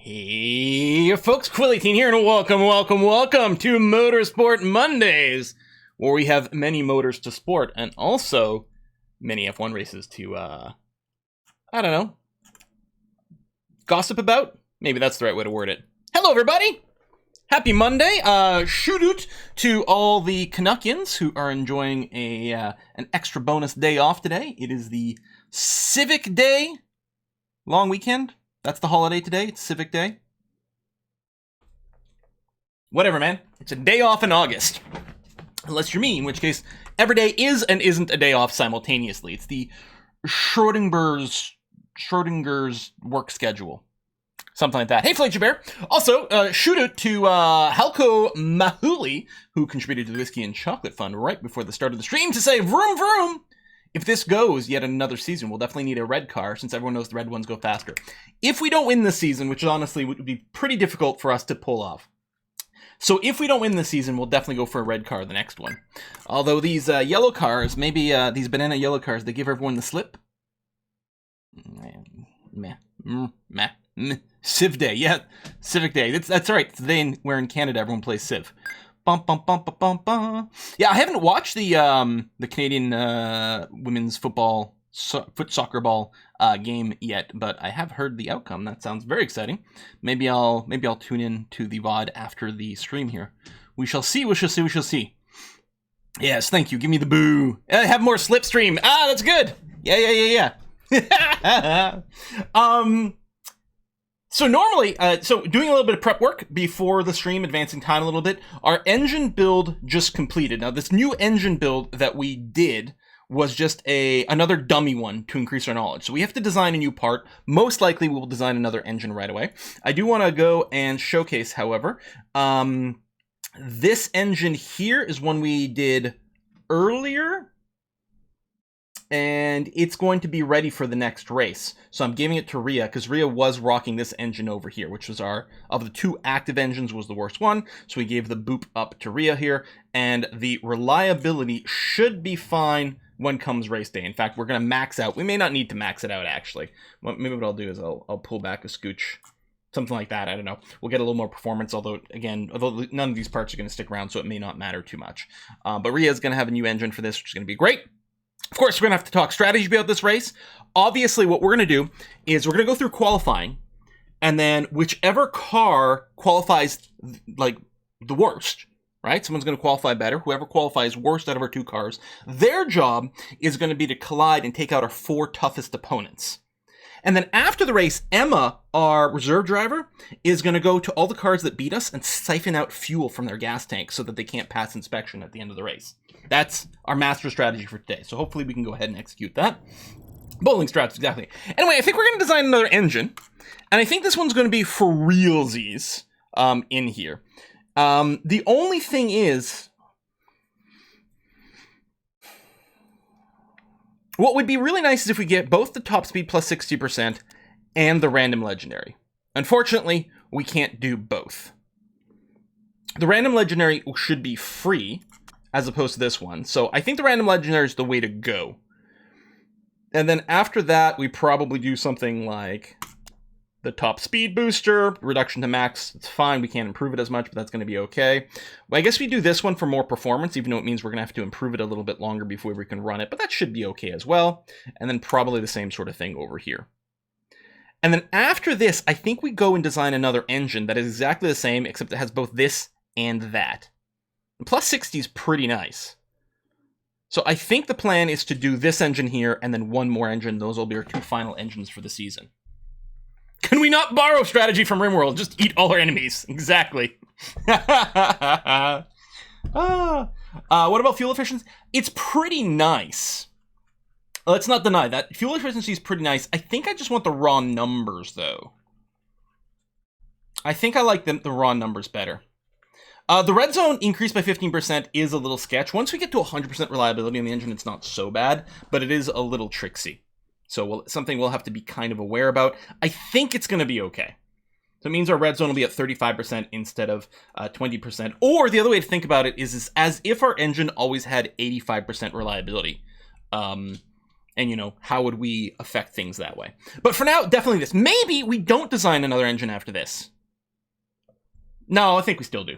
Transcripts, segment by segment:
Hey folks, Quilly18 here, and welcome to Motorsport Mondays, where we have many motors to sport, and also many F1 races to, I don't know, gossip about? Maybe that's the right way to word it. Hello everybody! Happy Monday! Shoot out to all the Canuckians who are enjoying an extra bonus day off today. It is the Civic Day long weekend. That's the holiday today. It's Civic Day. Whatever, man. It's a day off in August. Unless you're me, in which case every day is and isn't a day off simultaneously. It's the Schrodinger's work schedule. Something like that. Hey, Fleet Bear. Also, shoot out to Halko Mahuli, who contributed to the Whiskey and Chocolate Fund right before the start of the stream to say, vroom, vroom. If this goes yet another season, we'll definitely need a red car, since everyone knows the red ones go faster. If we don't win this season, which honestly would be pretty difficult for us to pull off. So if we don't win this season, we'll definitely go for a red car the next one. Although these yellow cars, maybe these banana yellow cars, they give everyone the slip. Civ Day, yeah, Civic Day. That's right. It's the day where in Canada everyone plays Civ. Bum, bum, bum, bum, bum, bum. Yeah, I haven't watched the Canadian women's foot soccer ball game yet, but I have heard the outcome. That sounds very exciting. Maybe I'll tune in to the VOD after the stream here. We shall see. We shall see. Yes, thank you. Give me the boo. Have more slipstream. Ah, that's good. Yeah. So normally, doing a little bit of prep work before the stream, advancing time a little bit, our engine build just completed. Now, this new engine build that we did was just another dummy one to increase our knowledge. So we have to design a new part. Most likely, we will design another engine right away. I do want to go and showcase, however, this engine here is one we did earlier, and it's going to be ready for the next race. So I'm giving it to Rhea, because Rhea was rocking this engine over here, which was of the two active engines, was the worst one. So we gave the boop up to Rhea here, and the reliability should be fine when comes race day. In fact, we're going to max out. We may not need to max it out, actually. Maybe what I'll do is I'll pull back a scooch. Something like that, I don't know. We'll get a little more performance, although none of these parts are going to stick around, so it may not matter too much. But Rhea's going to have a new engine for this, which is going to be great. Of course, we're going to have to talk strategy about this race. Obviously, what we're going to do is we're going to go through qualifying, and then whichever car qualifies, like, the worst, right? Someone's going to qualify better. Whoever qualifies worst out of our two cars, their job is going to be to collide and take out our four toughest opponents. And then after the race, Emma, our reserve driver, is going to go to all the cars that beat us and siphon out fuel from their gas tanks so that they can't pass inspection at the end of the race. That's our master strategy for today. So hopefully we can go ahead and execute that. Bowling strats, exactly. Anyway, I think we're going to design another engine. And I think this one's going to be for realsies in here. The only thing is, what would be really nice is if we get both the top speed plus 60% and the random legendary. Unfortunately, we can't do both. The random legendary should be free, as opposed to this one. So I think the random legendary is the way to go. And then after that, we probably do something like the top speed booster, reduction to max. It's fine, we can't improve it as much, but that's going to be okay. Well, I guess we do this one for more performance, even though it means we're going to have to improve it a little bit longer before we can run it, but that should be okay as well. And then probably the same sort of thing over here. And then after this, I think we go and design another engine that is exactly the same, except it has both this and that. And plus 60 is pretty nice. So I think the plan is to do this engine here, and then one more engine. Those will be our two final engines for the season. Can we not borrow strategy from RimWorld? Just eat all our enemies. Exactly. What about fuel efficiency? It's pretty nice. Let's not deny that. Fuel efficiency is pretty nice. I think I just want the raw numbers, though. I think I like the raw numbers better. The red zone increased by 15% is a little sketch. Once we get to 100% reliability on the engine, it's not so bad, but it is a little tricksy. So something we'll have to be kind of aware about. I think it's going to be okay. So it means our red zone will be at 35% instead of 20%. Or the other way to think about it is as if our engine always had 85% reliability. And, you know, how would we affect things that way? But for now, definitely this. Maybe we don't design another engine after this. No, I think we still do.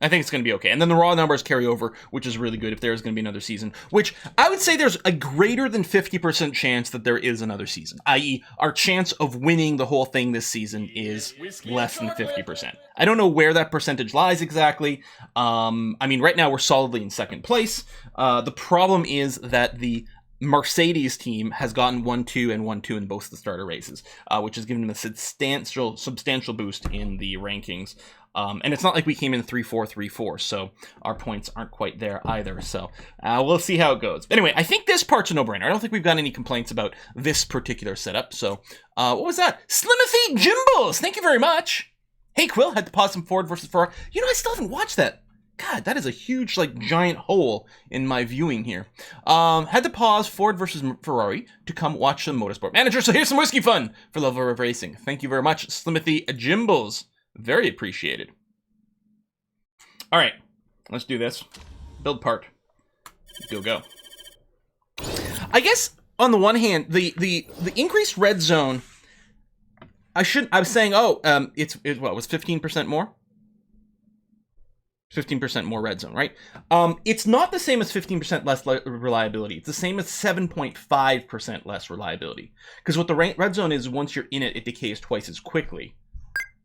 I think it's going to be okay. And then the raw numbers carry over, which is really good if there's going to be another season, which I would say there's a greater than 50% chance that there is another season, i.e. our chance of winning the whole thing this season is less than 50%. I don't know where that percentage lies exactly. I mean, right now we're solidly in second place. The problem is that the Mercedes team has gotten 1-2 and 1-2 in both the starter races, which has given them a substantial boost in the rankings. And it's not like we came in 3-4, 3-4, so our points aren't quite there either. So we'll see how it goes. Anyway, I think this part's a no-brainer. I don't think we've got any complaints about this particular setup. So what was that? Slimothy Jimbles! Thank you very much. Hey, Quill, had to pause some Ford versus Ferrari. You know, I still haven't watched that. God, that is a huge, like, giant hole in my viewing here. Had to pause Ford versus Ferrari to come watch some Motorsport Manager. So here's some whiskey fun for Lover of Racing. Thank you very much, Slimothy Jimbles. Very appreciated. All right, let's do this. Build part. Go. I guess on the one hand, the increased red zone. I was saying, it was 15% more. 15% more red zone, right? It's not the same as 15% less reliability. It's the same as 7.5% less reliability. Because what the red zone is, once you're in it, it decays twice as quickly.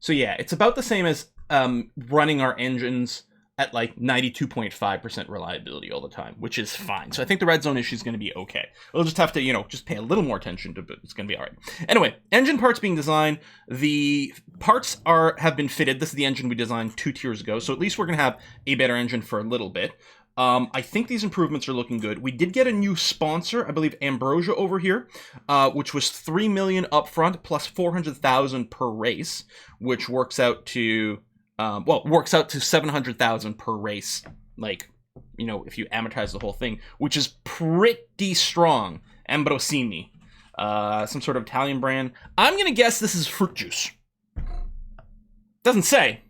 So yeah, it's about the same as running our engines at like 92.5% reliability all the time, which is fine. So I think the red zone issue is going to be okay. We'll just have to, you know, just pay a little more attention to it. It's going to be all right. Anyway, engine parts being designed. The parts have been fitted. This is the engine we designed 2 tiers ago. So at least we're going to have a better engine for a little bit. I think these improvements are looking good. We did get a new sponsor, I believe Ambrosia over here, which was $3 million upfront plus $400,000 per race, which works out to $700,000 per race. Like, you know, if you amortize the whole thing, which is pretty strong. Ambrosini, some sort of Italian brand. I'm gonna guess this is fruit juice. Doesn't say,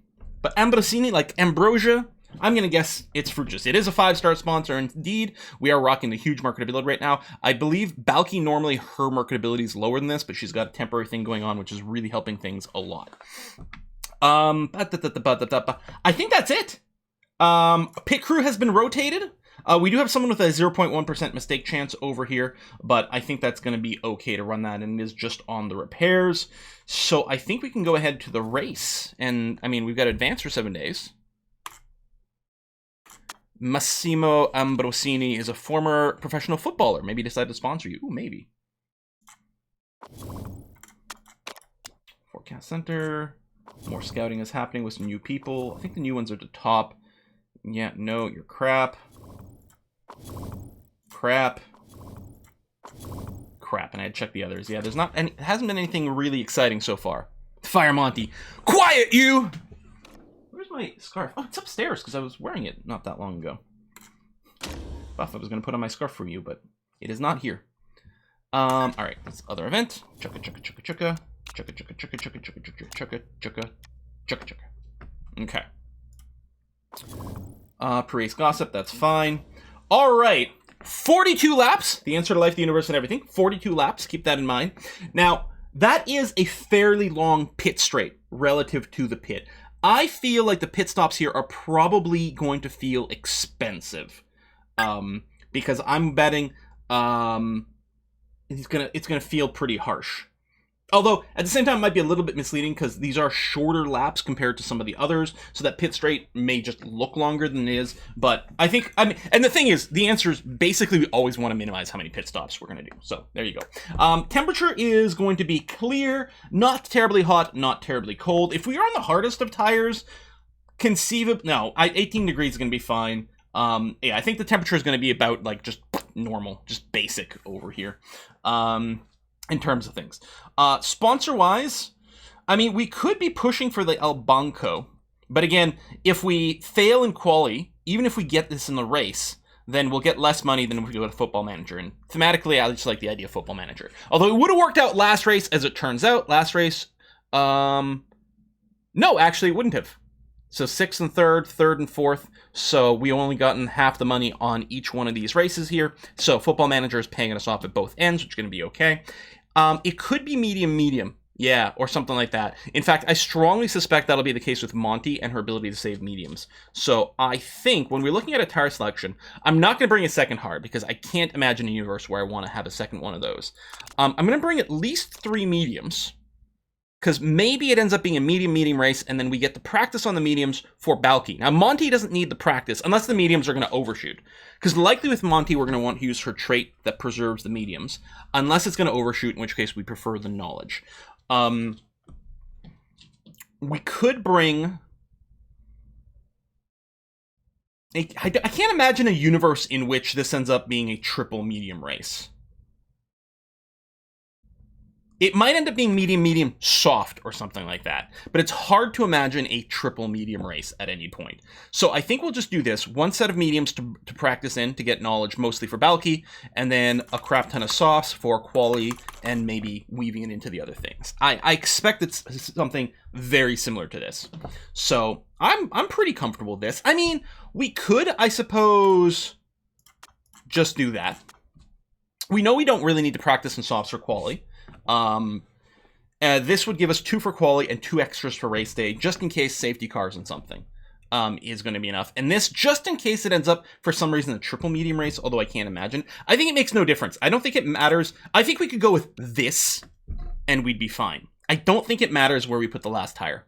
but Ambrosini, like ambrosia. I'm going to guess it's fruit juice. It is a 5-star sponsor. Indeed, we are rocking the huge marketability right now. I believe Balky, normally her marketability is lower than this, but she's got a temporary thing going on, which is really helping things a lot. I think that's it. Pit crew has been rotated. We do have someone with a 0.1% mistake chance over here, but I think that's going to be okay to run that, and it is just on the repairs. So I think we can go ahead to the race. And, I mean, we've got advance for 7 days. Massimo Ambrosini is a former professional footballer. Maybe decide to sponsor you. Ooh, maybe. Forecast center. More scouting is happening with some new people. I think the new ones are at the top. Yeah, no, you're crap. Crap. And I had checked the others. Yeah, there's not any, it hasn't been anything really exciting so far. Fire Monty. Quiet, you! Where's my scarf? Oh, it's upstairs because I was wearing it not that long ago. Buff, I was going to put on my scarf for you, but it is not here. All right, this other event. Chugga. Okay. Pre-race gossip, that's fine. All right, 42 laps. The answer to life, the universe, and everything. 42 laps, keep that in mind. Now, that is a fairly long pit straight relative to the pit. I feel like the pit stops here are probably going to feel expensive, because I'm betting it's gonna feel pretty harsh. Although at the same time, it might be a little bit misleading because these are shorter laps compared to some of the others, so that pit straight may just look longer than it is. But I mean, and the thing is, the answer is basically we always want to minimize how many pit stops we're going to do. So there you go. Temperature is going to be clear, not terribly hot, not terribly cold. If we are on the hardest of tires, 18 degrees is going to be fine. Yeah, I think the temperature is going to be about like just normal, just basic over here. In terms of things. Sponsor-wise, I mean, we could be pushing for the El Banco. But again, if we fail in quali, even if we get this in the race, then we'll get less money than if we go to Football Manager. And thematically, I just like the idea of Football Manager. Although it would have worked out last race, as it turns out. Last race, no, actually, it wouldn't have. So 6th and 3rd, 3rd and 4th. So we only gotten half the money on each one of these races here. So Football Manager is paying us off at both ends, which is going to be okay. It could be medium. Yeah, or something like that. In fact, I strongly suspect that'll be the case with Monty and her ability to save mediums. So I think when we're looking at a tire selection, I'm not going to bring a second hard because I can't imagine a universe where I want to have a second one of those. I'm going to bring at least 3 mediums because maybe it ends up being a medium race and then we get the practice on the mediums for Balky. Now, Monty doesn't need the practice unless the mediums are going to overshoot. Because likely with Monty, we're going to want to use her trait that preserves the mediums. Unless it's going to overshoot, in which case we prefer the knowledge. We could bring... I can't imagine a universe in which this ends up being a triple medium race. It might end up being medium, soft, or something like that. But it's hard to imagine a triple medium race at any point. So I think we'll just do this. 1 set of mediums to practice in, to get knowledge, mostly for Balky, and then a crap ton of softs for quality, and maybe weaving it into the other things. I expect it's something very similar to this. So I'm pretty comfortable with this. I mean, we could, I suppose, just do that. We know we don't really need to practice in softs for quality. This would give us 2 for quality and 2 extras for race day, just in case safety cars and something is going to be enough. And this, just in case it ends up, for some reason, a triple medium race, although I can't imagine. I think it makes no difference. I don't think it matters. I think we could go with this, and we'd be fine. I don't think it matters where we put the last tire.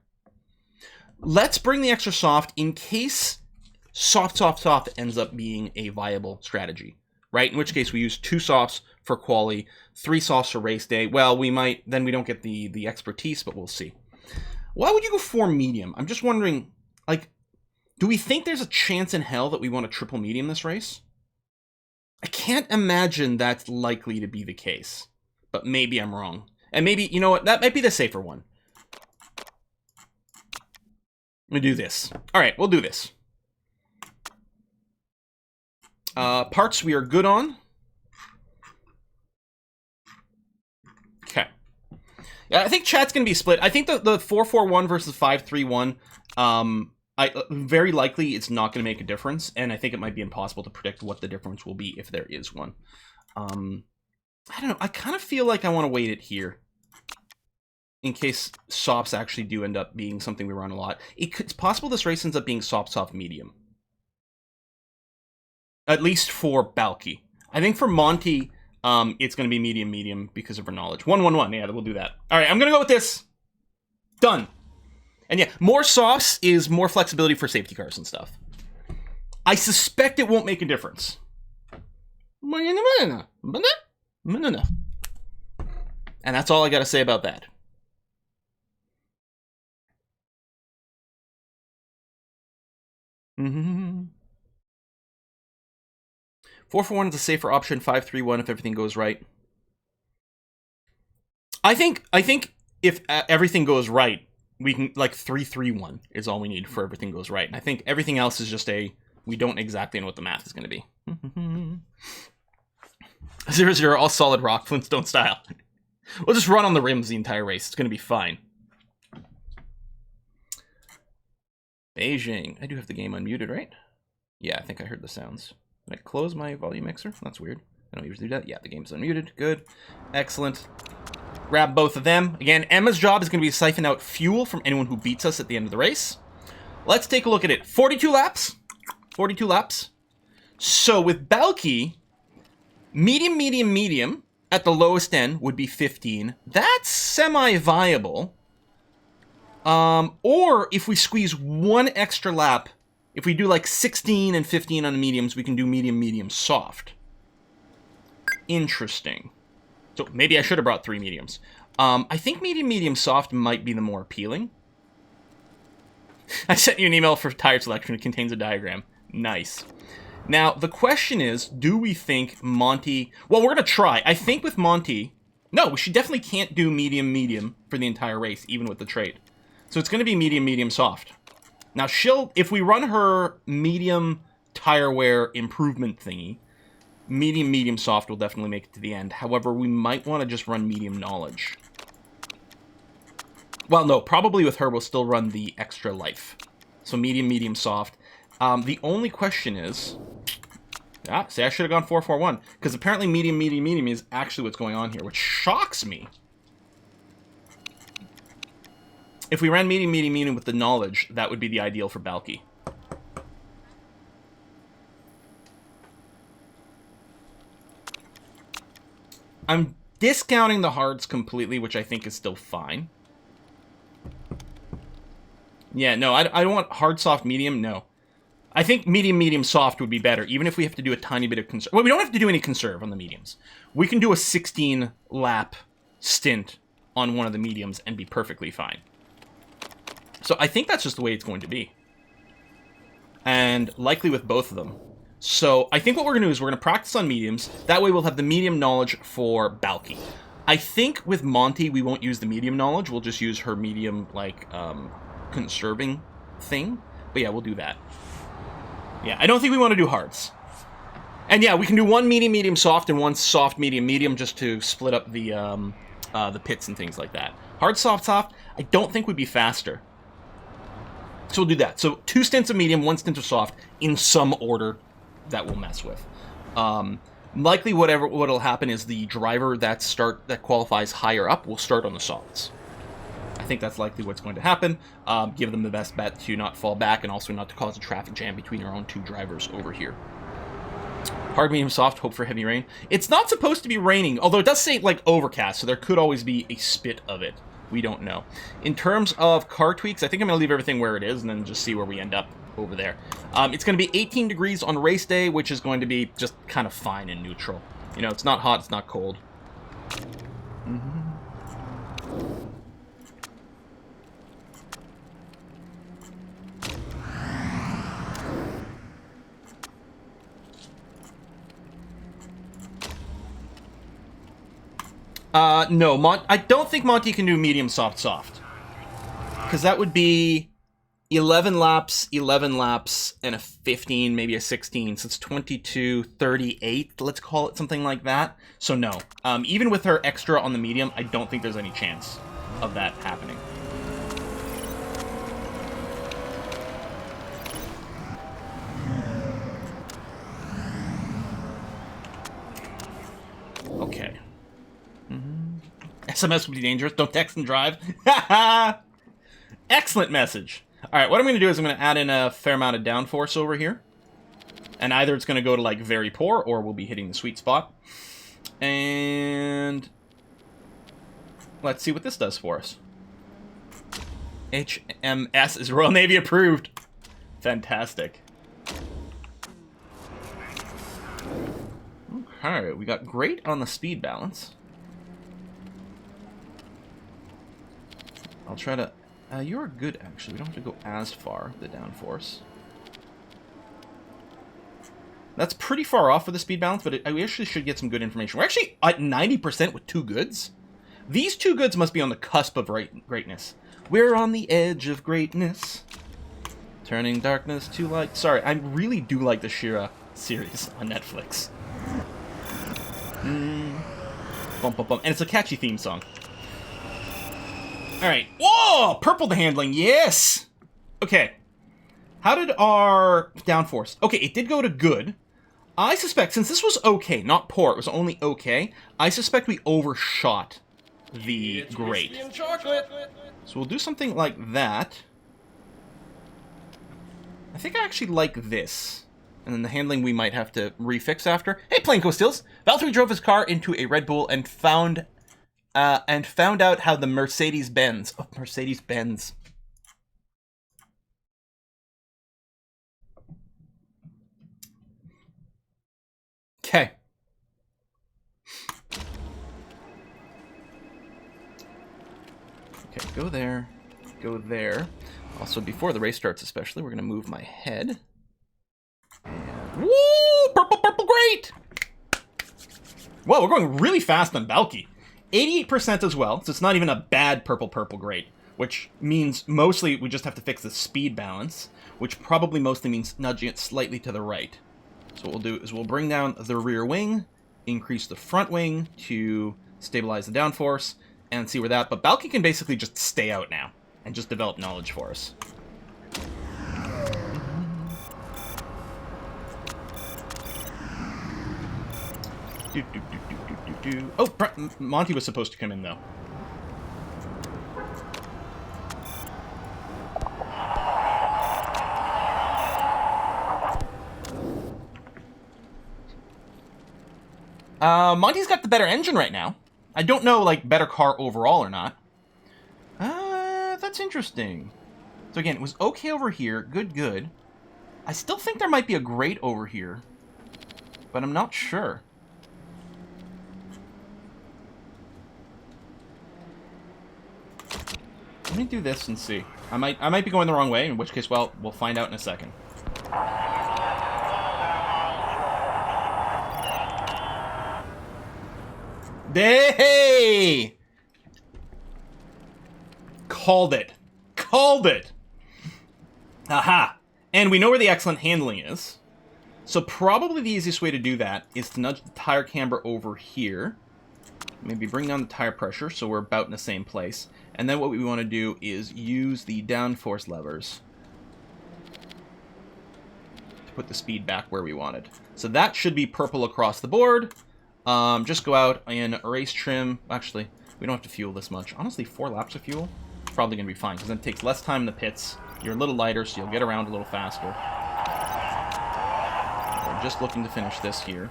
Let's bring the extra soft in case soft ends up being a viable strategy, right? In which case we use 2 softs for quali, 3 softs for race day. Well, we might, then we don't get the expertise, but we'll see. Why would you go 4 medium? I'm just wondering, like, do we think there's a chance in hell that we want a triple medium this race? I can't imagine that's likely to be the case, but maybe I'm wrong. And maybe, you know what, that might be the safer one. Let me do this. All right, we'll do this. Parts we are good on. Okay. Yeah, I think chat's going to be split. I think the 4-4-1 versus 5-3-1, very likely it's not going to make a difference, and I think it might be impossible to predict what the difference will be if there is one. I don't know. I kind of feel like I want to wait it here in case softs actually do end up being something we run a lot. It's possible this race ends up being soft, medium. At least for Balky. I think for Monty, it's going to be medium because of her knowledge. 1-1-1. Yeah, we'll do that. All right, I'm going to go with this. Done. And yeah, more softs is more flexibility for safety cars and stuff. I suspect it won't make a difference. And that's all I got to say about that. Mm-hmm. 4-4-1 is a safer option. 5-3-1 if everything goes right. I think if everything goes right, we can, like, 3-3-1 is all we need for everything goes right. And I think everything else is just we don't exactly know what the math is going to be. 0-0, all solid rock, Flintstone style. We'll just run on the rims the entire race. It's going to be fine. Beijing. I do have the game unmuted, right? Yeah, I think I heard the sounds. Did I close my volume mixer? That's weird. I don't usually do that. Yeah, the game's unmuted. Good. Excellent. Grab both of them. Again, Emma's job is going to be to siphon out fuel from anyone who beats us at the end of the race. Let's take a look at it. 42 laps. 42 laps. So with Balky, medium at the lowest end would be 15. That's semi-viable. Or if we squeeze 1 extra lap, if we do like 16 and 15 on the mediums, we can do medium, soft. Interesting. So maybe I should have brought 3 mediums. I think medium, soft might be the more appealing. I sent you an email for tire selection. It contains a diagram. Nice. Now, the question is, do we think Monty... Well, we're going to try. I think with Monty... No, she definitely can't do medium for the entire race, even with the trait. So it's going to be medium, soft. Now, if we run her medium tire wear improvement thingy, medium, soft will definitely make it to the end. However, we might want to just run medium knowledge. Well, no, probably with her, we'll still run the extra life. So medium, medium, soft. The only question is... Ah, see, I should have gone 4-4-1. Because apparently medium, medium, medium is actually what's going on here, which shocks me. If we ran medium, medium, medium with the knowledge, that would be the ideal for Balky. I'm discounting the hards completely, which I think is still fine. Yeah, no, I don't want hard, soft, medium, no. I think medium, medium, soft would be better, even if we have to do a tiny bit of conserve. Well, we don't have to do any conserve on the mediums. We can do a 16-lap stint on one of the mediums and be perfectly fine. So I think that's just the way it's going to be. And likely with both of them. So I think what we're going to do is we're going to practice on mediums. That way we'll have the medium knowledge for Balky. I think with Monty, we won't use the medium knowledge. We'll just use her medium, like, conserving thing. But yeah, we'll do that. Yeah, I don't think we want to do hards. And yeah, we can do one medium, medium, soft, and one soft, medium, medium, just to split up the pits and things like that. Hard, soft, soft, I don't think would be faster. So we'll do that. So 2 stints of medium, 1 stint of soft, in some order that we'll mess with. Likely what'll happen is the driver that qualifies higher up will start on the softs. I think that's likely what's going to happen. Give them the best bet to not fall back and also not to cause a traffic jam between our own 2 drivers over here. Hard, medium, soft, hope for heavy rain. It's not supposed to be raining, although it does say, like, overcast, so there could always be a spit of it. We don't know. In terms of car tweaks, I think I'm going to leave everything where it is and then just see where we end up over there. It's going to be 18 degrees on race day, which is going to be just kind of fine and neutral. You know, it's not hot, it's not cold. No, I don't think Monty can do medium, soft, soft. Because that would be 11 laps, and a 15, maybe a 16. So it's 22, 38, let's call it something like that. So no. Even with her extra on the medium, I don't think there's any chance of that happening. Okay. SMS would be dangerous. Don't text and drive. Excellent message. All right, what I'm going to do is I'm going to add in a fair amount of downforce over here. And either it's going to go to, like, very poor, or we'll be hitting the sweet spot. And let's see what this does for us. HMS is Royal Navy approved. Fantastic. Okay, we got great on the speed balance. I'll try to... you're good, actually. We don't have to go as far, the downforce. That's pretty far off for the speed balance, but we actually should get some good information. We're actually at 90% with 2 goods. These 2 goods must be on the cusp of greatness. We're on the edge of greatness. Turning darkness to light. Sorry, I really do like the Shira series on Netflix. Bum, bum, bum. And it's a catchy theme song. Alright. Whoa! Purple to handling. Yes! Okay. How did our downforce... Okay, it did go to good. I suspect, since this was okay, not poor, it was only okay, I suspect we overshot the great. So we'll do something like that. I think I actually like this. And then the handling we might have to refix after. Hey, Planko Stills! Valtteri drove his car into a Red Bull and found out how the Mercedes-Benz... Oh, Mercedes-Benz. Okay. Okay, go there. Go there. Also, before the race starts especially, we're going to move my head. And... Woo! Purple, purple, great! Whoa, we're going really fast on Balky. 88% as well, so it's not even a bad purple, purple, great. Which means mostly we just have to fix the speed balance, which probably mostly means nudging it slightly to the right. So what we'll do is we'll bring down the rear wing, increase the front wing to stabilize the downforce, and see where that... But Balky can basically just stay out now and just develop knowledge for us. Oh, Monty was supposed to come in, though. Monty's got the better engine right now. I don't know, like, better car overall or not. That's interesting. So again, it was okay over here. Good, good. I still think there might be a great over here, but I'm not sure. Let me do this and see. I might be going the wrong way, in which case, well, we'll find out in a second. Hey! Called it. Called it! Aha! And we know where the excellent handling is. So probably the easiest way to do that is to nudge the tire camber over here. Maybe bring down the tire pressure so we're about in the same place. And then what we want to do is use the downforce levers to put the speed back where we want it. So that should be purple across the board. Just go out and race trim. Actually, we don't have to fuel this much. Honestly, 4 laps of fuel is probably going to be fine, because then it takes less time in the pits. You're a little lighter, so you'll get around a little faster. We're just looking to finish this here.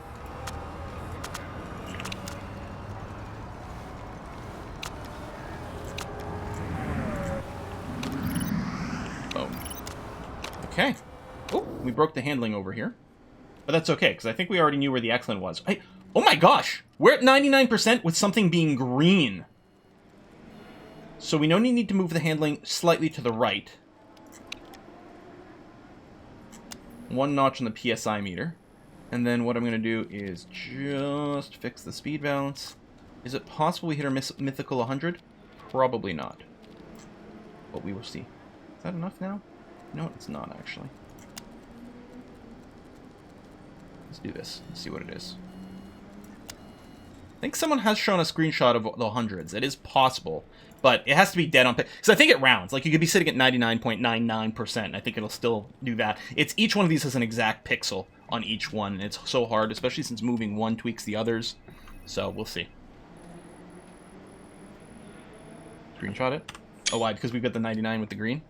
Boom. Okay. Oh, we broke the handling over here. But that's okay, because I think we already knew where the excellent was. Hey, oh my gosh! We're at 99% with something being green. So we only need to move the handling slightly to the right. 1 notch on the PSI meter. And then what I'm going to do is just fix the speed balance. Is it possible we hit our mythical 100? Probably not. But we will see. Is that enough now? No, it's not, actually. Let's do this. Let's see what it is. I think someone has shown a screenshot of the hundreds. It is possible, but it has to be dead on... Because I think it rounds. Like, you could be sitting at 99.99%. I think it'll still do that. It's each one of these has an exact pixel on each one. And it's so hard, especially since moving one tweaks the others. So, we'll see. Screenshot it. Oh, why? Because we've got the 99 with the green?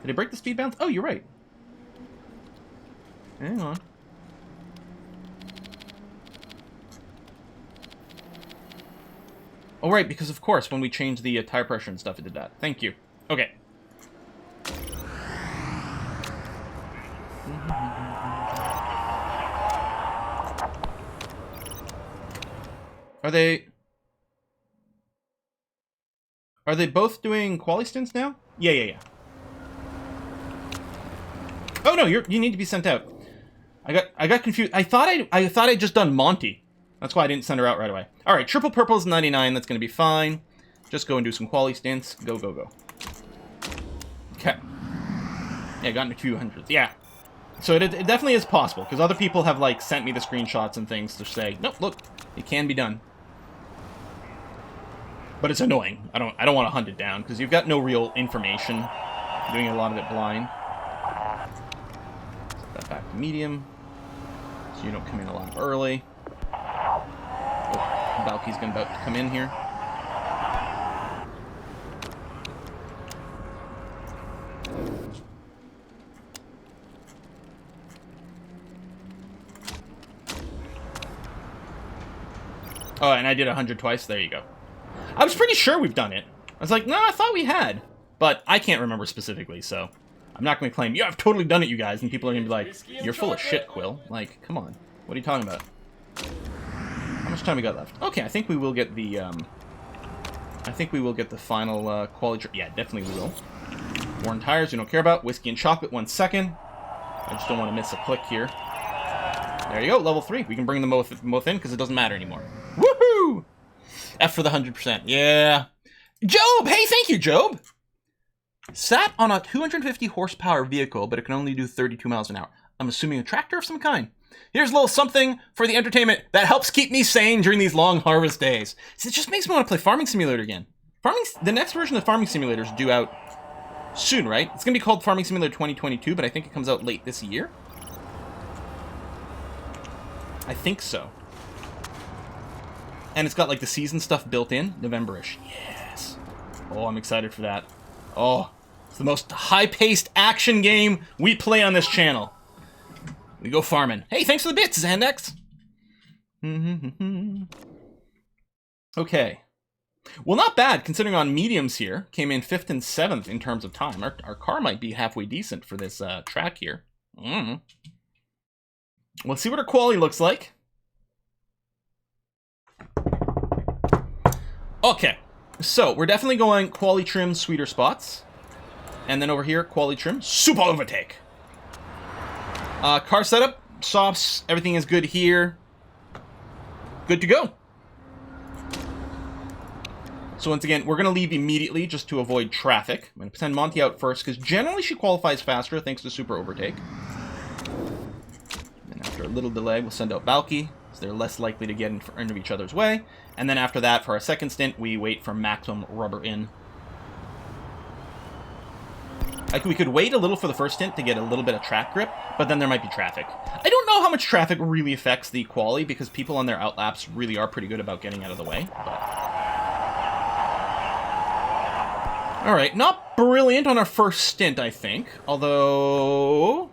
Did it break the speed bounce? Oh, you're right. Hang on. Oh, right, because of course, when we changed the tire pressure and stuff, it did that. Thank you. Okay. Are they both doing quali stints now? Yeah. Oh no, you need to be sent out. I got confused. I thought I'd just done Monty. That's why I didn't send her out right away. All right, triple purple is 99. That's going to be fine. Just go and do some quali stints. Go. Okay. Yeah, got into 200s. Yeah. So it definitely is possible, because other people have, like, sent me the screenshots and things to say, nope, look, it can be done. But it's annoying. I don't want to hunt it down, because you've got no real information. You're doing a lot of it blind. Set that back to medium, so you don't come in a lot early. Oh, Balky's about to come in here. Oh, and I did 100 twice. There you go. I was pretty sure we've done it. I was like, no, I thought we had. But I can't remember specifically, so I'm not going to claim, yeah, I've totally done it, you guys. And people are going to be like, you're full of shit, Quill. Like, come on. What are you talking about? How much time we got left? Okay, I think we will get the, final, quality... Yeah, definitely we will. Worn tires, we don't care about. Whiskey and chocolate, 1 second. I just don't want to miss a click here. There you go, level 3. We can bring them both in, because it doesn't matter anymore. Woohoo! F for the 100%. Yeah. Job! Hey, thank you, Job! Sat on a 250 horsepower vehicle, but it can only do 32 miles an hour. I'm assuming a tractor of some kind. Here's a little something for the entertainment that helps keep me sane during these long harvest days. See, it just makes me want to play Farming Simulator again. The next version of Farming Simulator is due out soon, right? It's going to be called Farming Simulator 2022, but I think it comes out late this year. I think so. And it's got like the season stuff built in, November-ish. Yes. Oh, I'm excited for that. Oh, it's the most high-paced action game we play on this channel. We go farming. Hey, thanks for the bits, Zandex. Okay. Well, not bad, considering on mediums here. Came in 5th and 7th in terms of time. Our car might be halfway decent for this track here. Let's see what our quality looks like. Okay. So, we're definitely going quality trim, sweeter spots. And then over here, quality trim, super overtake. Car setup, softs, everything is good here. Good to go. So once again, we're going to leave immediately just to avoid traffic. I'm going to send Monty out first, because generally she qualifies faster thanks to super overtake. And after a little delay, we'll send out Balky, so they're less likely to get in front of each other's way. And then after that, for our second stint, we wait for maximum rubber in. Like, we could wait a little for the first stint to get a little bit of track grip, but then there might be traffic. I don't know how much traffic really affects the quali, because people on their outlaps really are pretty good about getting out of the way. Alright, not brilliant on our first stint, I think. Although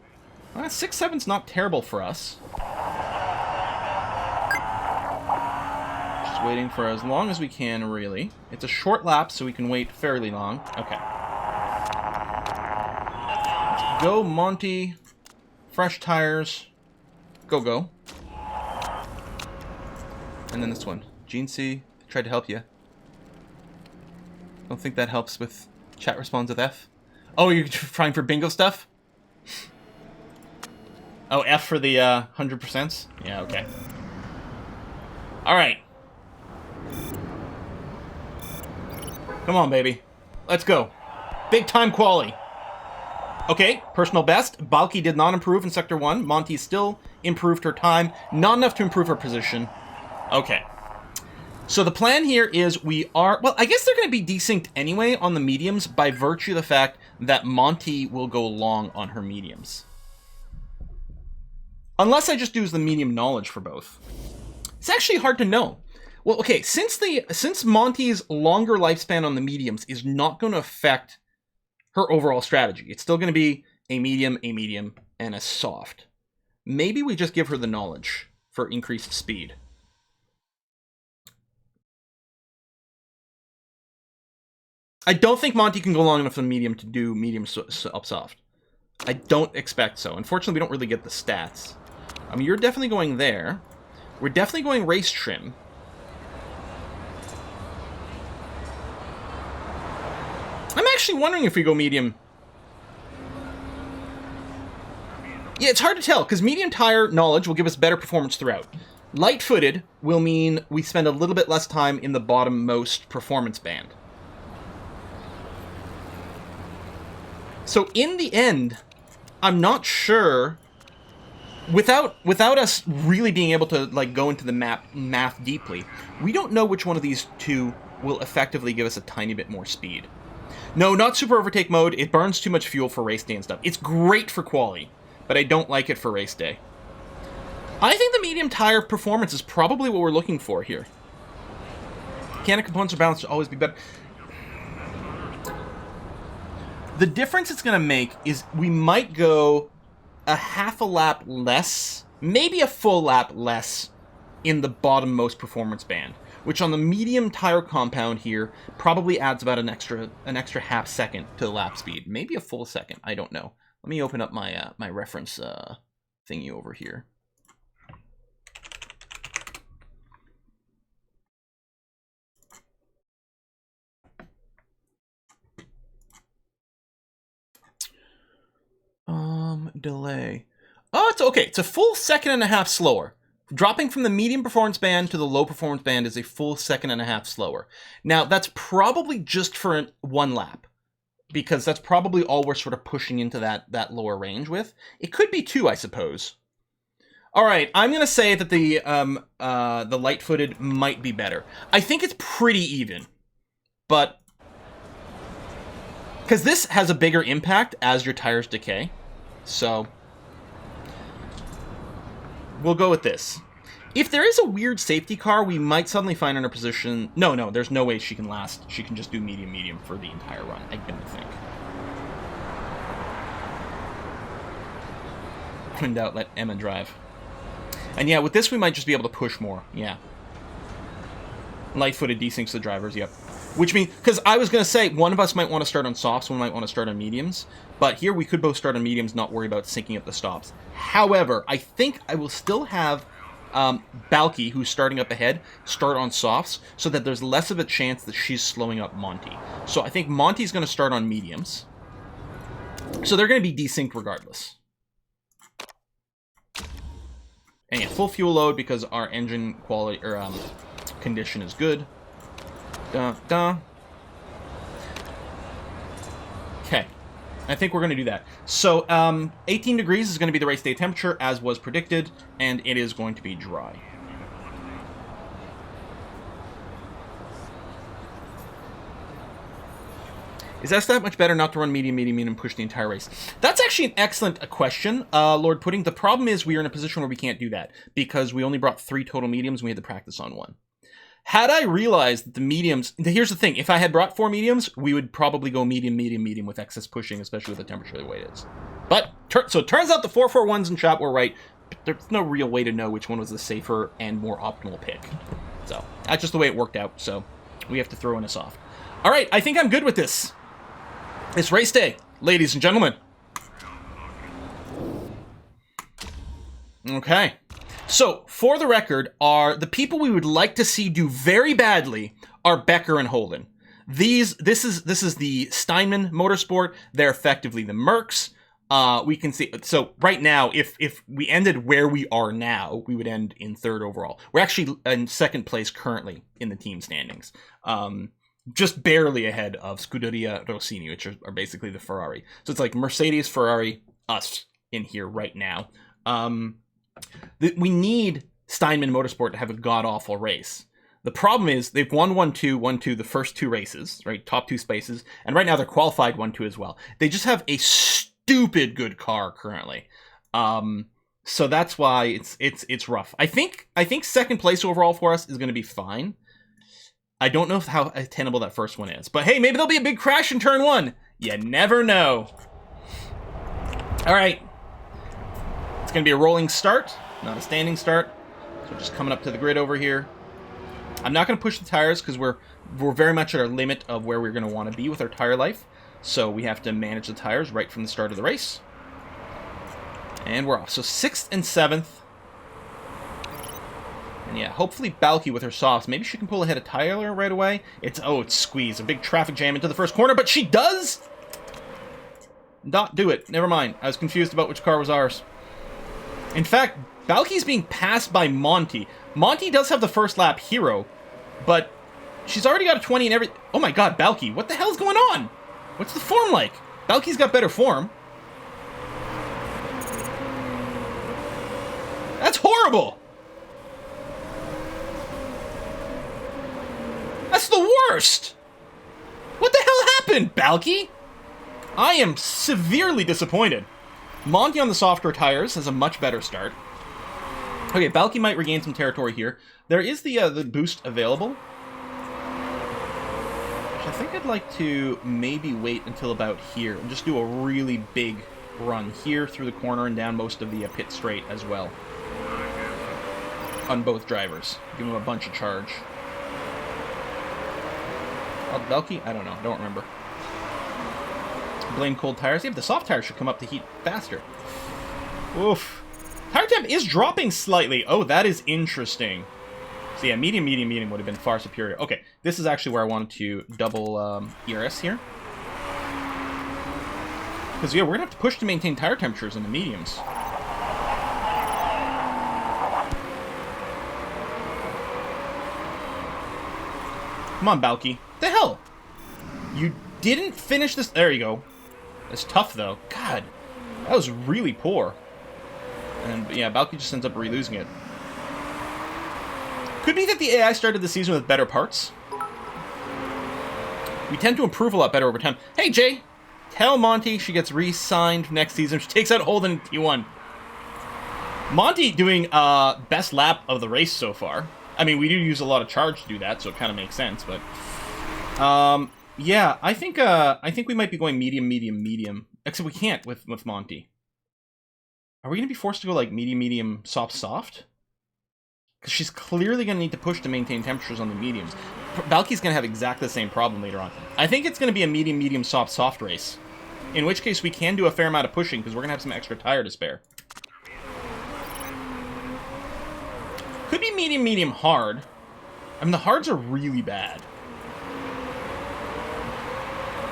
6-7's not terrible for us. Just waiting for as long as we can, really. It's a short lap, so we can wait fairly long. Okay. Go, Monty. Fresh tires. Go, go. And then this one. Gene C. Tried to help you. Don't think that helps with chat responds with F. Oh, you're trying for bingo stuff? Oh, F for the 100%? Yeah, okay. Alright. Come on, baby. Let's go. Big time quali. Okay, personal best. Balky did not improve in Sector 1. Monty still improved her time. Not enough to improve her position. Okay. So the plan here is we are... Well, I guess they're going to be desynced anyway on the mediums by virtue of the fact that Monty will go long on her mediums. Unless I just use the medium knowledge for both. It's actually hard to know. Well, okay, since Monty's longer lifespan on the mediums is not going to affect her overall strategy. It's still going to be a medium, and a soft. Maybe we just give her the knowledge for increased speed. I don't think Monty can go long enough on medium to do medium up soft. I don't expect so. Unfortunately, we don't really get the stats. I mean, you're definitely going there. We're definitely going race trim. I'm actually wondering if we go medium. Yeah, it's hard to tell, because medium tire knowledge will give us better performance throughout. Light-footed will mean we spend a little bit less time in the bottom-most performance band. So in the end, I'm not sure, without us really being able to like go into the math deeply, we don't know which one of these two will effectively give us a tiny bit more speed. No, not super overtake mode. It burns too much fuel for race day and stuff. It's great for quali, but I don't like it for race day. I think the medium tire performance is probably what we're looking for here. Mechanic components are balanced to always be better. The difference it's going to make is we might go a half a lap less, maybe a full lap less in the bottom-most performance band, which on the medium tire compound here probably adds about an extra half second to the lap speed. Maybe a full second. I don't know. Let me open up my my reference thingy over here. Delay. Oh, it's okay. It's a full second and a half slower. Dropping from the medium performance band to the low performance band is a full second and a half slower. Now, that's probably just for one lap, because that's probably all we're sort of pushing into that lower range with. It could be two, I suppose. All right, I'm going to say that the light-footed might be better. I think it's pretty even, but because this has a bigger impact as your tires decay. So we'll go with this. If there is a weird safety car, we might suddenly find her in a position... No, there's no way she can last. She can just do medium for the entire run, I don't think. When in doubt, let Emma drive. And yeah, with this we might just be able to push more, yeah. Light-footed desyncs the drivers, yep. Which means, because I was going to say, one of us might want to start on softs, one might want to start on mediums. But here we could both start on mediums, not worry about syncing up the stops. However, I think I will still have Balky, who's starting up ahead, start on softs, so that there's less of a chance that she's slowing up Monty. So I think Monty's going to start on mediums. So they're going to be desynced regardless. And yeah, full fuel load because our engine quality, or condition is good. Okay, I think we're going to do that. So 18 degrees is going to be the race day temperature, as was predicted, and it is going to be dry. Is that much better not to run medium, and push the entire race? That's actually an excellent question, Lord Pudding. The problem is we are in a position where we can't do that, because we only brought 3 total mediums and we had to practice on 1. Had I realized that the mediums... Here's the thing. If I had brought 4 mediums, we would probably go medium with excess pushing, especially with the temperature the way it is. But, so it turns out the 441s in chat were right. But there's no real way to know which one was the safer and more optimal pick. So, that's just the way it worked out. So, we have to throw in a soft. All right, I think I'm good with this. It's race day, ladies and gentlemen. Okay. So, for the record, the people we would like to see do very badly are Becker and Holden. This is the Steinman Motorsport. They're effectively the Mercs. We can see, so right now, if we ended where we are now, we would end in 3rd overall. We're actually in 2nd place currently in the team standings. Just barely ahead of Scuderia Rossini, which are basically the Ferrari. So it's like Mercedes, Ferrari, us in here right now. We need Steinman Motorsport to have a god-awful race. The problem is they've won 1-2, 1-2 the first 2 races, right? Top 2 spaces. And right now they're qualified 1-2 as well. They just have a stupid good car currently. So that's why it's rough. I think 2nd place overall for us is going to be fine. I don't know how attainable that first one is. But hey, maybe there'll be a big crash in turn 1. You never know. All right. It's going to be a rolling start, not a standing start. So just coming up to the grid over here. I'm not going to push the tires because we're very much at our limit of where we're going to want to be with our tire life. So we have to manage the tires right from the start of the race. And we're off. So 6th and 7th. And yeah, hopefully Balky with her softs. Maybe she can pull ahead of Tyler right away. It's squeeze. A big traffic jam into the first corner, but she does not do it. Never mind. I was confused about which car was ours. In fact, Balky's being passed by Monty. Monty does have the first lap hero, but she's already got a 20 and every... Oh my god, Balky, what the hell's going on? What's the form like? Balky's got better form. That's horrible! That's the worst! What the hell happened, Balky? I am severely disappointed. Monty on the softer tires has a much better start. Okay, Balky might regain some territory here. There is the boost available. Which I think I'd like to maybe wait until about here and just do a really big run here through the corner and down most of the pit straight as well. On both drivers. Give them a bunch of charge. Balky? I don't know. Don't remember. Blame cold tires. Yeah, but the soft tires should come up to heat faster. Oof. Tire temp is dropping slightly. Oh, that is interesting. So yeah, medium would have been far superior. Okay, this is actually where I wanted to double ERS here. Because yeah, we're going to have to push to maintain tire temperatures in the mediums. Come on, Balky. The hell? You didn't finish this... There you go. It's tough, though. God, that was really poor. And, yeah, Balky just ends up re-losing it. Could be that the AI started the season with better parts. We tend to improve a lot better over time. Hey, Jay! Tell Monty she gets re-signed next season. She takes out Holden in T1. Monty doing best lap of the race so far. I mean, we do use a lot of charge to do that, so it kind of makes sense. But yeah, I think we might be going medium, medium, medium. Except we can't with Monty. Are we going to be forced to go like medium, medium, soft, soft? Because she's clearly going to need to push to maintain temperatures on the mediums. Valky's going to have exactly the same problem later on. I think it's going to be a medium, medium, soft, soft race. In which case, we can do a fair amount of pushing, because we're going to have some extra tire to spare. Could be medium, medium, hard. I mean, the hards are really bad.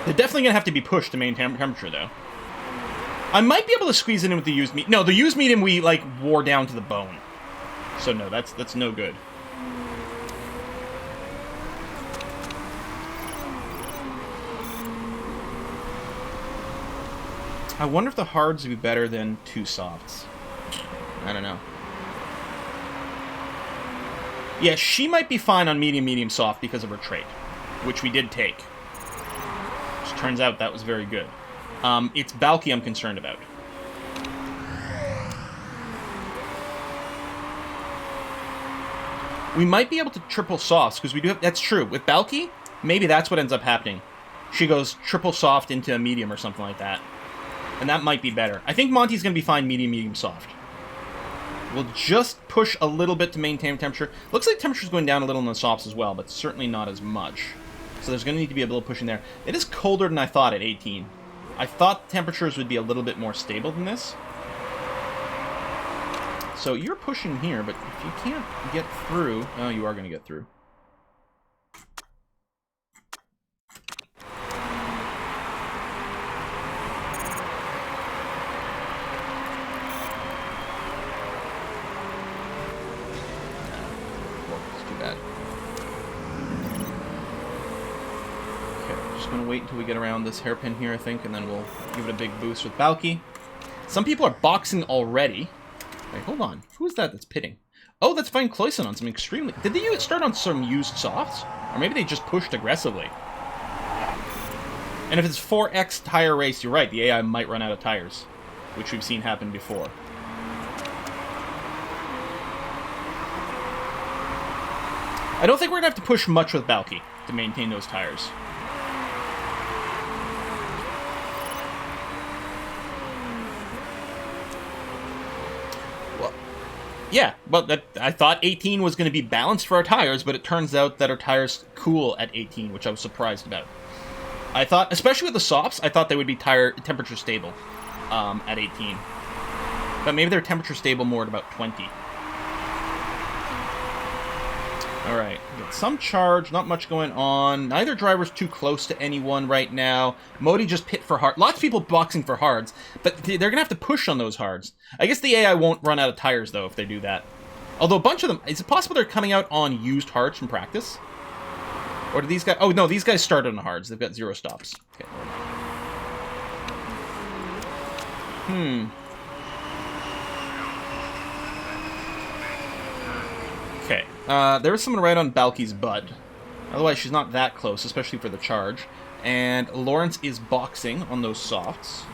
They're definitely going to have to be pushed to maintain temperature, though. I might be able to squeeze it in with the used medium. No, the used medium we, like, wore down to the bone. So no, that's no good. I wonder if the hards would be better than 2 softs. I don't know. Yeah, she might be fine on medium, medium, soft because of her trait, which we did take. Which turns out that was very good. It's Valky I'm concerned about. We might be able to triple softs, because we do have... That's true. With Valky, maybe that's what ends up happening. She goes triple soft into a medium or something like that. And that might be better. I think Monty's going to be fine medium, medium, soft. We'll just push a little bit to maintain temperature. Looks like temperature's going down a little in the softs as well, but certainly not as much. So there's going to need to be a little pushing there. It is colder than I thought at 18. I thought temperatures would be a little bit more stable than this. So you're pushing here, but if you can't get through... Oh, you are going to get through. It's too bad. Okay, just going to wait until we get around this hairpin here, I think, and then we'll give it a big boost with Valky. Some people are boxing already. Wait, hold on. Who is that that's pitting? Oh, that's Fine Cloyson on some extremely... Did they start on some used softs? Or maybe they just pushed aggressively. And if it's 4x tire race, you're right. The AI might run out of tires. Which we've seen happen before. I don't think we're going to have to push much with Valky to maintain those tires. Yeah, well, I thought 18 was going to be balanced for our tires, but it turns out that our tires cool at 18, which I was surprised about. I thought, especially with the softs, I thought they would be temperature stable at 18. But maybe they're temperature stable more at about 20. Alright, get some charge, not much going on. Neither driver's too close to anyone right now. Modi just pit for hard. Lots of people boxing for hards, but they're going to have to push on those hards. I guess the AI won't run out of tires, though, if they do that. Although a bunch of them... Is it possible they're coming out on used hards from practice? Or do these guys... Oh, no, these guys started on the hards. They've got 0 stops. Okay. Okay. There was someone right on Valky's butt. Otherwise, she's not that close, especially for the charge. And Lawrence is boxing on those softs.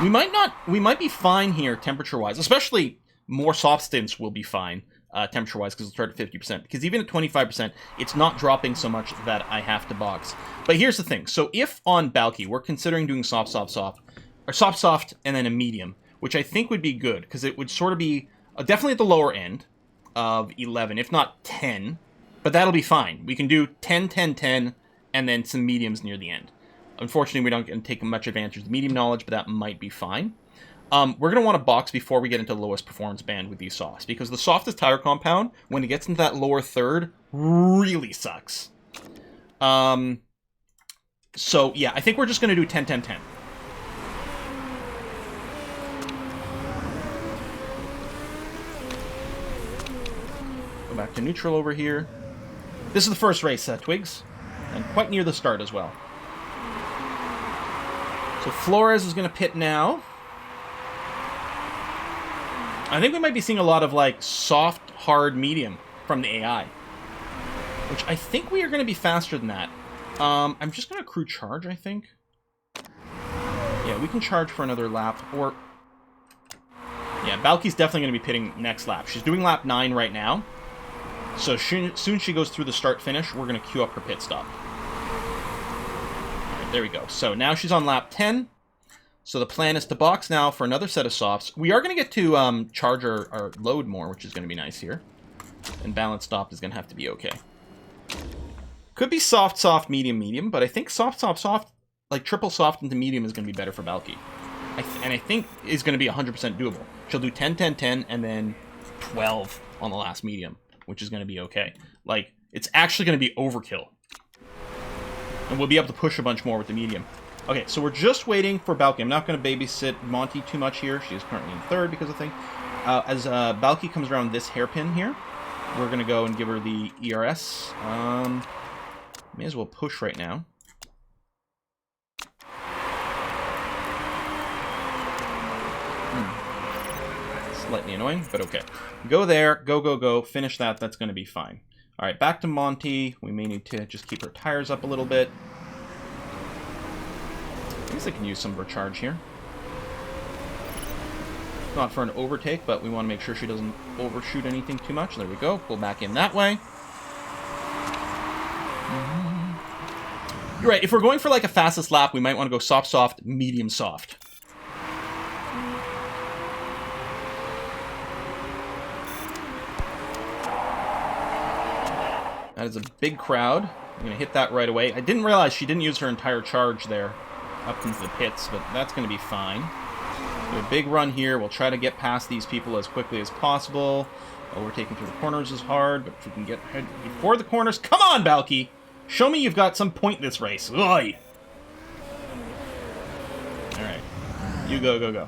We might be fine here temperature-wise. Especially more soft stints will be fine temperature-wise because it'll start at 50%. Because even at 25%, it's not dropping so much that I have to box. But here's the thing. So if on Valky, we're considering doing soft, soft, soft, or soft, soft, and then a medium, which I think would be good, because it would sort of be definitely at the lower end of 11, if not 10, but that'll be fine. We can do 10, 10, 10, and then some mediums near the end. Unfortunately, we don't take much advantage of the medium knowledge, but that might be fine. We're going to want to box before we get into the lowest performance band with these softs, because the softest tire compound, when it gets into that lower third, really sucks. So, yeah, I think we're just going to do 10, 10, 10. Go back to neutral over here. This is the first race, Twigs, and quite near the start as well. So Flores is going to pit now. I think we might be seeing a lot of, like, soft, hard, medium from the AI. Which I think we are going to be faster than that. I'm just going to crew charge, I think. Yeah, we can charge for another lap, or... Yeah, Balky's definitely going to be pitting next lap. She's doing lap 9 right now. So soon she goes through the start-finish, we're going to queue up her pit stop. Right, there we go. So now she's on lap 10. So the plan is to box now for another set of softs. We are going to get to charge our load more, which is going to be nice here. And balance stop is going to have to be okay. Could be soft, soft, medium, medium, but I think soft, soft, soft, like triple soft into medium is going to be better for Balky. And I think is going to be 100% doable. She'll do 10, 10, 10, and then 12 on the last medium, which is going to be okay. Like, it's actually going to be overkill. And we'll be able to push a bunch more with the medium. Okay, so we're just waiting for Balky. I'm not going to babysit Monty too much here. She is currently in third because of the thing. As Balky comes around this hairpin here, we're going to go and give her the ERS. May as well push right now. Slightly annoying, but okay. Go there, go, go, go, finish that, that's going to be fine. Alright, back to Monty. We may need to just keep her tires up a little bit. I guess I can use some of her charge here. Not for an overtake, but we want to make sure she doesn't overshoot anything too much. There we go, pull back in that way. You're right, if we're going for like a fastest lap, we might want to go soft, soft, medium, soft. That is a big crowd. I'm going to hit that right away. I didn't realize she didn't use her entire charge there up into the pits, but that's going to be fine. So a big run here. We'll try to get past these people as quickly as possible. Overtaking through the corners is hard, but if we can get ahead before the corners... Come on, Balky! Show me you've got some point in this race. Oi! Alright. You go, go, go.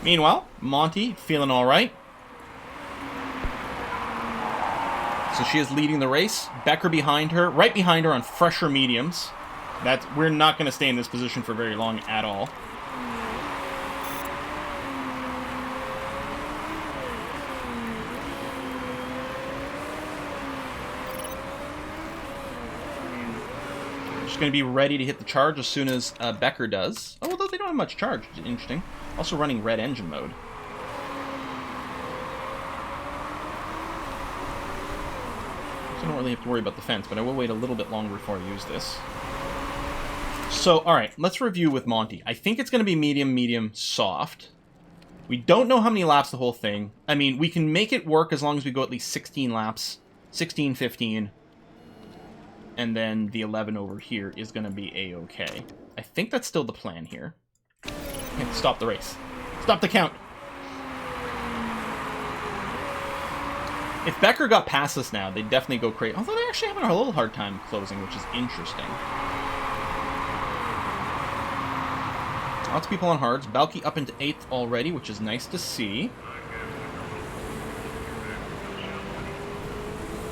Meanwhile, Monty, feeling alright. So she is leading the race. Becker behind her, right behind her on fresher mediums. We're not going to stay in this position for very long at all. Just going to be ready to hit the charge as soon as Becker does. Oh, although they don't have much charge, which is interesting. Also running red engine mode. I don't really have to worry about the fence, but I will wait a little bit longer before I use this. So, alright, let's review with Monty. I think it's going to be medium, medium, soft. We don't know how many laps the whole thing. I mean, we can make it work as long as we go at least 16 laps. 16, 15. And then the 11 over here is going to be A-okay. I think that's still the plan here. Okay, stop the race. Stop the count. If Becker got past us now, they'd definitely go crazy. Although they're actually having a little hard time closing, which is interesting. Lots of people on hards. Balky up into 8th already, which is nice to see.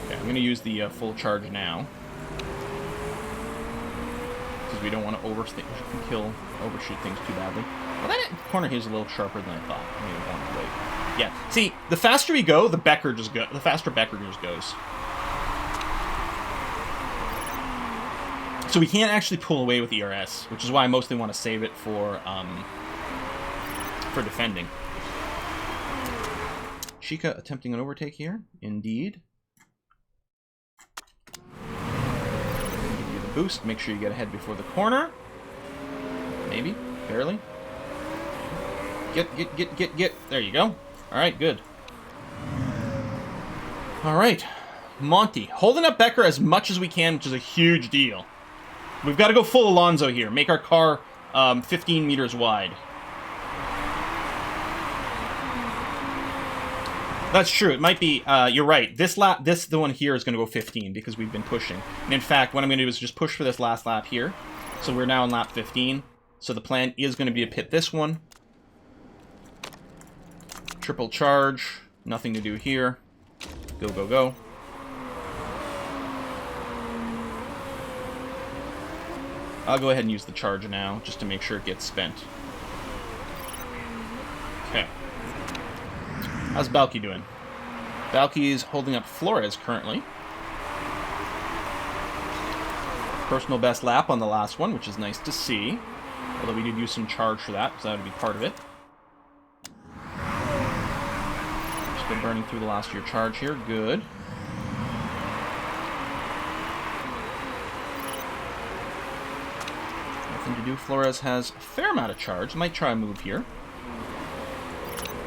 Okay, I'm going to use the full charge now. Because we don't want to overshoot things too badly. Well, that corner here is a little sharper than I thought. I mean, I want to wait. Yeah. See, the faster we go, the faster Becker just goes. So we can't actually pull away with ERS, which is why I mostly want to save it for defending. Chica attempting an overtake here. Indeed. Give you the boost. Make sure you get ahead before the corner. Maybe. Barely. Get. There you go. Alright, good. Alright. Monty. Holding up Becker as much as we can, which is a huge deal. We've got to go full Alonso here. Make our car 15 meters wide. That's true. It might be... you're right. The one here is going to go 15 because we've been pushing. And in fact, what I'm going to do is just push for this last lap here. So we're now on lap 15. So the plan is going to be to pit this one. Triple charge. Nothing to do here. Go, go, go. I'll go ahead and use the charge now, just to make sure it gets spent. Okay. How's Balky doing? Balky's holding up Flores currently. Personal best lap on the last one, which is nice to see. Although we did use some charge for that, so that would be part of it. Just been burning through the last of your charge here. Good. Nothing to do. Flores has a fair amount of charge. Might try a move here.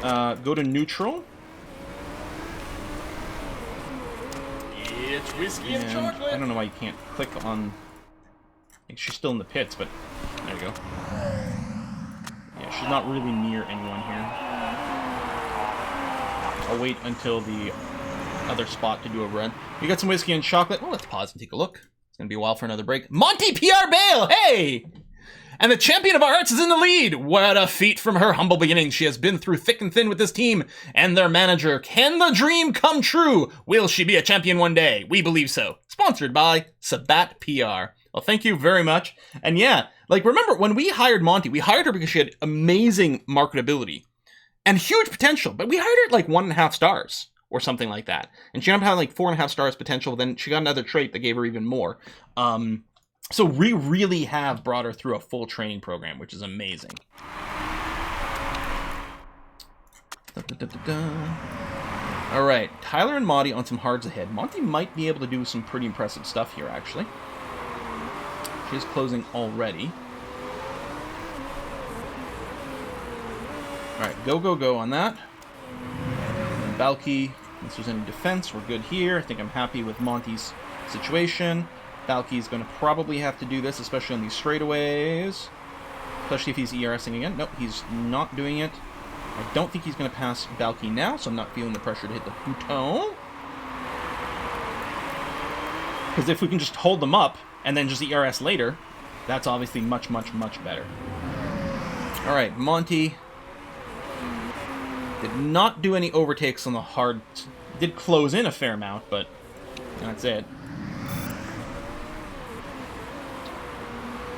Go to neutral. It's whiskey and chocolate. I don't know why you can't click on... She's still in the pits, but there you go. Yeah, she's not really near anyone here. I'll wait until the other spot to do a run. You got some whiskey and chocolate. Well, let's pause and take a look. It's going to be a while for another break. Monty PR Bale! Hey! And the champion of our hearts is in the lead. What a feat from her humble beginnings. She has been through thick and thin with this team and their manager. Can the dream come true? Will she be a champion one day? We believe so. Sponsored by Sabat PR. Well, thank you very much. And yeah, like, remember, when we hired Monty, we hired her because she had amazing marketability and huge potential, but we hired her at like 1.5 stars or something like that. And she ended up having like 4.5 stars potential. Then she got another trait that gave her even more. So we really have brought her through a full training program, which is amazing. All right, Tyler and Monty on some hards ahead. Monty might be able to do some pretty impressive stuff here, actually. She's closing already. All right, go, go, go on that. And Balky, unless there's any defense, we're good here. I think I'm happy with Monty's situation. Balky's going to probably have to do this, especially on these straightaways. Especially if he's ERSing again. Nope, he's not doing it. I don't think he's going to pass Balky now, so I'm not feeling the pressure to hit the bouton. Because if we can just hold them up and then just ERS later, that's obviously much, much, much better. Alright, Monty did not do any overtakes on the hard. Did close in a fair amount, but that's it.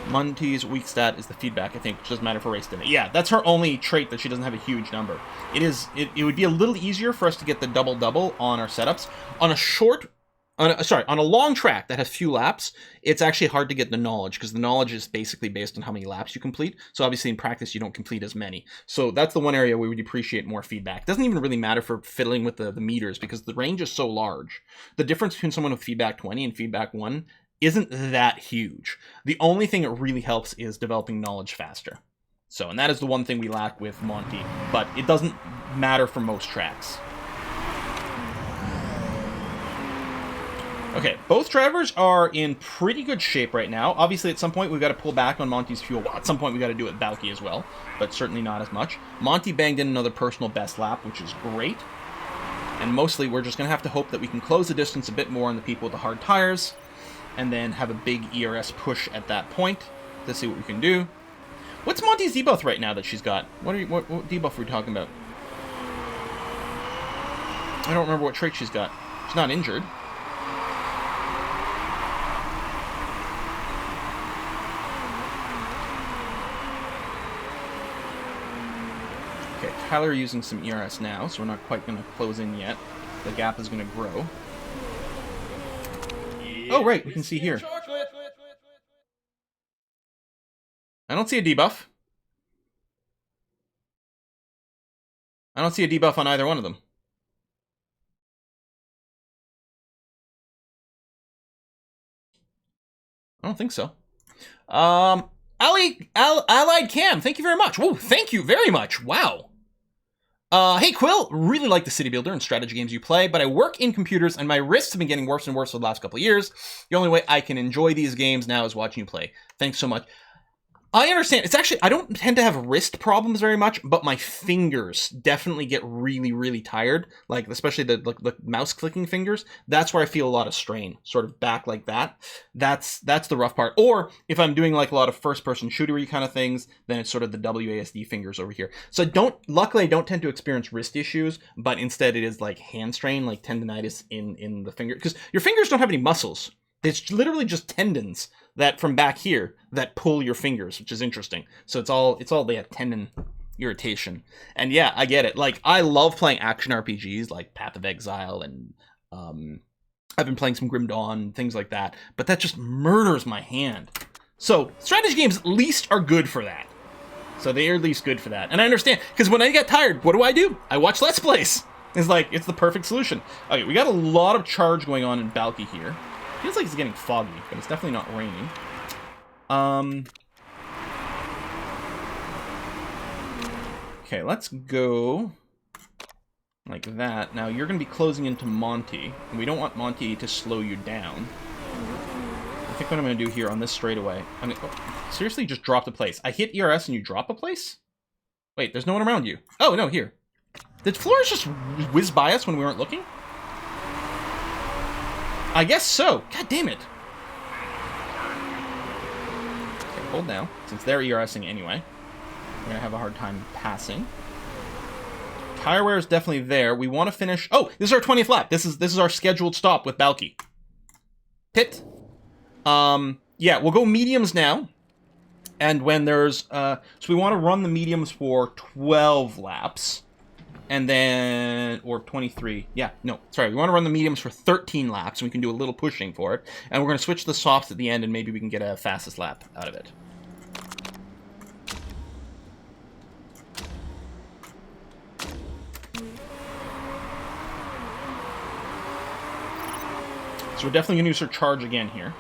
Monty's weak stat is the feedback, I think, which doesn't matter for race limit. Yeah, that's her only trait, that she doesn't have a huge number. It would be a little easier for us to get the double-double on our setups. On a long track that has few laps, it's actually hard to get the knowledge, because the knowledge is basically based on how many laps you complete. So obviously in practice, you don't complete as many. So that's the one area where we'd appreciate more feedback. It doesn't even really matter for fiddling with the meters, because the range is so large. The difference between someone with feedback 20 and feedback 1 isn't that huge. The only thing that really helps is developing knowledge faster. So, and that is the one thing we lack with Monty, but it doesn't matter for most tracks. Okay, both drivers are in pretty good shape right now. Obviously, at some point, we've got to pull back on Monty's fuel. Well, at some point, we've got to do it with Balky as well, but certainly not as much. Monty banged in another personal best lap, which is great. And mostly, we're just going to have to hope that we can close the distance a bit more on the people with the hard tires, and then have a big ERS push at that point to see what we can do. What's Monty's debuff right now that she's got? What debuff are we talking about? I don't remember what trait she's got. She's not injured. Okay, Tyler using some ERS now, so we're not quite going to close in yet. The gap is going to grow. Oh, right, we can see here. I don't see a debuff. I don't see a debuff on either one of them. I don't think so. Allied Cam, thank you very much. Whoa, thank you very much. Wow. Hey Quill, really like the city builder and strategy games you play, but I work in computers and my wrists have been getting worse and worse for the last couple of years. The only way I can enjoy these games now is watching you play. Thanks so much. I understand. It's actually, I don't tend to have wrist problems very much, but my fingers definitely get really, really tired. Like, especially the mouse clicking fingers. That's where I feel a lot of strain, sort of back like that. That's the rough part. Or if I'm doing like a lot of first-person shootery kind of things, then it's sort of the WASD fingers over here. So luckily I don't tend to experience wrist issues, but instead it is like hand strain, like tendonitis in the finger. Because your fingers don't have any muscles. It's literally just tendons that from back here that pull your fingers, which is interesting. So it's all they have tendon irritation. And yeah, I get it. Like, I love playing action RPGs like Path of Exile, and I've been playing some Grim Dawn, things like that. But that just murders my hand. So strategy games at least are good for that. So they are at least good for that. And I understand, because when I get tired, what do? I watch Let's Plays. It's like, it's the perfect solution. Okay, we got a lot of charge going on in Balky here. Feels like it's getting foggy, but it's definitely not raining. Okay, let's go like that. Now, you're going to be closing into Monty, and we don't want Monty to slow you down. I think what I'm going to do here on this straightaway, I'm going to seriously just drop the place. I hit ERS and you drop a place? Wait, there's no one around you. Oh, no, here. Did Flores just whiz by us when we weren't looking? I guess so. God damn it. Okay, hold now, since they're ERSing anyway. We're going to have a hard time passing. Tire wear is definitely there. We want to finish... Oh, this is our 20th lap. This is our scheduled stop with Balky. Pit. Yeah, we'll go mediums now. And when there's... so we want to run the mediums for 12 laps. And then... Or 23. Yeah, no, sorry. We want to run the mediums for 13 laps. And we can do a little pushing for it. And we're going to switch the softs at the end, and maybe we can get a fastest lap out of it. So we're definitely going to use her charge again here.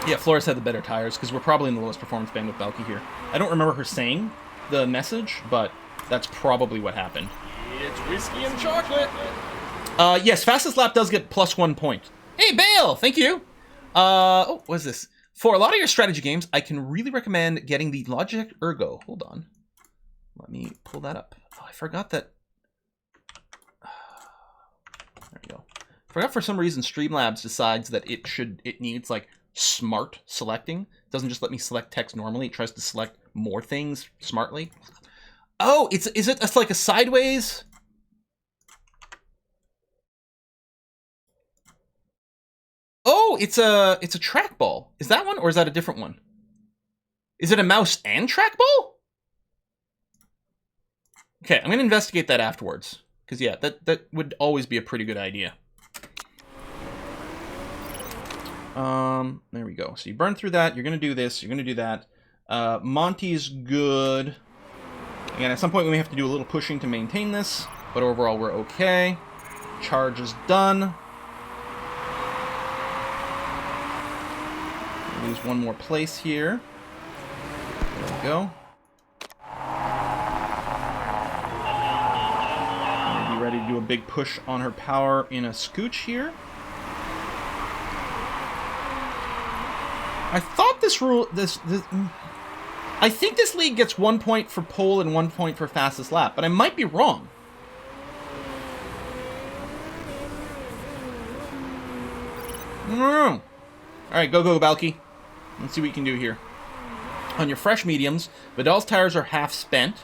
Yeah, Flores had the better tires, because we're probably in the lowest performance band with Balky here. I don't remember her saying the message, but that's probably what happened. It's whiskey and chocolate! Yes, fastest lap does get +1 point. Hey, Bale! Thank you! Oh, what is this? For a lot of your strategy games, I can really recommend getting the Logitech Ergo. Hold on. Let me pull that up. Oh, I forgot that... There we go. I forgot for some reason Streamlabs decides that it needs like smart selecting. It doesn't just let me select text normally. It tries to select more things smartly. Oh, it's like a sideways. Oh, it's a trackball. Is that one or is that a different one? Is it a mouse and trackball? Okay, I'm gonna investigate that afterwards. Because, yeah, that would always be a pretty good idea. There we go. So you burn through that. You're going to do this. You're going to do that. Monty's good. Again, at some point we may have to do a little pushing to maintain this. But overall, we're okay. Charge is done. Lose one more place here. There we go. Ready to do a big push on her power in a scooch here. I thought this rule... I think this league gets 1 point for pole and 1 point for fastest lap, but I might be wrong. No. Alright, go, Balky. Let's see what you can do here. On your fresh mediums, Vidal's tires are half spent.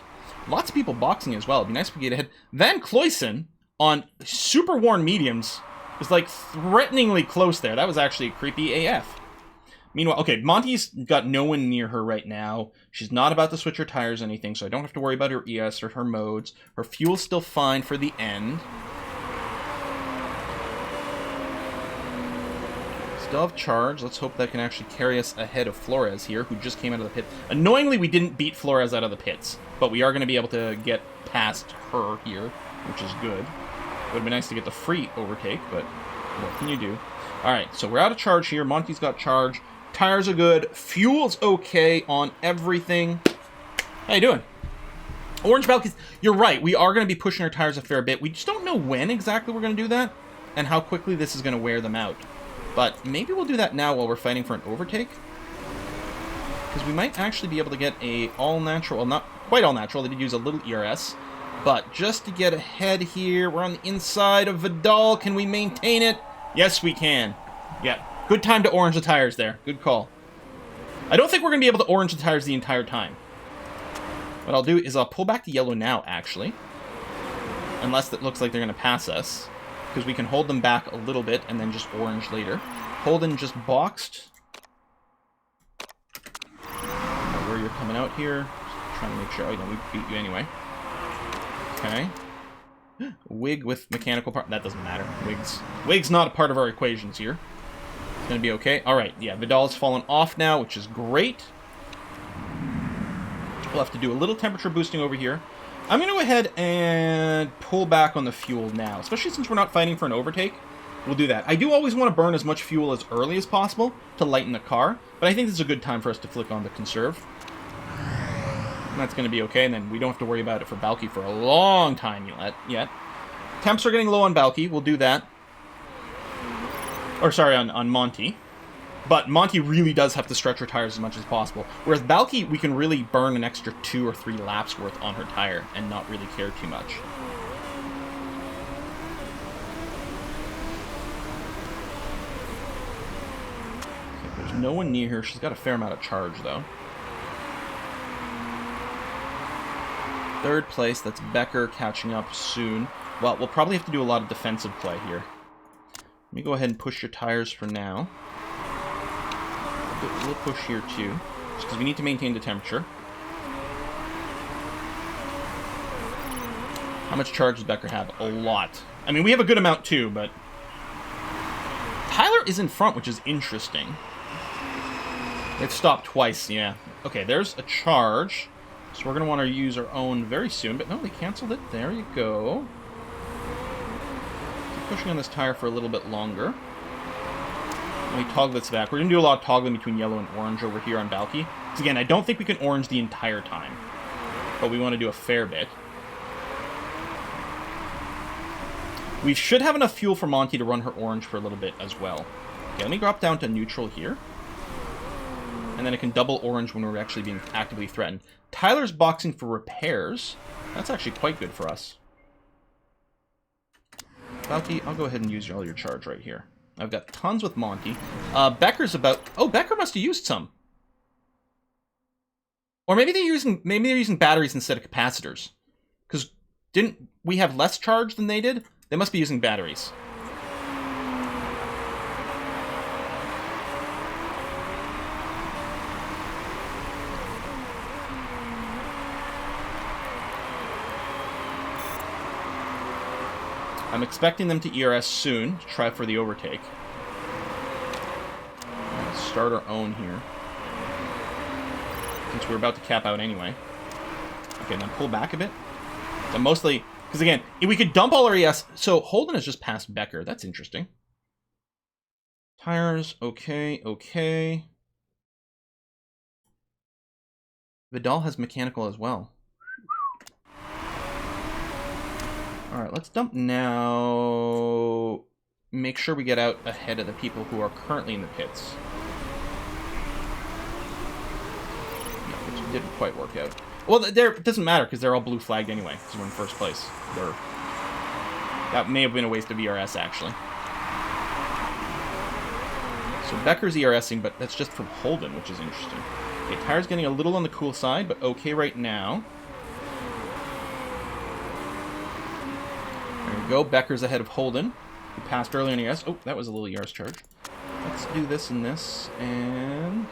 Lots of people boxing as well. It'd be nice if we get ahead. Van Cloyson on super worn mediums is like threateningly close there. That was actually creepy AF. Meanwhile, okay, Monty's got no one near her right now. She's not about to switch her tires or anything, so I don't have to worry about her ES or her modes. Her fuel's still fine for the end. Still have charge. Let's hope that can actually carry us ahead of Flores here, who just came out of the pit. Annoyingly, we didn't beat Flores out of the pits, but we are going to be able to get past her here, which is good. It would be nice to get the free overtake, but what can you do? Alright, so we're out of charge here. Monty's got charge. Tires are good. Fuel's okay on everything. How you doing? Orange Balconies. You're right. We are going to be pushing our tires a fair bit. We just don't know when exactly we're going to do that and how quickly this is going to wear them out. But maybe we'll do that now while we're fighting for an overtake. Because we might actually be able to get a all-natural... Well, not quite all-natural. They did use a little ERS. But just to get ahead here, we're on the inside of Vidal. Can we maintain it? Yes, we can. Yeah. Good time to orange the tires there. Good call. I don't think we're going to be able to orange the tires the entire time. What I'll do is I'll pull back to yellow now, actually. Unless it looks like they're going to pass us. Because we can hold them back a little bit and then just orange later. Holden just boxed. Where you're coming out here. Just trying to make sure. Oh, no, we beat you anyway. Okay. Wig with mechanical part. That doesn't matter. Wig's not a part of our equations here. Gonna be okay. Alright, yeah, Vidal's fallen off now, which is great. We'll have to do a little temperature boosting over here. I'm gonna go ahead and pull back on the fuel now, especially since we're not fighting for an overtake. We'll do that. I do always want to burn as much fuel as early as possible to lighten the car, but I think this is a good time for us to flick on the conserve. And that's gonna be okay, and then we don't have to worry about it for Balky for a long time yet. Temps are getting low on Balky, we'll do that. Or sorry, on Monty. But Monty really does have to stretch her tires as much as possible. Whereas Balky, we can really burn an extra 2 or 3 laps worth on her tire and not really care too much. Okay, there's no one near her. She's got a fair amount of charge, though. 3rd place, that's Becker catching up soon. Well, we'll probably have to do a lot of defensive play here. Let me go ahead and push your tires for now. We'll push here too, just because we need to maintain the temperature. How much charge does Becker have? A lot. I mean, we have a good amount too, but... Tyler is in front, which is interesting. They've stopped twice, yeah. Okay, there's a charge. So we're going to want to use our own very soon, but no, they canceled it. There you go. Pushing on this tire for a little bit longer. Let me toggle this back. We're going to do a lot of toggling between yellow and orange over here on Balky. Because again, I don't think we can orange the entire time. But we want to do a fair bit. We should have enough fuel for Monty to run her orange for a little bit as well. Okay, let me drop down to neutral here. And then I can double orange when we're actually being actively threatened. Tyler's boxing for repairs. That's actually quite good for us. Balky, I'll go ahead and use all your charge right here. I've got tons with Monty. Becker's about... Oh, Becker must have used some. Or maybe they're using batteries instead of capacitors. Because didn't we have less charge than they did? They must be using batteries. I'm expecting them to ERS soon to try for the overtake. Let's start our own here. Since we're about to cap out anyway. Okay, then pull back a bit. So mostly, because again, if we could dump all our ES. So Holden has just passed Becker. That's interesting. Tires, okay, okay. Vidal has mechanical as well. Alright, let's dump now. Make sure we get out ahead of the people who are currently in the pits. No, which didn't quite work out. Well, it doesn't matter because they're all blue flagged anyway, because we're in first place. That may have been a waste of ERS, actually. So Becker's ERSing, but that's just from Holden, which is interesting. Okay, tire's getting a little on the cool side, but okay right now. There we go. Becker's ahead of Holden, who passed earlier in ERS. Oh, that was a little ERS charge. Let's do this and this, and...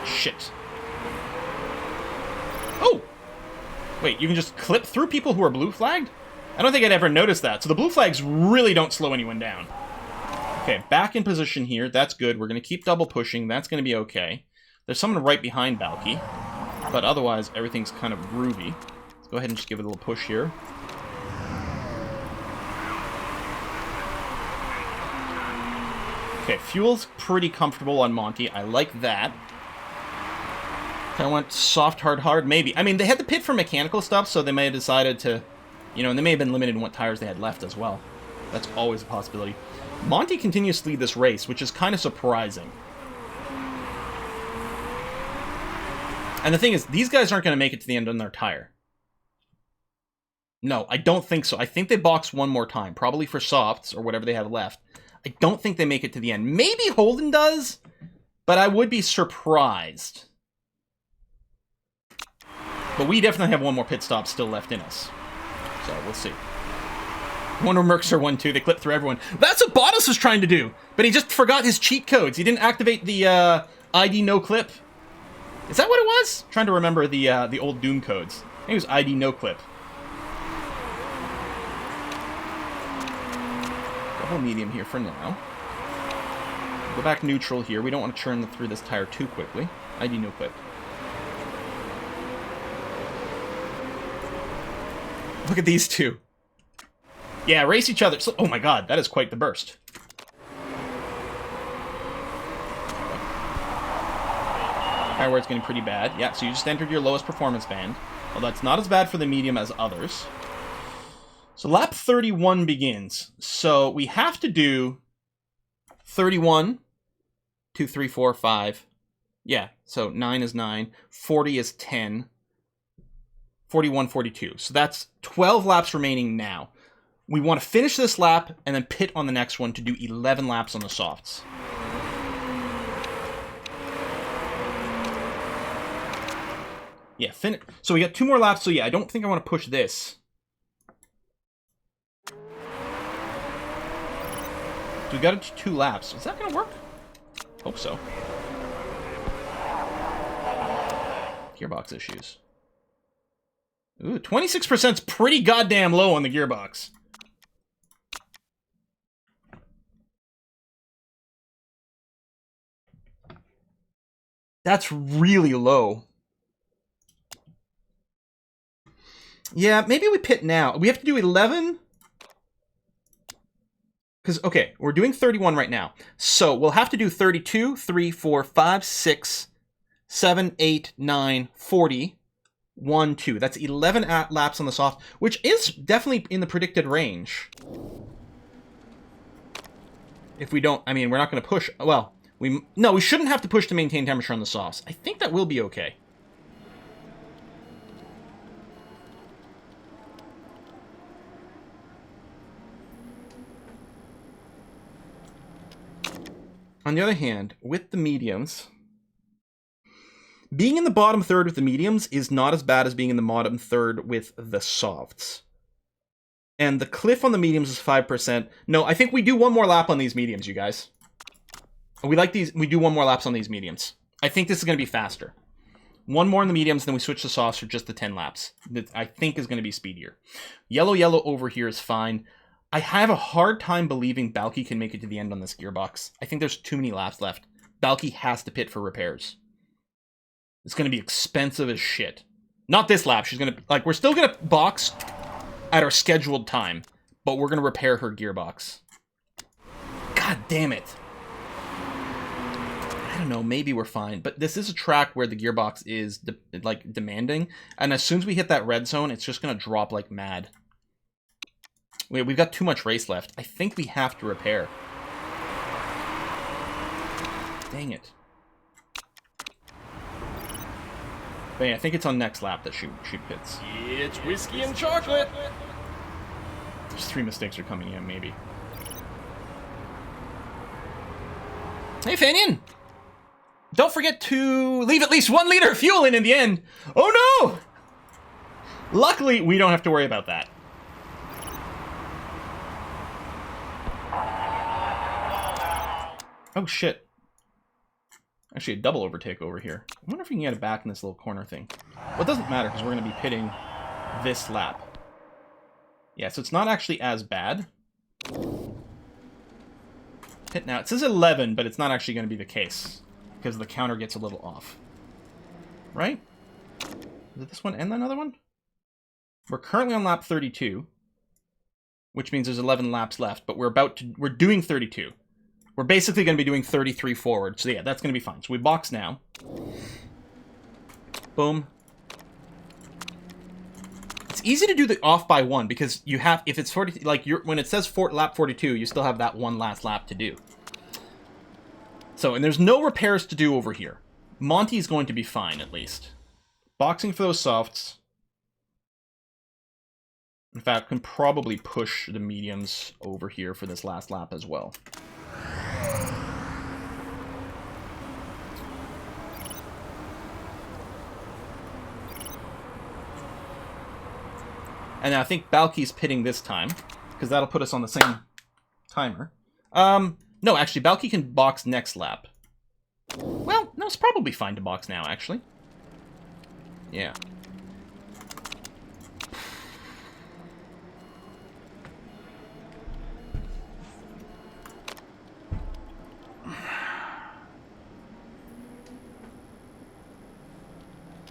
Shit. Oh! Wait, you can just clip through people who are blue flagged? I don't think I'd ever noticed that. So the blue flags really don't slow anyone down. Okay, back in position here. That's good. We're going to keep double pushing. That's going to be okay. There's someone right behind Balky. But otherwise, everything's kind of groovy. Let's go ahead and just give it a little push here. Okay, fuel's pretty comfortable on Monty. I like that. I went soft, hard, maybe. I mean, they had to pit for mechanical stuff, so they may have decided to... You know, and they may have been limited in what tires they had left as well. That's always a possibility. Monty continues to lead this race, which is kind of surprising. And the thing is, these guys aren't going to make it to the end on their tire. No, I don't think so. I think they box one more time, probably for softs or whatever they have left. I don't think they make it to the end. Maybe Holden does, but I would be surprised. But we definitely have one more pit stop still left in us. So, we'll see. Wonder Mercs are 1-2. They clip through everyone. That's what Bottas was trying to do. But he just forgot his cheat codes. He didn't activate the ID no clip. Is that what it was? I'm trying to remember the old Doom codes. I think it was ID no clip. Go level medium here for now. Go back neutral here. We don't want to churn through this tire too quickly. ID no clip. Look at these two. Yeah, race each other. So, oh my god, that is quite the burst. Tire wear's getting pretty bad. Yeah, so you just entered your lowest performance band. Well, that's not as bad for the medium as others. So lap 31 begins. So we have to do 31, 2, 3, 4, 5. Yeah, so 9 is 9. 40 is 10. 41, 42. So that's 12 laps remaining now. We want to finish this lap and then pit on the next one to do 11 laps on the softs. Yeah, finish. So we got 2 more laps. So yeah, I don't think I want to push this. So we got it to 2 laps. Is that going to work? Hope so. Gearbox issues. Ooh, 26% is pretty goddamn low on the gearbox. That's really low. Yeah, maybe we pit now. We have to do 11. Because, okay, we're doing 31 right now. So we'll have to do 32, 3, 4, 5, 6, 7, 8, 9, 40. 1, 2. That's 11 laps on the soft, which is definitely in the predicted range. If we don't, I mean, we're not going to push. Well, we shouldn't have to push to maintain temperature on the softs. I think that will be okay. On the other hand, with the mediums, being in the bottom third with the mediums is not as bad as being in the bottom third with the softs. And the cliff on the mediums is 5%. No, I think we do one more lap on these mediums, you guys. We like these. We do one more laps on these mediums. I think this is going to be faster. One more in the mediums, then we switch to softs for just the 10 laps. That I think is going to be speedier. Yellow over here is fine. I have a hard time believing Balky can make it to the end on this gearbox. I think there's too many laps left. Balky has to pit for repairs. It's going to be expensive as shit. Not this lap. She's going to... Like, we're still going to box at our scheduled time, but we're going to repair her gearbox. God damn it. I don't know. Maybe we're fine. But this is a track where the gearbox is, demanding. And as soon as we hit that red zone, it's just going to drop like mad. We've got too much race left. I think we have to repair. Dang it. But yeah, I think it's on next lap that she pits. It's whiskey and chocolate. There's 3 mistakes are coming in, maybe. Hey, Fanian! Don't forget to leave at least 1 liter of fuel in the end. Oh no! Luckily, we don't have to worry about that. Oh shit. Actually, a double overtake over here. I wonder if we can get it back in this little corner thing. Well, it doesn't matter, because we're going to be pitting this lap. Yeah, so it's not actually as bad. Pit now. It says 11, but it's not actually going to be the case, because the counter gets a little off. Right? Is it this one and another one? We're currently on lap 32, which means there's 11 laps left, but we're doing 32. We're basically going to be doing 33 forward. So yeah, that's going to be fine. So we box now. Boom. It's easy to do the off by 1 because you have, if it's 40, like when it says lap 42, you still have that 1 last lap to do. So, and there's no repairs to do over here. Monty's going to be fine, at least. Boxing for those softs. In fact, can probably push the mediums over here for this last lap as well. And I think Balky's pitting this time, because that'll put us on the same timer. No, actually, Balky can box next lap. Well, no, it's probably fine to box now, actually. Yeah.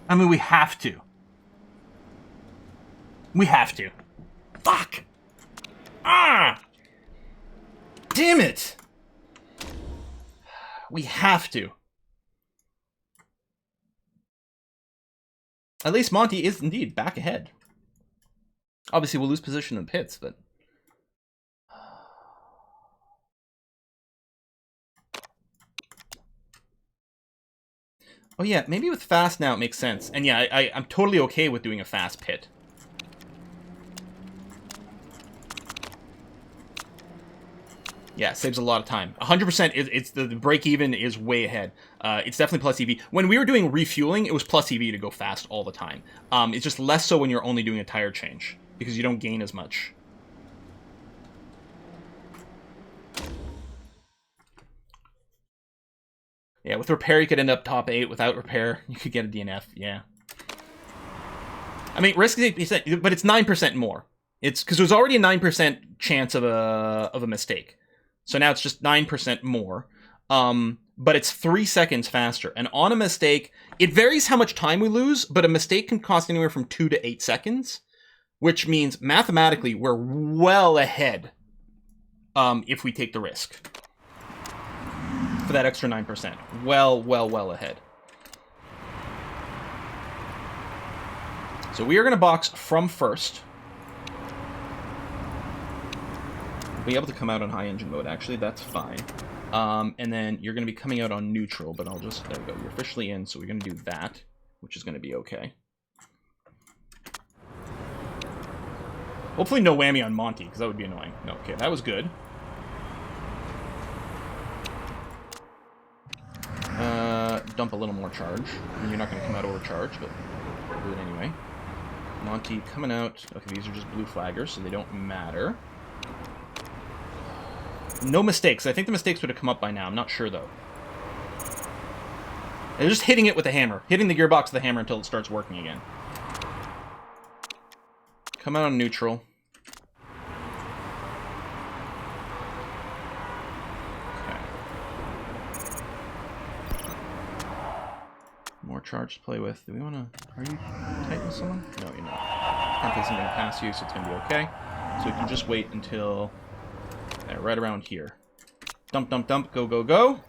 I mean, we have to. We have to. Fuck! Ah! Damn it! We have to. At least Monty is indeed back ahead. Obviously, we'll lose position in pits, but... Oh yeah, maybe with fast now it makes sense. And yeah, I'm totally okay with doing a fast pit. Yeah, saves a lot of time. 100%, it's the break even is way ahead. It's definitely plus EV. When we were doing refueling, it was plus EV to go fast all the time. It's just less so when you're only doing a tire change, because you don't gain as much. Yeah, with repair, you could end up top 8. Without repair, you could get a DNF. Yeah. I mean, risk is 8%, but it's 9% more. It's because there's already a 9% chance of a mistake. So now it's just 9% more. But it's 3 seconds faster. And on a mistake, it varies how much time we lose, but a mistake can cost anywhere from 2 to 8 seconds, which means mathematically we're well ahead if we take the risk. For that extra 9%. Well ahead. So we are going to box from first. We'll be able to come out on high engine mode, actually. That's fine. And then you're going to be coming out on neutral, but I'll just... There we go. You're officially in, so we're going to do that, which is going to be okay. Hopefully no whammy on Monty, because that would be annoying. No, okay, that was good. Dump a little more charge. I mean, you're not going to come out overcharged, but we'll do it anyway. Monty coming out. Okay, these are just blue flaggers, so they don't matter. No mistakes. I think the mistakes would have come up by now. I'm not sure, though. They're just hitting it with a hammer. Hitting the gearbox with the hammer until it starts working again. Come out on neutral. More charge to play with. Do we want to... Are you tight with someone? No, you're not. Temp isn't going to pass you, so it's going to be okay. So we can just wait until... right around here. Dump, dump, dump. Go, go, go.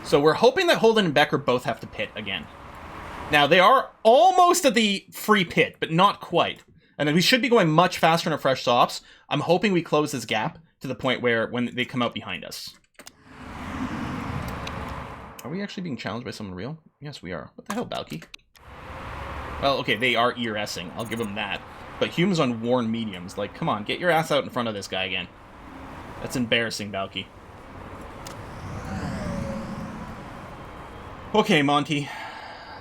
So we're hoping that Holden and Becker both have to pit again. Now, they are almost at the free pit, but not quite. And we should be going much faster in our fresh softs. I'm hoping we close this gap to the point where when they come out behind us. Are we actually being challenged by someone real? Yes, we are. What the hell, Balky? Well, okay, they are ERSing. I'll give them that. But Hume's on worn mediums. Like, come on, get your ass out in front of this guy again. That's embarrassing, Balky. Okay, Monty.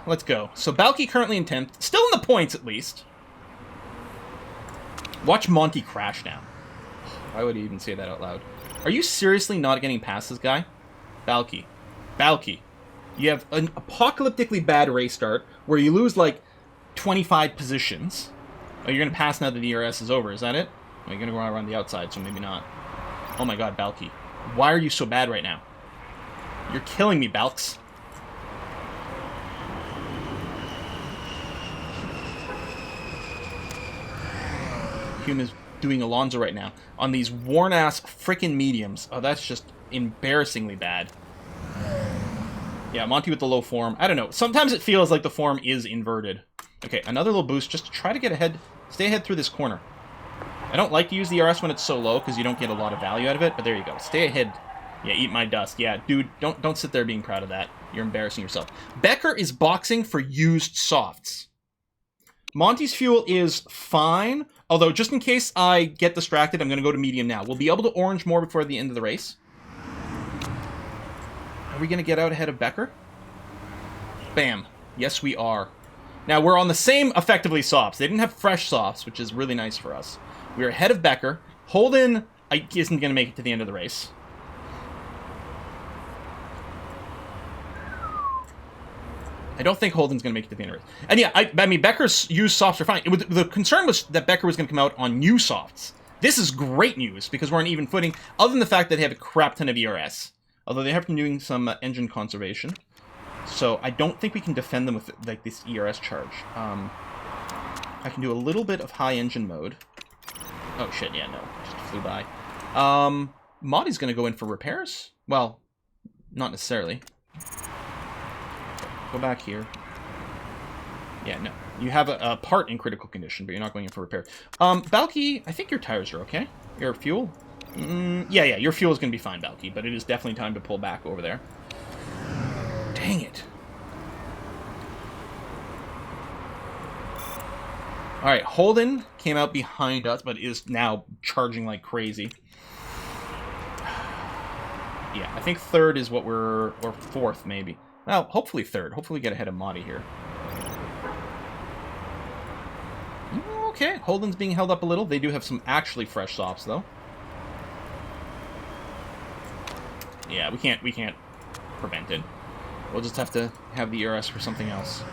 Let's go. So Balky currently in 10th. Still in the points, at least. Watch Monty crash now. Why would he even say that out loud? Are you seriously not getting past this guy? Balky. Balky. You have an apocalyptically bad race start where you lose, like, 25 positions. Oh, you're going to pass now that the ERS is over. Is that it? Oh, you're going to go around the outside, so maybe not. Oh my god, Balky. Why are you so bad right now? You're killing me, Balks. Hume is doing Alonso right now on these worn-ass frickin' mediums. Oh, that's just embarrassingly bad. Yeah, Monty with the low form. I don't know. Sometimes it feels like the form is inverted. Okay, another little boost just to try to get ahead. Stay ahead through this corner. I don't like to use the RS when it's so low because you don't get a lot of value out of it, but there you go. Stay ahead. Yeah, eat my dust. Yeah, dude, don't sit there being proud of that. You're embarrassing yourself. Becker is boxing for used softs. Monty's fuel is fine, although just in case I get distracted, I'm going to go to medium now. We'll be able to orange more before the end of the race. Are we going to get out ahead of Becker? Bam. Yes, we are. Now, we're on the same, effectively, softs. They didn't have fresh softs, which is really nice for us. We're ahead of Becker. Holden isn't going to make it to the end of the race. I don't think Holden's going to make it to the end of the race. And yeah, I mean, Becker's used softs are fine. The concern was that Becker was going to come out on new softs. This is great news, because we're on even footing, other than the fact that they have a crap ton of ERS. Although they have been doing some engine conservation. So I don't think we can defend them with like this ERS charge. I can do a little bit of high engine mode. Oh shit, yeah, no. Just flew by. Modi's gonna go in for repairs? Well, not necessarily. Go back here. Yeah, no. You have a part in critical condition, but you're not going in for repair. Balky, I think your tires are okay. Your fuel? Yeah, your fuel is going to be fine, Balky, but it is definitely time to pull back over there. Dang it. Alright, Holden came out behind us, but is now charging like crazy. Yeah, I think third is what we're... or fourth, maybe. Well, hopefully third. Hopefully we get ahead of Modi here. Okay, Holden's being held up a little. They do have some actually fresh softs, though. Yeah, we can't prevent it. We'll just have to have the ERS for something else.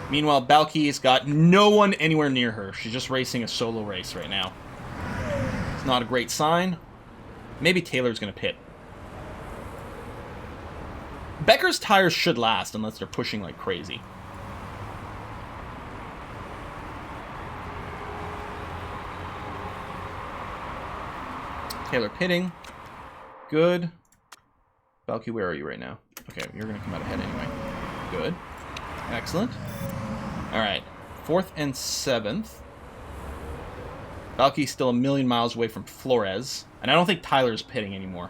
Meanwhile, Balky's got no one anywhere near her. She's just racing a solo race right now. It's not a great sign. Maybe Taylor's going to pit. Becker's tires should last unless they're pushing like crazy. Taylor pitting. Good. Balky, where are you right now? Okay, you're going to come out ahead anyway. Good. Excellent. Alright. 4th and 7th. Balky's still a million miles away from Flores. And I don't think Tyler's pitting anymore.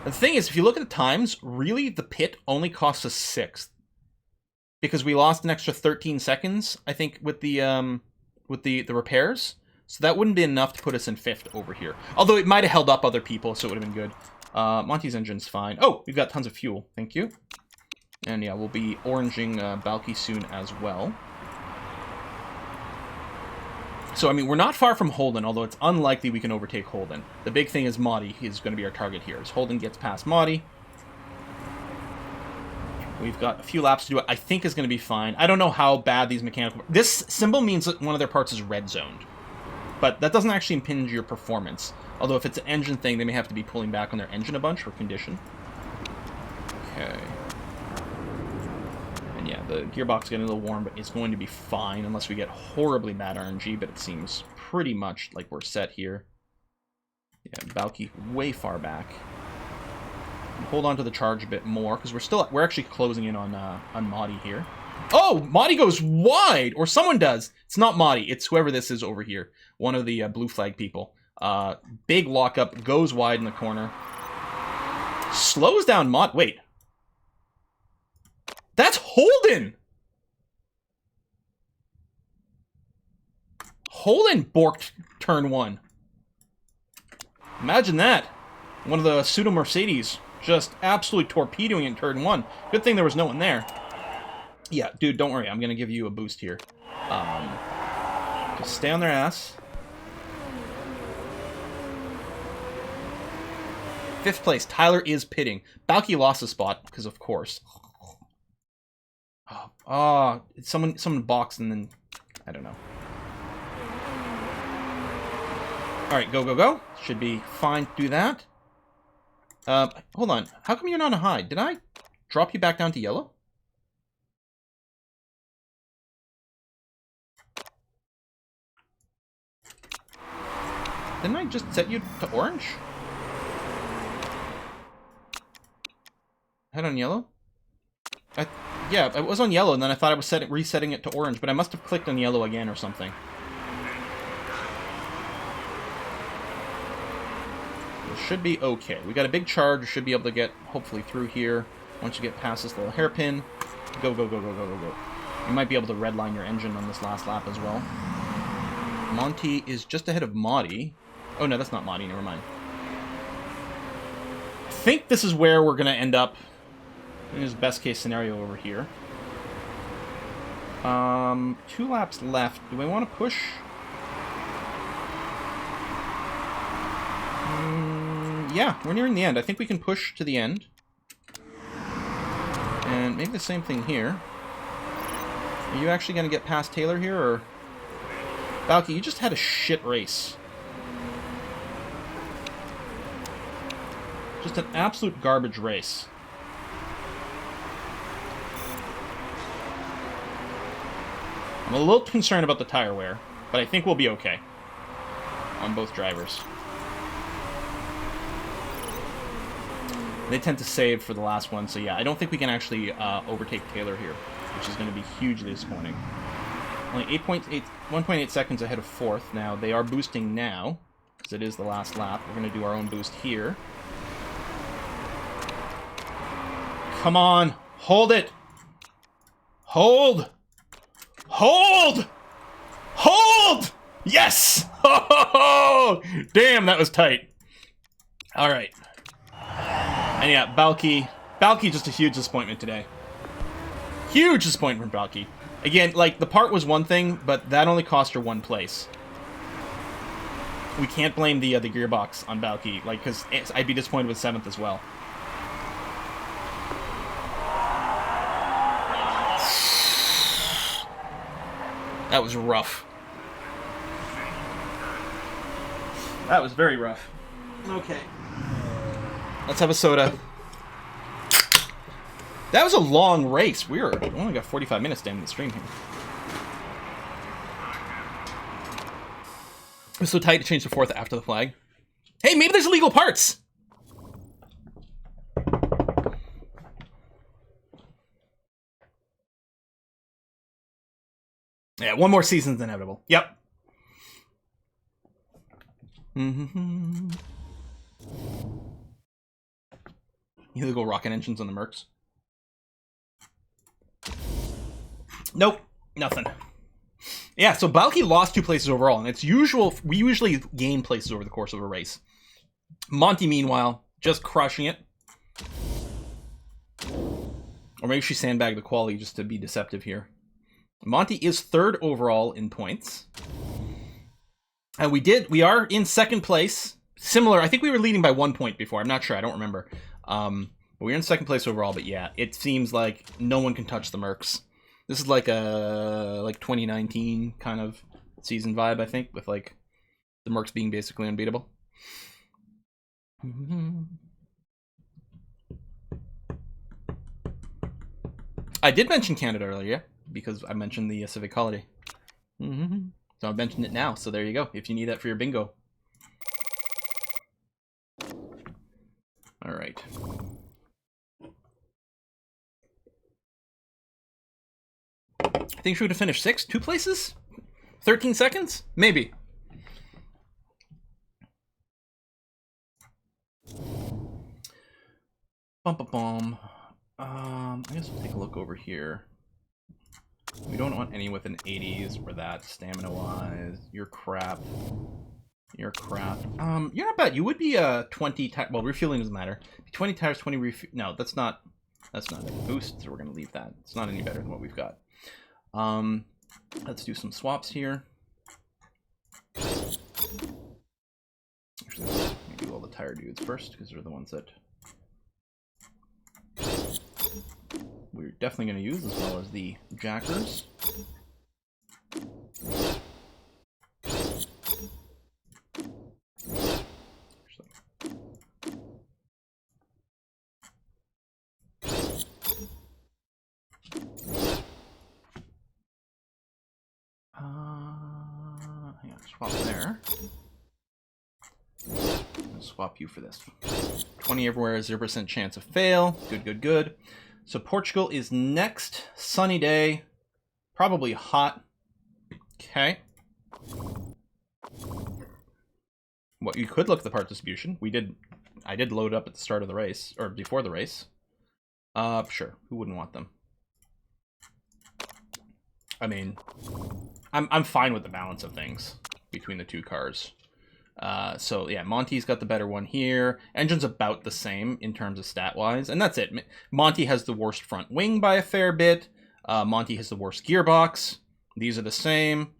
The thing is, if you look at the times, really the pit only costs us 6th. Because we lost an extra 13 seconds, I think, with the repairs. So that wouldn't be enough to put us in 5th over here. Although it might have held up other people, so it would have been good. Monty's engine's fine. Oh, we've got tons of fuel. Thank you. And yeah, we'll be oranging Balky soon as well. So, I mean, we're not far from Holden, although it's unlikely we can overtake Holden. The big thing is Modi is going to be our target here. As Holden gets past Modi, we've got a few laps to do. I think is going to be fine. I don't know how bad these mechanical... This symbol means that one of their parts is red zoned. But that doesn't actually impinge your performance. Although if it's an engine thing, they may have to be pulling back on their engine a bunch for condition. Okay. And yeah, the gearbox is getting a little warm, but it's going to be fine unless we get horribly bad RNG, but it seems pretty much like we're set here. Yeah, Balky way far back. Hold on to the charge a bit more, because we're actually closing in on Modi here. Oh, Modi goes wide, or someone does. It's not Modi, it's whoever this is over here. One of the blue flag people. Big lockup, goes wide in the corner. Slows down wait. That's Holden! Holden borked turn 1. Imagine that. One of the pseudo Mercedes just absolutely torpedoing in turn 1. Good thing there was no one there. Yeah, dude, don't worry. I'm going to give you a boost here. Just stay on their ass. 5th place. Tyler is pitting. Balky lost a spot, because of course. Oh, someone boxed and then... I don't know. Alright, go, go, go. Should be fine to do that. Hold on. How come you're not a high? Did I drop you back down to yellow? Didn't I just set you to orange? Head on yellow? Yeah, I was on yellow, and then I thought I was resetting it to orange, but I must have clicked on yellow again or something. It should be okay. We got a big charge. We should be able to get, hopefully, through here. Once you get past this little hairpin, go, go, go, go, go, go, go. You might be able to redline your engine on this last lap as well. Monty is just ahead of Modi. Oh, no, that's not Modi. Never mind. I think this is where we're going to end up. This is best case scenario over here. 2 laps left. Do I want to push? Yeah, we're nearing the end. I think we can push to the end. And maybe the same thing here. Are you actually going to get past Taylor here, or... Balky, you just had a shit race. Just an absolute garbage race. I'm a little concerned about the tire wear, but I think we'll be okay on both drivers. They tend to save for the last one, so yeah, I don't think we can actually overtake Taylor here, which is going to be hugely disappointing. Only 1.8 seconds ahead of fourth. Now, they are boosting now, because it is the last lap. We're going to do our own boost here. Come on, hold it! Hold! Hold! Hold! Yes! Oh, damn, that was tight. All right. And yeah, Balki just a huge disappointment today. Huge disappointment from Balki. Again, like, the part was one thing, but that only cost her 1 place. We can't blame the gearbox on Balki, like, because I'd be disappointed with 7th as well. That was rough. That was very rough. Okay. Let's have a soda. That was a long race. We only got 45 minutes down the stream here. It was so tight to change to 4th after the flag. Hey, maybe there's illegal parts! Yeah, one more season's inevitable. Yep. Illegal rocket engines on the Mercs. Nope, nothing. Yeah, so Balki lost 2 places overall, and it's usual. We usually gain places over the course of a race. Monty, meanwhile, just crushing it. Or maybe she sandbagged the quality just to be deceptive here. Monty is 3rd overall in points. And we are in 2nd place. Similar, I think we were leading by 1 point before. I'm not sure, I don't remember. But we're in 2nd place overall, but yeah, it seems like no one can touch the Mercs. This is like a 2019 kind of season vibe, I think, with like the Mercs being basically unbeatable. I did mention Canada earlier, because I mentioned the civic holiday. So I mentioned it now, so there you go, if you need that for your bingo. Alright. I think she would have finished 6th? 2 places? 13 seconds? Maybe. Bum. I guess we'll take a look over here. We don't want any within 80s or that, stamina-wise. You're crap. You're crap. You're not bad. You would be 20 tires. Well, refueling doesn't matter. 20 tires, 20 refuel. No, that's not a boost, so we're going to leave that. It's not any better than what we've got. Let's do some swaps here. Actually, let me do all the tire dudes first, because they're the ones that we're definitely going to use, as well as the jackers. Hang on, swap there. I'll swap you for this. 20 everywhere, 0% chance of fail. Good. So Portugal is next. Sunny day. Probably hot. Okay. Well, you could look at the part distribution. I did load up at the start of the race, or before the race. Sure. Who wouldn't want them? I mean, I'm fine with the balance of things between the two cars. So yeah, Monty's got the better one here. Engine's about the same in terms of stat-wise, and that's it. Monty has the worst front wing by a fair bit. Monty has the worst gearbox. These are the same.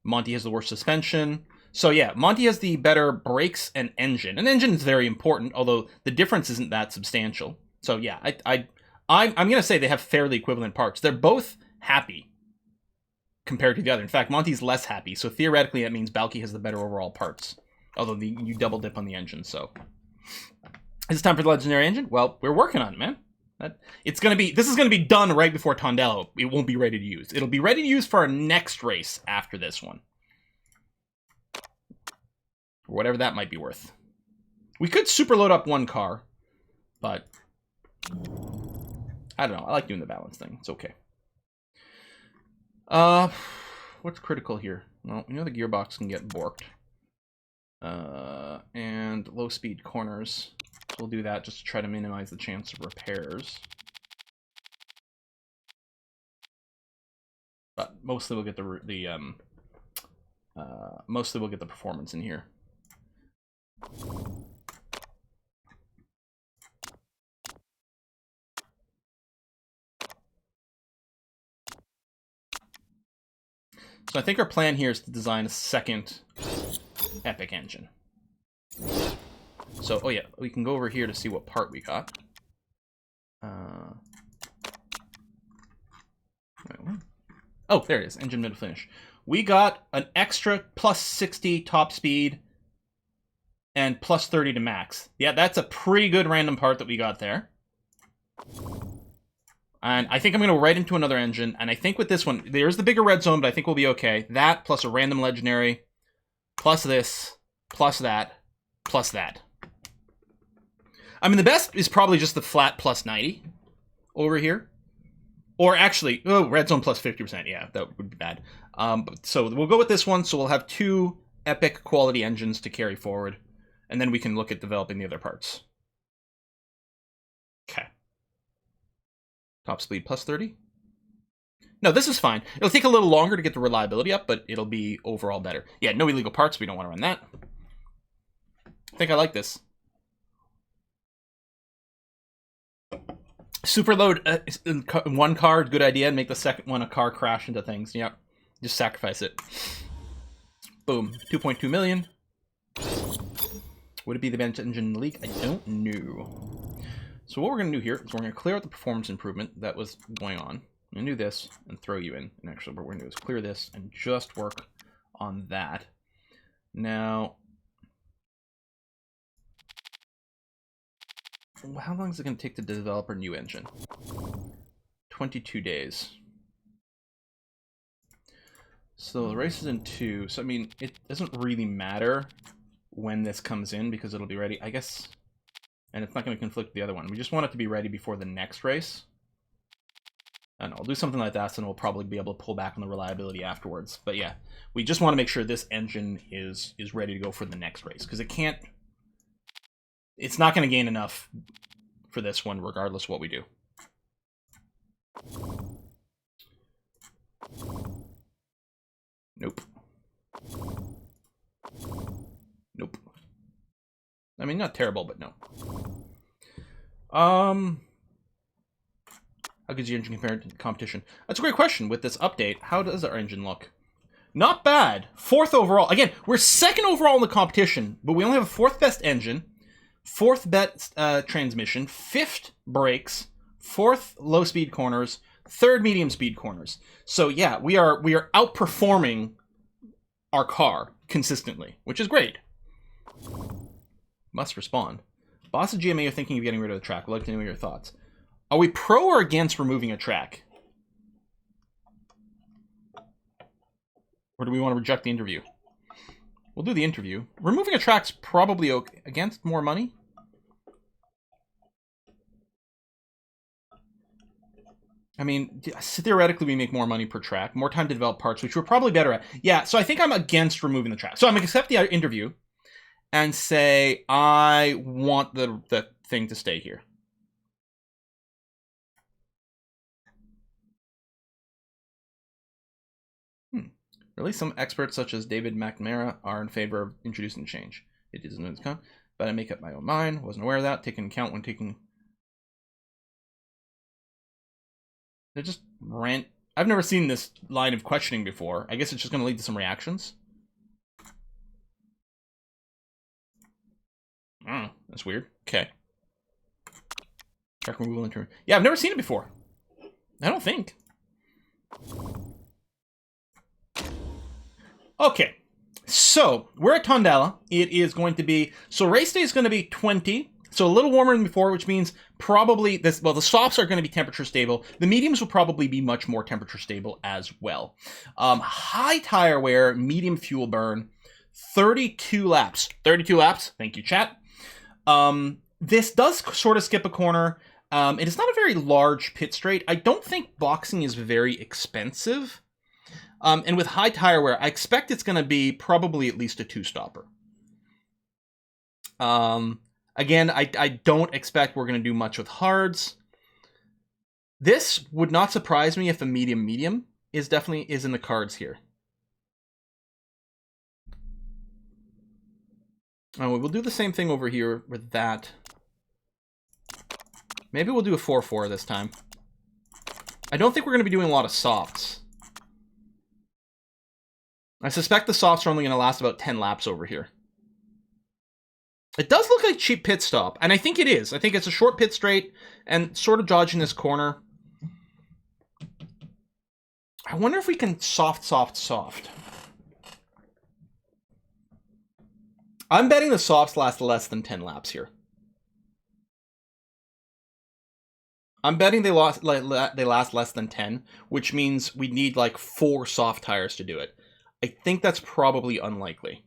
Monty has the worst suspension. So yeah, Monty has the better brakes and engine. And engine is very important, although the difference isn't that substantial. So yeah, I'm gonna say they have fairly equivalent parts. They're both happy compared to the other. In fact, Monty's less happy, so theoretically that means Balki has the better overall parts. Although you double dip on the engine, so Is it time for the legendary engine? Well, we're working on it, man. This is gonna be done right before Tondela. It won't be ready to use. It'll be ready to use for our next race after this one. Or whatever that might be worth. We could super load up one car, but I don't know. I like doing the balance thing. It's okay. What's critical here? Well, you know the gearbox can get borked. And low speed corners. So we'll do that just to try to minimize the chance of repairs. But mostly we'll get mostly we'll get the performance in here. So I think our plan here is to design a second epic engine. So, oh yeah, we can go over here to see what part we got. Oh, there it is, engine mid finish. We got an extra plus 60 top speed and plus 30 to max. Yeah, that's a pretty good random part that we got there. And I think I'm going to go right into another engine. And I think with this one, there's the bigger red zone, but I think we'll be okay. That plus a random legendary, plus this, plus that, plus that. I mean, the best is probably just the flat plus 90 over here. Or actually, oh, red zone plus 50%. Yeah, that would be bad. So we'll go with this one. So we'll have 2 epic quality engines to carry forward. And then we can look at developing the other parts. Okay. Top speed plus 30. No, this is fine. It'll take a little longer to get the reliability up, but it'll be overall better. Yeah, no illegal parts. We don't want to run that. I think I like this. Superload one car, good idea, and make the second one a car crash into things. Yep. Just sacrifice it. Boom. 2.2 million. Would it be the best engine in the league? I don't know. So what we're going to do here is we're going to clear out the performance improvement that was going on. I'm going to do this and throw you in. And actually what we're going to do is clear this and just work on that. Now, how long is it going to take to develop our new engine? 22 days. So the race is in 2. So, I mean, it doesn't really matter when this comes in because it'll be ready, I guess. And it's not going to conflict with the other one. We just want it to be ready before the next race. And I'll do something like that, and we'll probably be able to pull back on the reliability afterwards. But yeah, we just want to make sure this engine is ready to go for the next race. Because it's not going to gain enough for this one, regardless of what we do. Nope. Nope. I mean, not terrible, but no. How good is your engine compared to the competition? That's a great question. With this update, how does our engine look? Not bad. 4th overall. Again, we're 2nd overall in the competition, but we only have a 4th best engine, 4th best transmission, 5th brakes, 4th low speed corners, 3rd medium speed corners. So yeah, we are outperforming our car consistently, which is great. Must respond. Boss and GMA are thinking of getting rid of the track. I'd like to know your thoughts. Are we pro or against removing a track? Or do we want to reject the interview? We'll do the interview. Removing a track's probably okay. Against more money? I mean, theoretically, we make more money per track. More time to develop parts, which we're probably better at. Yeah, so I think I'm against removing the track. So I'm going to accept the interview and say, I want the thing to stay here. Really, some experts such as David McNamara are in favor of introducing change. It isn't in its count, but I make up my own mind. Wasn't aware of that. Taking account when taking. They just rant. I've never seen this line of questioning before. I guess it's just going to lead to some reactions. That's weird. Okay. Track removal interview. Yeah, I've never seen it before. I don't think. Okay, so we're at Tondela. It is going to be, so race day is going to be 20 So a little warmer than before, which means probably this, well, the softs are going to be temperature stable. The mediums will probably be much more temperature stable as well. High tire wear, medium fuel burn, 32 laps. 32 laps. Thank you, chat. This does sort of skip a corner. It is not a very large pit straight. I don't think boxing is very expensive. And with high tire wear, I expect it's going to be probably at least a 2-stopper. Again, I don't expect we're going to do much with hards. This would not surprise me if a medium is definitely in the cards here. Oh, we'll do the same thing over here with that. Maybe we'll do a 4-4 this time. I don't think we're going to be doing a lot of softs. I suspect the softs are only going to last about 10 laps over here. It does look like cheap pit stop, and I think it is. I think it's a short pit straight and sort of dodging this corner. I wonder if we can soft. I'm betting the softs last less than 10 laps here. I'm betting they last less than 10, which means we need like 4 soft tires to do it. I think that's probably unlikely.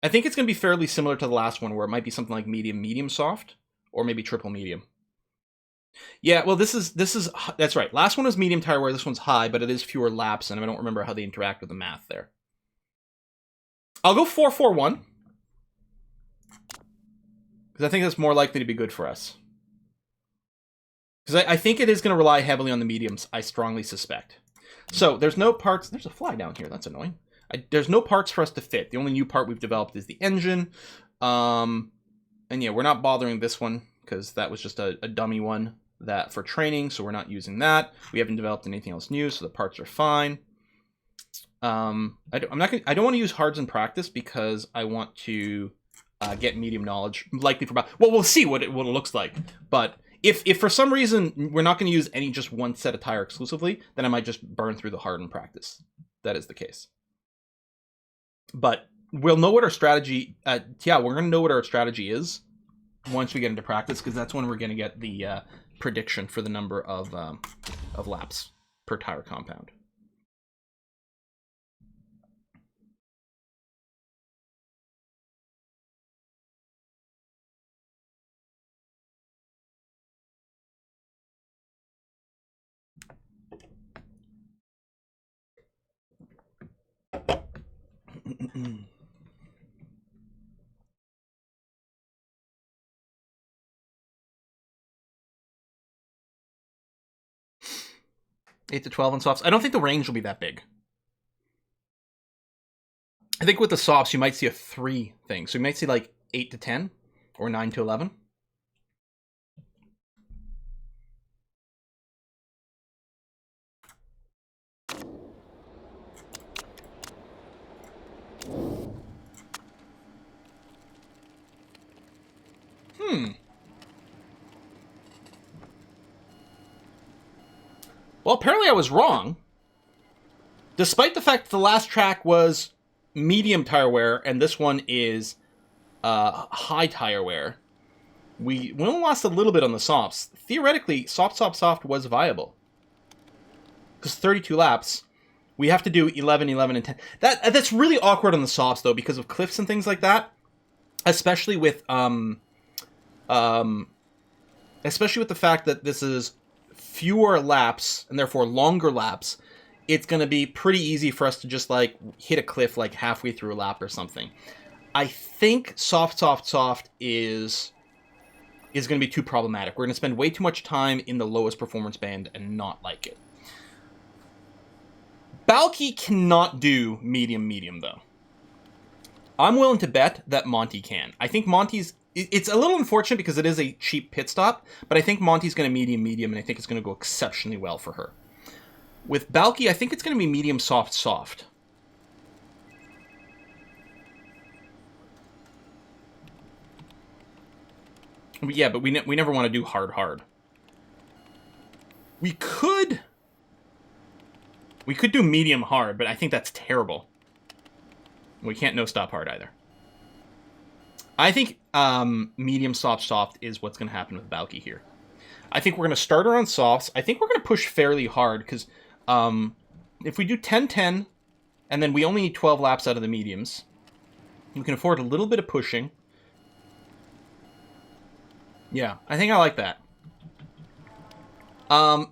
I think it's going to be fairly similar to the last one, where it might be something like medium soft, or maybe triple medium. Yeah, well, that's right. Last one was medium tire wear. This one's high, but it is fewer laps, and I don't remember how they interact with the math there. I'll go 4-4-1, because I think that's more likely to be good for us. Because I think it is going to rely heavily on the mediums, I strongly suspect. So there's no parts. There's a fly down here. That's annoying. There's no parts for us to fit. The only new part we've developed is the engine. And yeah, we're not bothering this one because that was just a dummy one that for training, so we're not using that. We haven't developed anything else new, so the parts are fine. I don't want to use hards in practice because I want to get medium knowledge, likely for about. Well, we'll see what it looks like. But if for some reason we're not going to use just one set of tire exclusively, then I might just burn through the hard in practice. That is the case. But we'll know what our strategy. Yeah, we're going to know what our strategy is once we get into practice, because that's when we're going to get the prediction for the number of laps per tire compound. Eight to 12 on softs. I don't think the range will be that big. I think with the softs, you might see a 3 thing. So you might see like 8 to 10 or 9 to 11. Well, apparently I was wrong. Despite the fact that the last track was medium tire wear and this one is high tire wear, we only lost a little bit on the softs. Theoretically, soft was viable. Because 32 laps, we have to do 11, 11, and 10. That's really awkward on the softs, though, because of cliffs and things like that. Especially with the fact that this is fewer laps and therefore longer laps. It's going to be pretty easy for us to just like hit a cliff like halfway through a lap or something. I think soft is going to be too problematic. We're going to spend way too much time in the lowest performance band and not like it. Balky cannot do medium though. I'm willing to bet that Monty can. I think Monty's... It's a little unfortunate because it is a cheap pit stop, but I think Monty's going to medium, and I think it's going to go exceptionally well for her. With Balky, I think it's going to be medium, soft. Yeah, but we never want to do hard. We could do medium hard, but I think that's terrible. We can't no stop hard either. I think medium, soft, soft is what's going to happen with Balky here. I think we're going to start her on softs. I think we're going to push fairly hard because if we do 10-10 and then we only need 12 laps out of the mediums, we can afford a little bit of pushing. Yeah, I think I like that.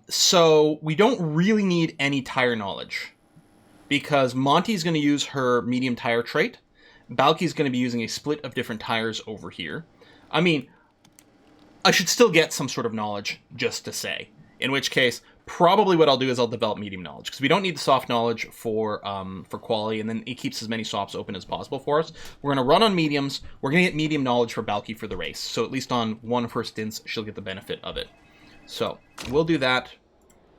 So we don't really need any tire knowledge because Monty's going to use her medium tire trait. Balky's going to be using a split of different tires over here. I mean, I should still get some sort of knowledge just to say. In which case, probably what I'll do is I'll develop medium knowledge because we don't need the soft knowledge for quali, and then it keeps as many softs open as possible for us. We're going to run on mediums. We're going to get medium knowledge for Balky for the race. So at least on one of her stints, she'll get the benefit of it. So we'll do that,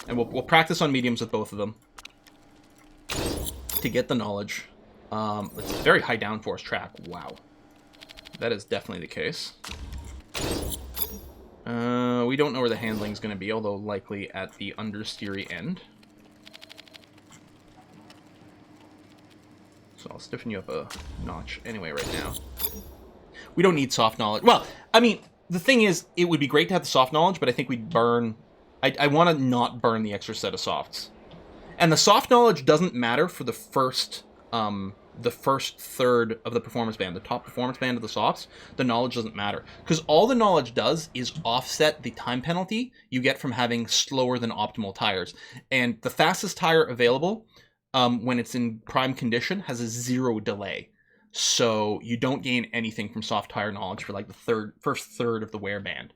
and we'll practice on mediums with both of them to get the knowledge. It's a very high downforce track. Wow. That is definitely the case. We don't know where the handling is going to be, although likely at the understeery end. So I'll stiffen you up a notch anyway right now. We don't need soft knowledge. Well, I mean, the thing is, it would be great to have the soft knowledge, but I think we'd burn... I want to not burn the extra set of softs. And the soft knowledge doesn't matter for the first third of the performance band, the top performance band of the softs. The knowledge doesn't matter because all the knowledge does is offset the time penalty you get from having slower than optimal tires. And the fastest tire available when it's in prime condition has a 0 delay. So you don't gain anything from soft tire knowledge for like the first third of the wear band.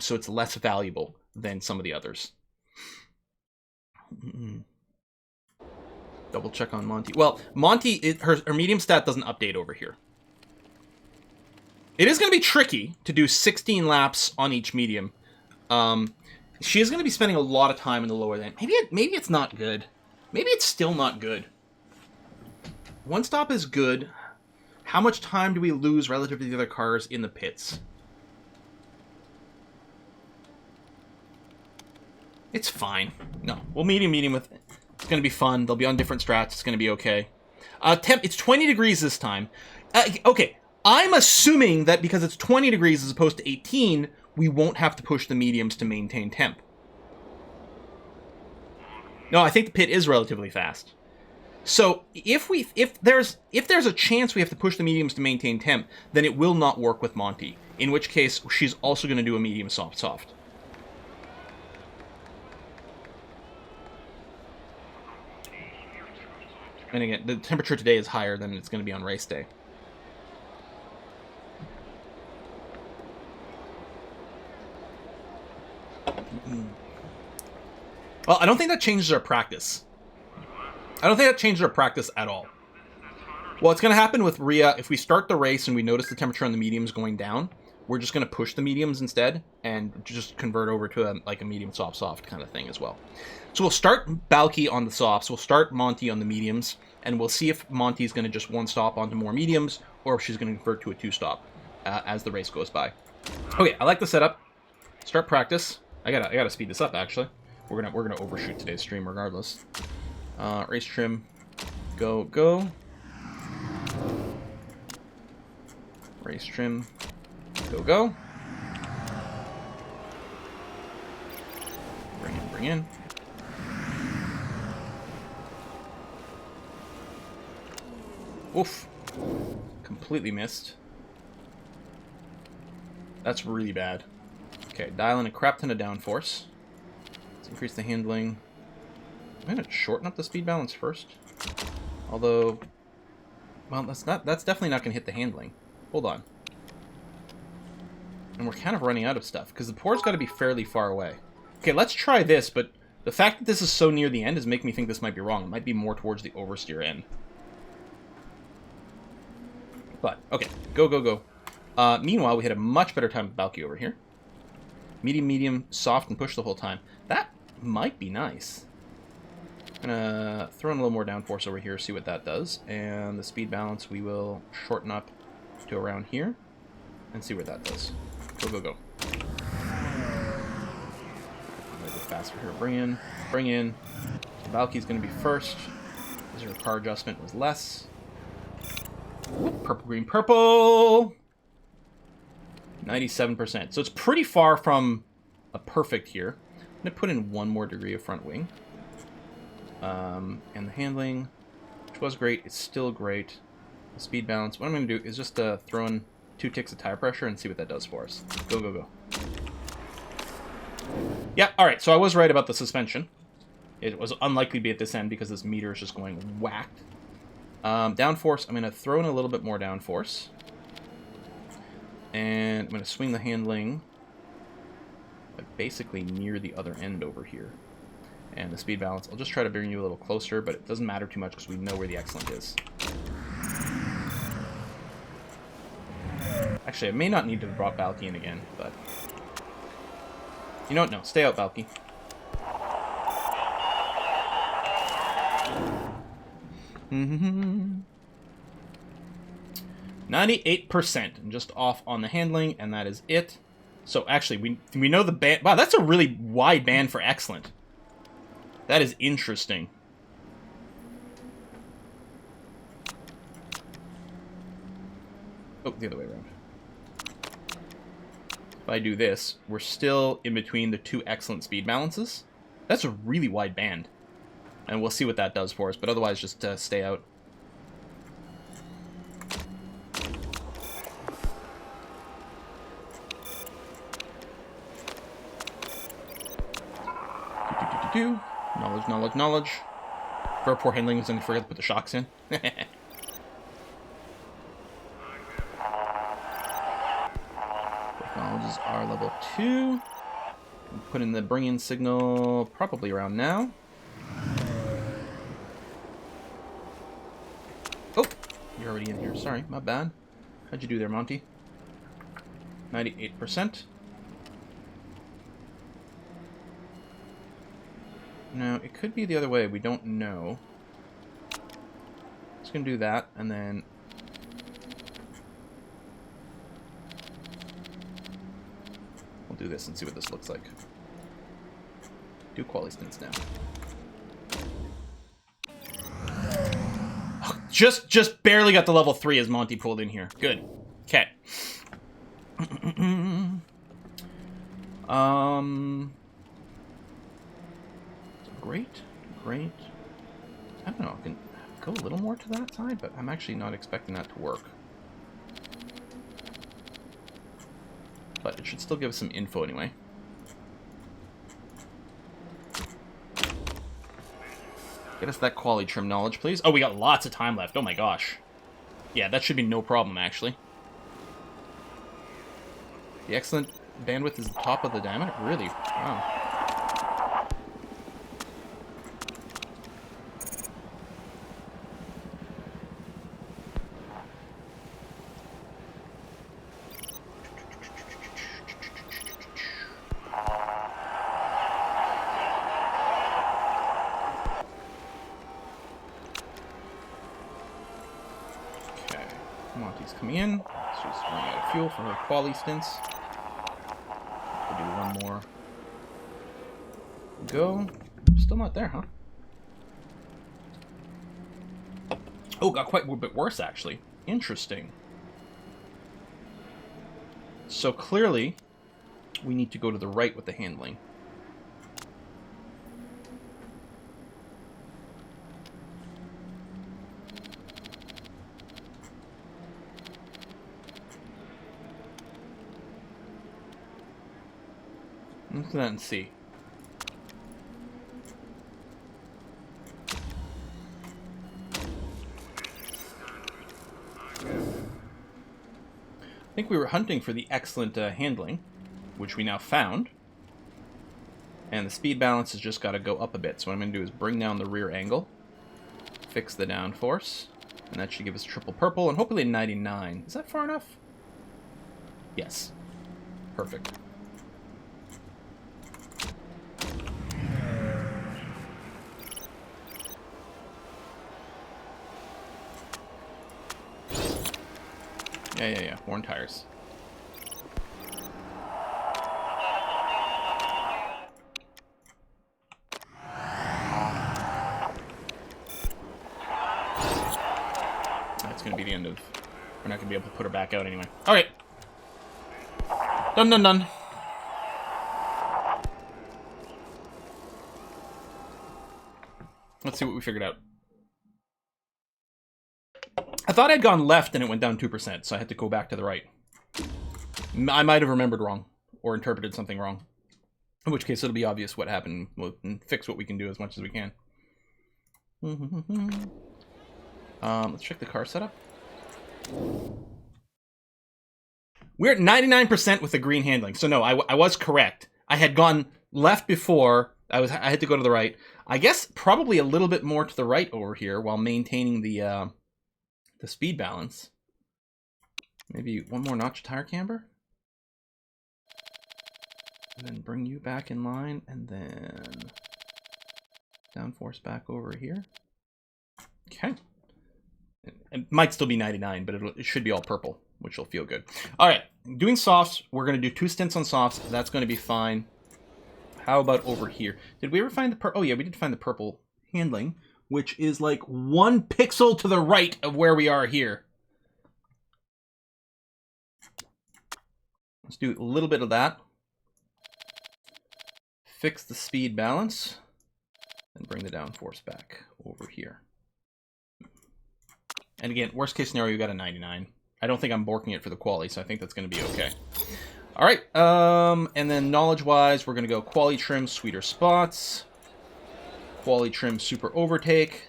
So it's less valuable than some of the others. Double check on Monty. Well, Monty, her medium stat doesn't update over here. It is going to be tricky to do 16 laps on each medium. She is going to be spending a lot of time in the lower end. Maybe it's not good. Maybe it's still not good. One stop is good. How much time do we lose relative to the other cars in the pits? It's fine. No, we'll medium with it. It's going to be fun. They'll be on different strats. It's going to be okay. It's 20 degrees this time. Okay, I'm assuming that because it's 20 degrees as opposed to 18, we won't have to push the mediums to maintain temp. No, I think the pit is relatively fast. So if there's a chance we have to push the mediums to maintain temp, then it will not work with Monty. In which case, she's also going to do a medium soft. And again, the temperature today is higher than it's going to be on race day. Well, I don't think that changes our practice. I don't think that changes our practice at all. What's going to happen with Rhea, if we start the race and we notice the temperature on the mediums going down, we're just going to push the mediums instead and just convert over to a medium soft kind of thing as well. So we'll start Balky on the softs, we'll start Monty on the mediums, and we'll see if Monty's going to just one stop onto more mediums or if she's going to convert to a 2-stop as the race goes by. Okay, I like the setup. Start practice. I gotta speed this up actually. We're gonna overshoot today's stream regardless. Race trim, go. Race trim, go. Bring in. Oof. Completely missed. That's really bad. Okay, dial in a crap ton of downforce. Let's increase the handling. I'm gonna shorten up the speed balance first. Although, well, that's definitely not gonna hit the handling. Hold on. And we're kind of running out of stuff, because the pore's got to be fairly far away. Okay, let's try this, but the fact that this is so near the end is making me think this might be wrong. It might be more towards the oversteer end. But, okay, go. Meanwhile, we had a much better time with Balky over here. Medium, soft, and push the whole time. That might be nice. I'm gonna throw in a little more downforce over here, see what that does. And the speed balance we will shorten up to around here and see what that does. Go. A little bit faster here. Bring in. Balky's gonna be first. Because her car adjustment was less. Whoop, purple, green, purple. 97%. So it's pretty far from a perfect here. I'm going to put in 1 more degree of front wing. And the handling, which was great, it's still great. The speed balance. What I'm going to do is just throw in 2 ticks of tire pressure and see what that does for us. Go, go, go. Yeah, alright, so I was right about the suspension. It was unlikely to be at this end because this meter is just going whacked. Downforce, I'm going to throw in a little bit more downforce. And I'm going to swing the handling like basically near the other end over here. And the speed balance, I'll just try to bring you a little closer, but it doesn't matter too much because we know where the excellent is. Actually, I may not need to have brought Balky in again, but... You know what? No, stay out, Balky. Mm-hmm. 98%. I'm just off on the handling, and that is it. So actually, we know the band. Wow, that's a really wide band for excellent. That is interesting. Oh, the other way around. If I do this, we're still in between the 2 excellent speed balances. That's a really wide band. And we'll see what that does for us, but otherwise just stay out. Knowledge, knowledge, knowledge. For poor handling, I was going to forget to put the shocks in. Technologies are level 2. Put in the bring-in signal probably around now. Oh, you're already in here. Sorry, my bad. How'd you do there, Monty? 98%. No, it could be the other way. We don't know. Just gonna do that, and then... We'll do this and see what this looks like. Do quality stints now. Oh, just barely got the level 3 as Monty pulled in here. Good. Okay. Great, great. I don't know, I can go a little more to that side, but I'm actually not expecting that to work. But it should still give us some info anyway. Get us that quality trim knowledge, please. Oh, we got lots of time left. Oh my gosh. Yeah, that should be no problem, actually. The excellent bandwidth is the top of the diameter? Really? Wow. Monty's coming in. She's running out of fuel for her quali stints. We'll do one more. Go. Still not there, huh? Oh, got quite a bit worse, actually. Interesting. So clearly, we need to go to the right with the handling. Look at that and see. I think we were hunting for the excellent handling, which we now found. And the speed balance has just got to go up a bit. So what I'm going to do is bring down the rear angle, fix the downforce, and that should give us triple purple, and hopefully 99. Is that far enough? Yes. Perfect. Yeah. Worn tires. That's going to be the end of... We're not going to be able to put her back out anyway. Alright. Dun dun dun. Let's see what we figured out. I thought I'd gone left and it went down 2%, so I had to go back to the right. I might have remembered wrong or interpreted something wrong. In which case, it'll be obvious what happened. We'll fix what we can do as much as we can. Let's check the car setup. We're at 99% with the green handling. So no, I was correct. I had gone left before. I had to go to the right. I guess probably a little bit more to the right over here while maintaining the speed balance. Maybe one more notch of tire camber. And then bring you back in line, and then downforce back over here. Okay. It might still be 99, but it should be all purple, which will feel good. All right, doing softs. We're going to do 2 stints on softs. That's going to be fine. How about over here? Did we ever find the purple? Oh, yeah, we did find the purple handling, which is like 1 pixel to the right of where we are here. Let's do a little bit of that. Fix the speed balance, and bring the downforce back over here. And again, worst case scenario, you got a 99. I don't think I'm borking it for the quality, so I think that's going to be okay. All right, and then knowledge-wise, we're going to go quality trim, sweeter spots. Quality trim, super overtake.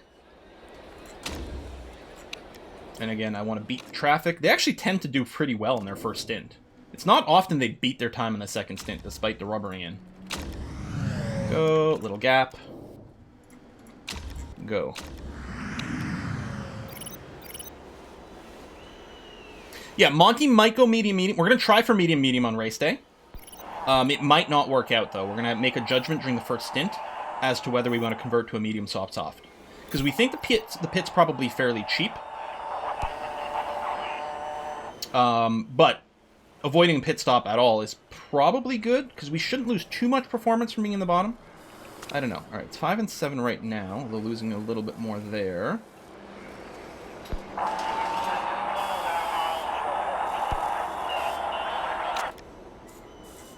And again, I want to beat traffic. They actually tend to do pretty well in their first stint. It's not often they beat their time in the second stint, despite the rubbering in. Go, little gap. Go. Yeah, Monty might go medium. We're going to try for medium on race day. It might not work out, though. We're going to make a judgment during the first stint as to whether we want to convert to a medium soft. Because we think the pit's probably fairly cheap. But avoiding a pit stop at all is probably good, because we shouldn't lose too much performance from being in the bottom. I don't know. All right, it's 5 and 7 right now. We're losing a little bit more there.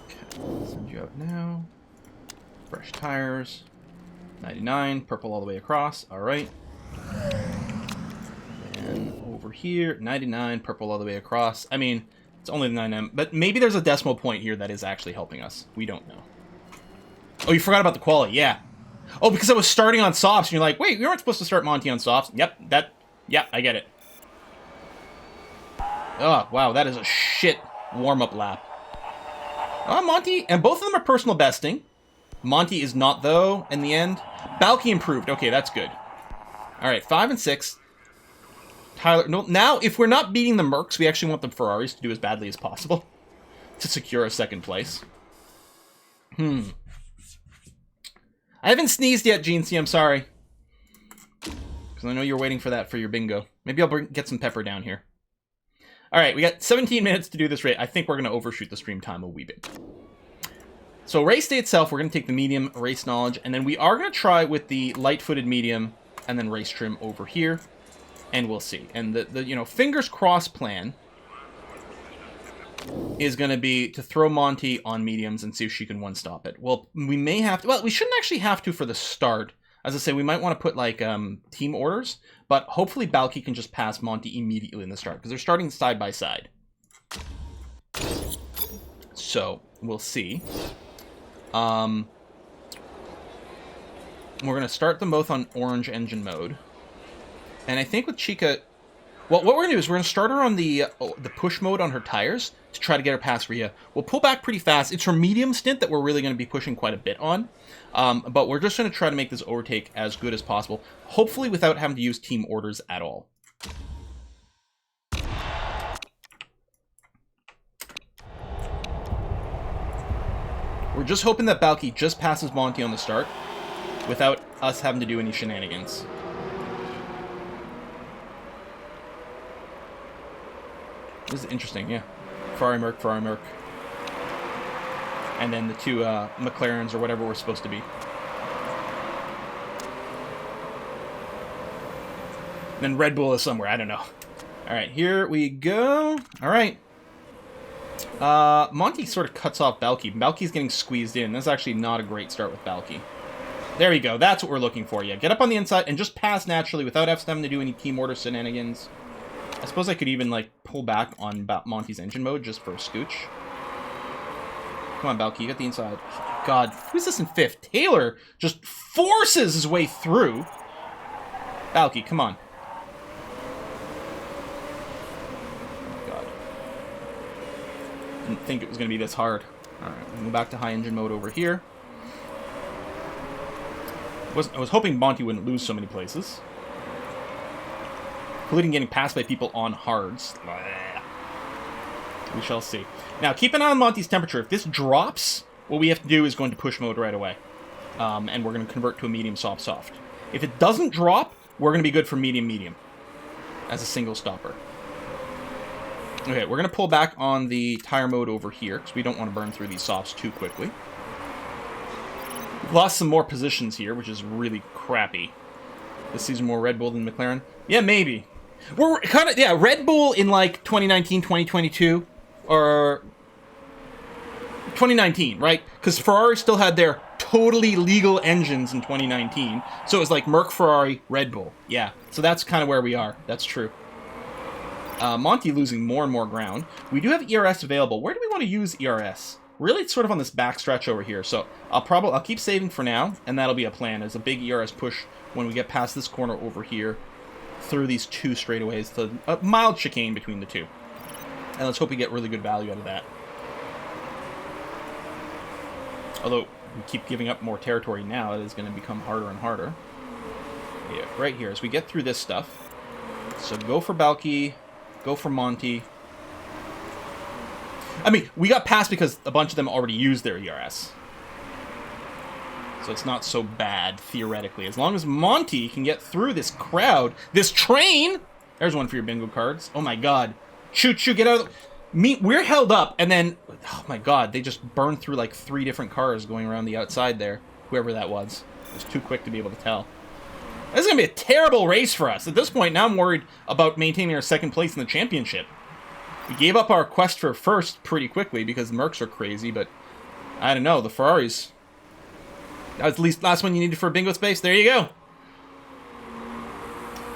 Okay, send you out now. Fresh tires. 99, purple all the way across. All right. And over here, 99, purple all the way across. I mean, it's only the 9M, but maybe there's a decimal point here that is actually helping us. We don't know. Oh, you forgot about the quality, yeah. Oh, because I was starting on softs, and you're like, wait, we weren't supposed to start Monty on softs. Yep, I get it. Oh, wow, that is a shit warm-up lap. Oh, Monty, and both of them are personal besting. Monty is not, though, in the end. Balky improved. Okay, that's good. All right, 5 and 6. Tyler, no, now, if we're not beating the Mercs, we actually want the Ferraris to do as badly as possible to secure a second place. I haven't sneezed yet, Gene C. I'm sorry. Because I know you're waiting for that for your bingo. Maybe I'll get some pepper down here. All right, we got 17 minutes to do this race. I think we're going to overshoot the stream time a wee bit. So race day itself, we're going to take the medium race knowledge, and then we are going to try with the light-footed medium and then race trim over here, and we'll see. And the you know, fingers crossed plan is going to be to throw Monty on mediums and see if she can one-stop it. Well, we may have to... Well, we shouldn't actually have to for the start. As I say, we might want to put, like, team orders, but hopefully Balky can just pass Monty immediately in the start, because they're starting side by side. So, we'll see. We're going to start them both on orange engine mode. And I think with Chica... Well, what we're going to do is we're going to start her on the push mode on her tires to try to get her past Rhea. We'll pull back pretty fast. It's her medium stint that we're really going to be pushing quite a bit on. But we're just going to try to make this overtake as good as possible, hopefully without having to use team orders at all. We're just hoping that Balky just passes Monty on the start without us having to do any shenanigans. This is interesting, yeah. Ferrari Merc. And then the two McLarens or whatever we're supposed to be. And then Red Bull is somewhere, I don't know. All right, here we go. All right. Monty sort of cuts off Balky. Balky's getting squeezed in. That's actually not a great start with Balky. There we go. That's what we're looking for. Yeah, get up on the inside and just pass naturally without having to do any team order shenanigans. I suppose I could even, like, pull back on Monty's engine mode just for a scooch. Come on, Balky, you got the inside. Oh, God, who's this in 5th? Taylor just forces his way through. Balky, come on. Oh, God. Didn't think it was going to be this hard. Alright, we'll go back to high engine mode over here. I was hoping Monty wouldn't lose so many places. Including getting passed by people on hards. We shall see. Now, keep an eye on Monty's temperature. If this drops, what we have to do is go into push mode right away. And we're going to convert to a medium, soft, soft. If it doesn't drop, we're going to be good for medium, medium. As a single stopper. Okay, we're going to pull back on the tire mode over here, because we don't want to burn through these softs too quickly. We've lost some more positions here, which is really crappy. This season more Red Bull than McLaren? Yeah, maybe. We're kind of, yeah, Red Bull in like 2019, 2022, or 2019, right? Because Ferrari still had their totally legal engines in 2019. So it was like Merc, Ferrari, Red Bull. Yeah, so that's kind of where we are. That's true. Monty losing more and more ground. We do have ERS available. Where do we want to use ERS? Really, it's sort of on this back stretch over here. So I'll keep saving for now, and that'll be a plan. As a big ERS push when we get past this corner over here, through these two straightaways, to a mild chicane between the two. And let's hope we get really good value out of that. Although we keep giving up more territory now, it is going to become harder and harder. Yeah, right here, as we get through this stuff. So go for Balky, go for Monty. I mean, we got past because a bunch of them already used their ERS. So it's not so bad, theoretically. As long as Monty can get through this crowd, this train! There's one for your bingo cards. Oh my god. Shoot, get out of the... We're held up, and then... Oh my god, they just burned through like 3 different cars going around the outside there. Whoever that was. It was too quick to be able to tell. This is going to be a terrible race for us. At this point, now I'm worried about maintaining our 2nd place in the championship. We gave up our quest for 1st pretty quickly because the Mercs are crazy, but I don't know, the Ferraris... That was at least last one you needed for bingo space. There you go.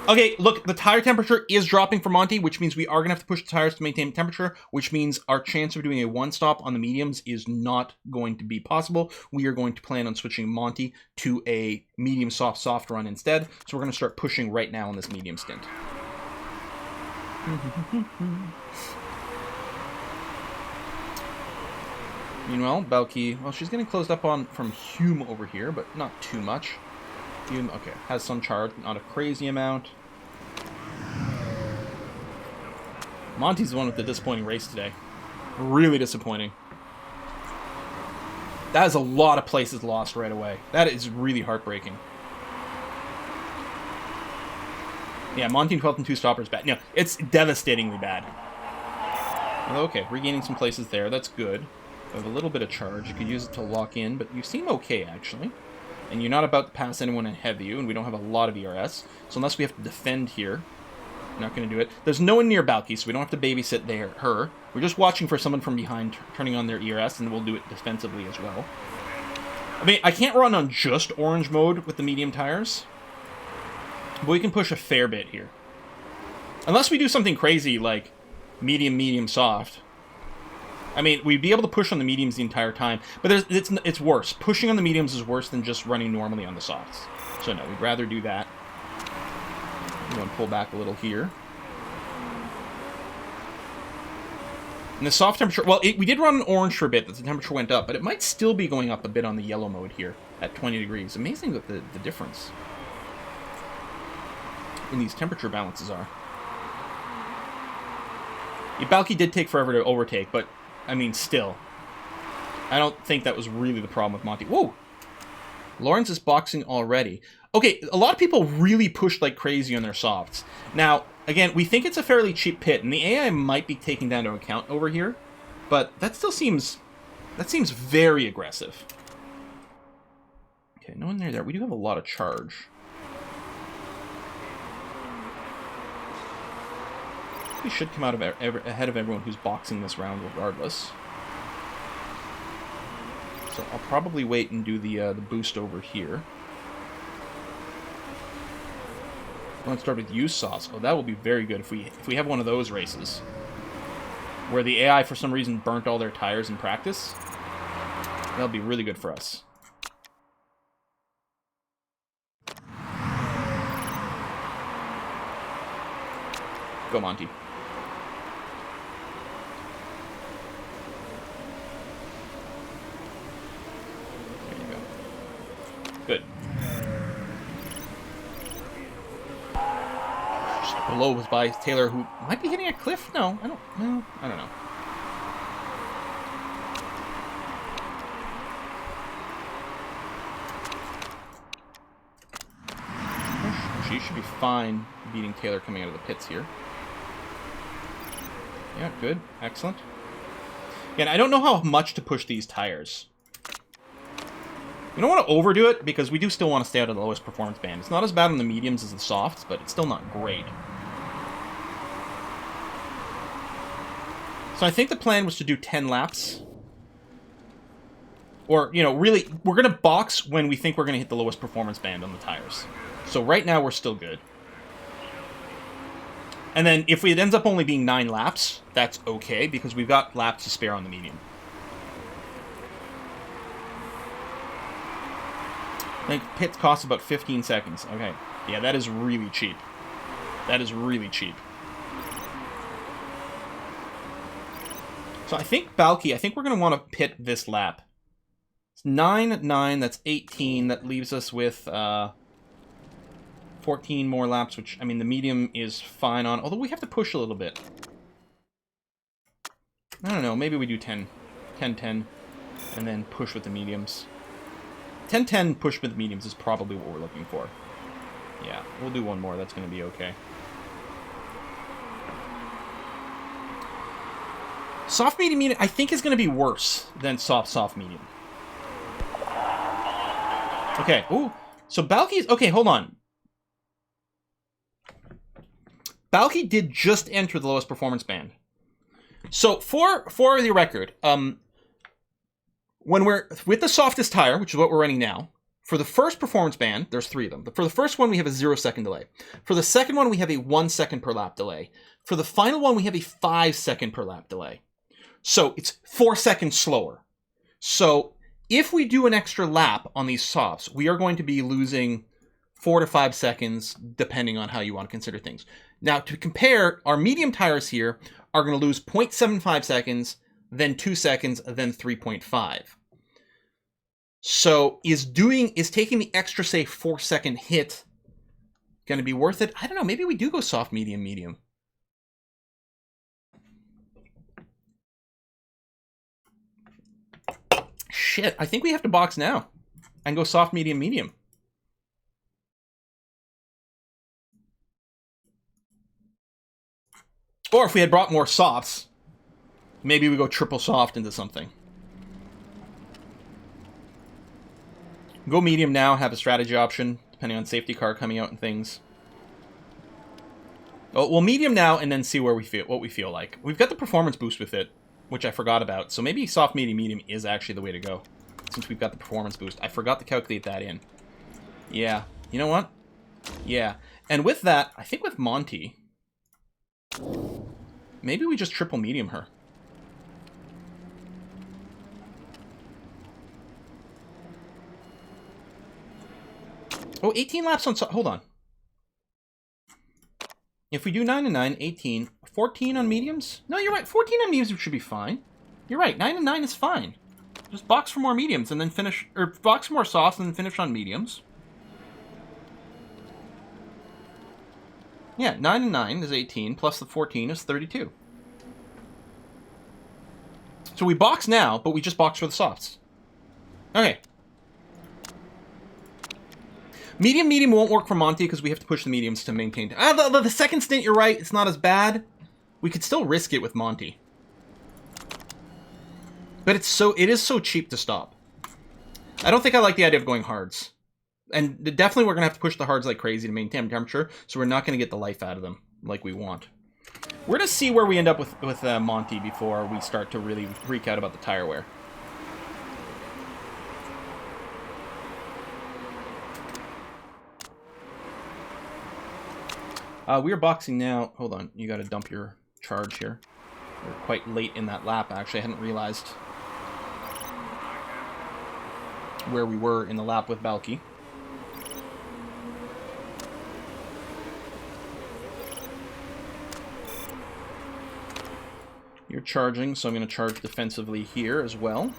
Okay, look, the tire temperature is dropping for Monty, which means we are going to have to push the tires to maintain temperature, which means our chance of doing a one-stop on the mediums is not going to be possible. We are going to plan on switching Monty to a medium soft run instead, so we're going to start pushing right now on this medium stint. Meanwhile, Balky, well, she's getting closed up on from Hume over here, but not too much. Hume, okay, has some charge, not a crazy amount. Monty's the one with the disappointing race today. Really disappointing. That is a lot of places lost right away. That is really heartbreaking. Yeah, Monty 12th and 2 stoppers bad. No, it's devastatingly bad. Okay, regaining some places there. That's good. I have a little bit of charge. You could use it to lock in, but you seem okay, actually. And you're not about to pass anyone ahead of you, and we don't have a lot of ERS. So unless we have to defend here, we're not going to do it. There's no one near Balky, so we don't have to babysit her. We're just watching for someone from behind turning on their ERS, and we'll do it defensively as well. I mean, I can't run on just orange mode with the medium tires, but we can push a fair bit here. Unless we do something crazy like medium, soft. I mean, we'd be able to push on the mediums the entire time, but it's worse. Pushing on the mediums is worse than just running normally on the softs. So no, we'd rather do that. I'm going to pull back a little here. And the soft temperature, well, we did run an orange for a bit, that the temperature went up, but it might still be going up a bit on the yellow mode here at 20 degrees. Amazing what the difference in these temperature balances are. Yeah, Balky did take forever to overtake, but I mean, still. I don't think that was really the problem with Monty. Whoa! Lawrence is boxing already. Okay, a lot of people really pushed like crazy on their softs. Now, again, we think it's a fairly cheap pit, and the AI might be taken down to account over here, but that still seems... that seems very aggressive. Okay, no one near there. We do have a lot of charge. we should come out of ahead of everyone who's boxing this round regardless. So I'll probably wait and do the boost over here. Let's start with use sauce. Oh, that will be very good if we have one of those races where the AI for some reason burnt all their tires in practice. That'll be really good for us. Go, Monty. There you go. Good. Just below was by Taylor, who might be hitting a cliff. No, I don't know. She should be fine beating Taylor coming out of the pits here. Yeah, good. Excellent. Again, I don't know how much to push these tires. We don't want to overdo it, because we do still want to stay out of the lowest performance band. It's not as bad on the mediums as the softs, but it's still not great. So I think the plan was to do 10 laps. Or, you know, really, we're going to box when we think we're going to hit the lowest performance band on the tires. So right now, we're still good. And then if it ends up only being 9 laps, that's okay, because we've got laps to spare on the medium. I think pits cost about 15 seconds. Okay. Yeah, that is really cheap. That is really cheap. So I think Balky, I think we're going to want to pit this lap. It's 9, that's 18. That leaves us with 14 more laps, which, I mean, the medium is fine on, although we have to push a little bit. I don't know, maybe we do 10, and then push with the mediums. 10, push with the mediums is probably what we're looking for. Yeah, we'll do one more, that's going to be okay. Soft, medium, I think is going to be worse than soft, medium. Okay, ooh, so Balky's, okay, hold on. Balky did just enter the lowest performance band. So for the record, when we're with the softest tire, which is what we're running now, for the first performance band, there's 3 of them. For the first one, we have a 0-second delay. For the second one, we have a 1 second per lap delay. For the final one, we have a 5 second per lap delay. So it's 4 seconds slower. So if we do an extra lap on these softs, we are going to be losing 4 to 5 seconds, depending on how you want to consider things. Now, to compare, our medium tires here are going to lose 0.75 seconds, then 2 seconds, then 3.5. So is taking the extra, say, 4-second hit going to be worth it? I don't know. Maybe we do go soft, medium, medium. Shit, I think we have to box now and go soft, medium, medium. Or if we had brought more softs, maybe we go triple soft into something. Go medium now, have a strategy option, depending on safety car coming out and things. Oh, well, medium now, and then see where we feel, what we feel like. We've got the performance boost with it, which I forgot about. So maybe soft, medium, medium is actually the way to go, since we've got the performance boost. I forgot to calculate that in. Yeah, you know what? Yeah, and with that, I think with Monty, maybe we just triple medium her. Oh, 18 laps on... Hold on. If we do 9 and 9, 18. 14 on mediums? No, you're right. 14 on mediums should be fine. You're right. 9 and 9 is fine. Just box for more mediums and then finish... Or box for more softs and then finish on mediums. Yeah, 9 and 9 is 18, plus the 14 is 32. So we box now, but we just box for the softs. Okay. Medium, medium won't work for Monty because we have to push the mediums to maintain... the second stint, you're right, it's not as bad. We could still risk it with Monty. But it is so cheap to stop. I don't think I like the idea of going hards. And definitely we're going to have to push the hards like crazy to maintain temperature, so we're not going to get the life out of them like we want. We're going to see where we end up with Monty before we start to really freak out about the tire wear. We are boxing now. Hold on. You got to dump your charge here. We're quite late in that lap, actually. I hadn't realized where we were in the lap with Balky. You're charging, so I'm going to charge defensively here as well.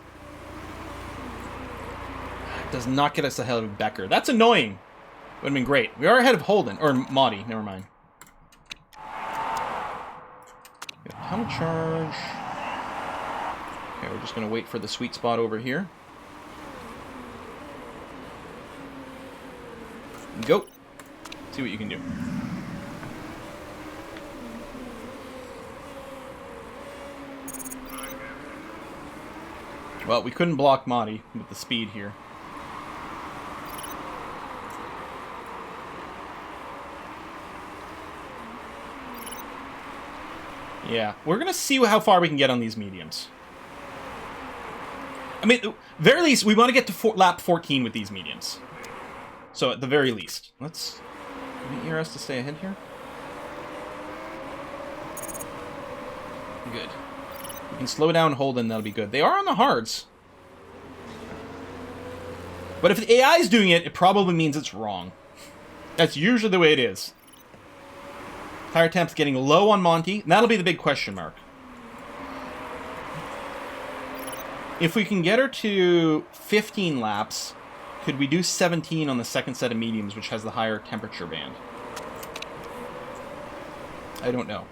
Does not get us ahead of Becker. That's annoying. Would have been great. We are ahead of Holden. Or Maudie. Never mind. Got a ton of charge. Okay, we're just going to wait for the sweet spot over here. Go. See what you can do. Well, we couldn't block Maudie with the speed here. Yeah, we're going to see how far we can get on these mediums. I mean, very least, we want to get to lap 14 with these mediums. So, at the very least. Let's... Need ERS to stay ahead here? Good. We can slow down Holden, that'll be good. They are on the hards. But if the AI is doing it, it probably means it's wrong. That's usually the way it is. Tire temp's getting low on Monty, and that'll be the big question mark. If we can get her to 15 laps, could we do 17 on the second set of mediums, which has the higher temperature band? I don't know.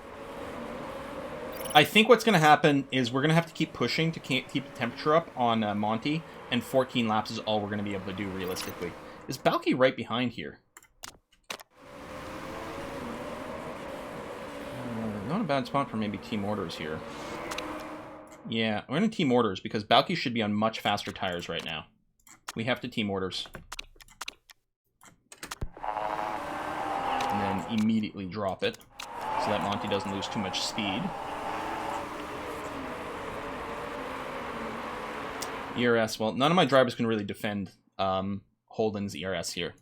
I think what's going to happen is we're going to have to keep pushing to keep the temperature up on Monty, and 14 laps is all we're going to be able to do realistically. Is Balky right behind here? Not a bad spot for maybe team orders here. Yeah, we're going to team orders because Balky should be on much faster tires right now. We have to team orders. And then immediately drop it so that Monty doesn't lose too much speed. ERS, well, none of my drivers can really defend Holden's ERS here.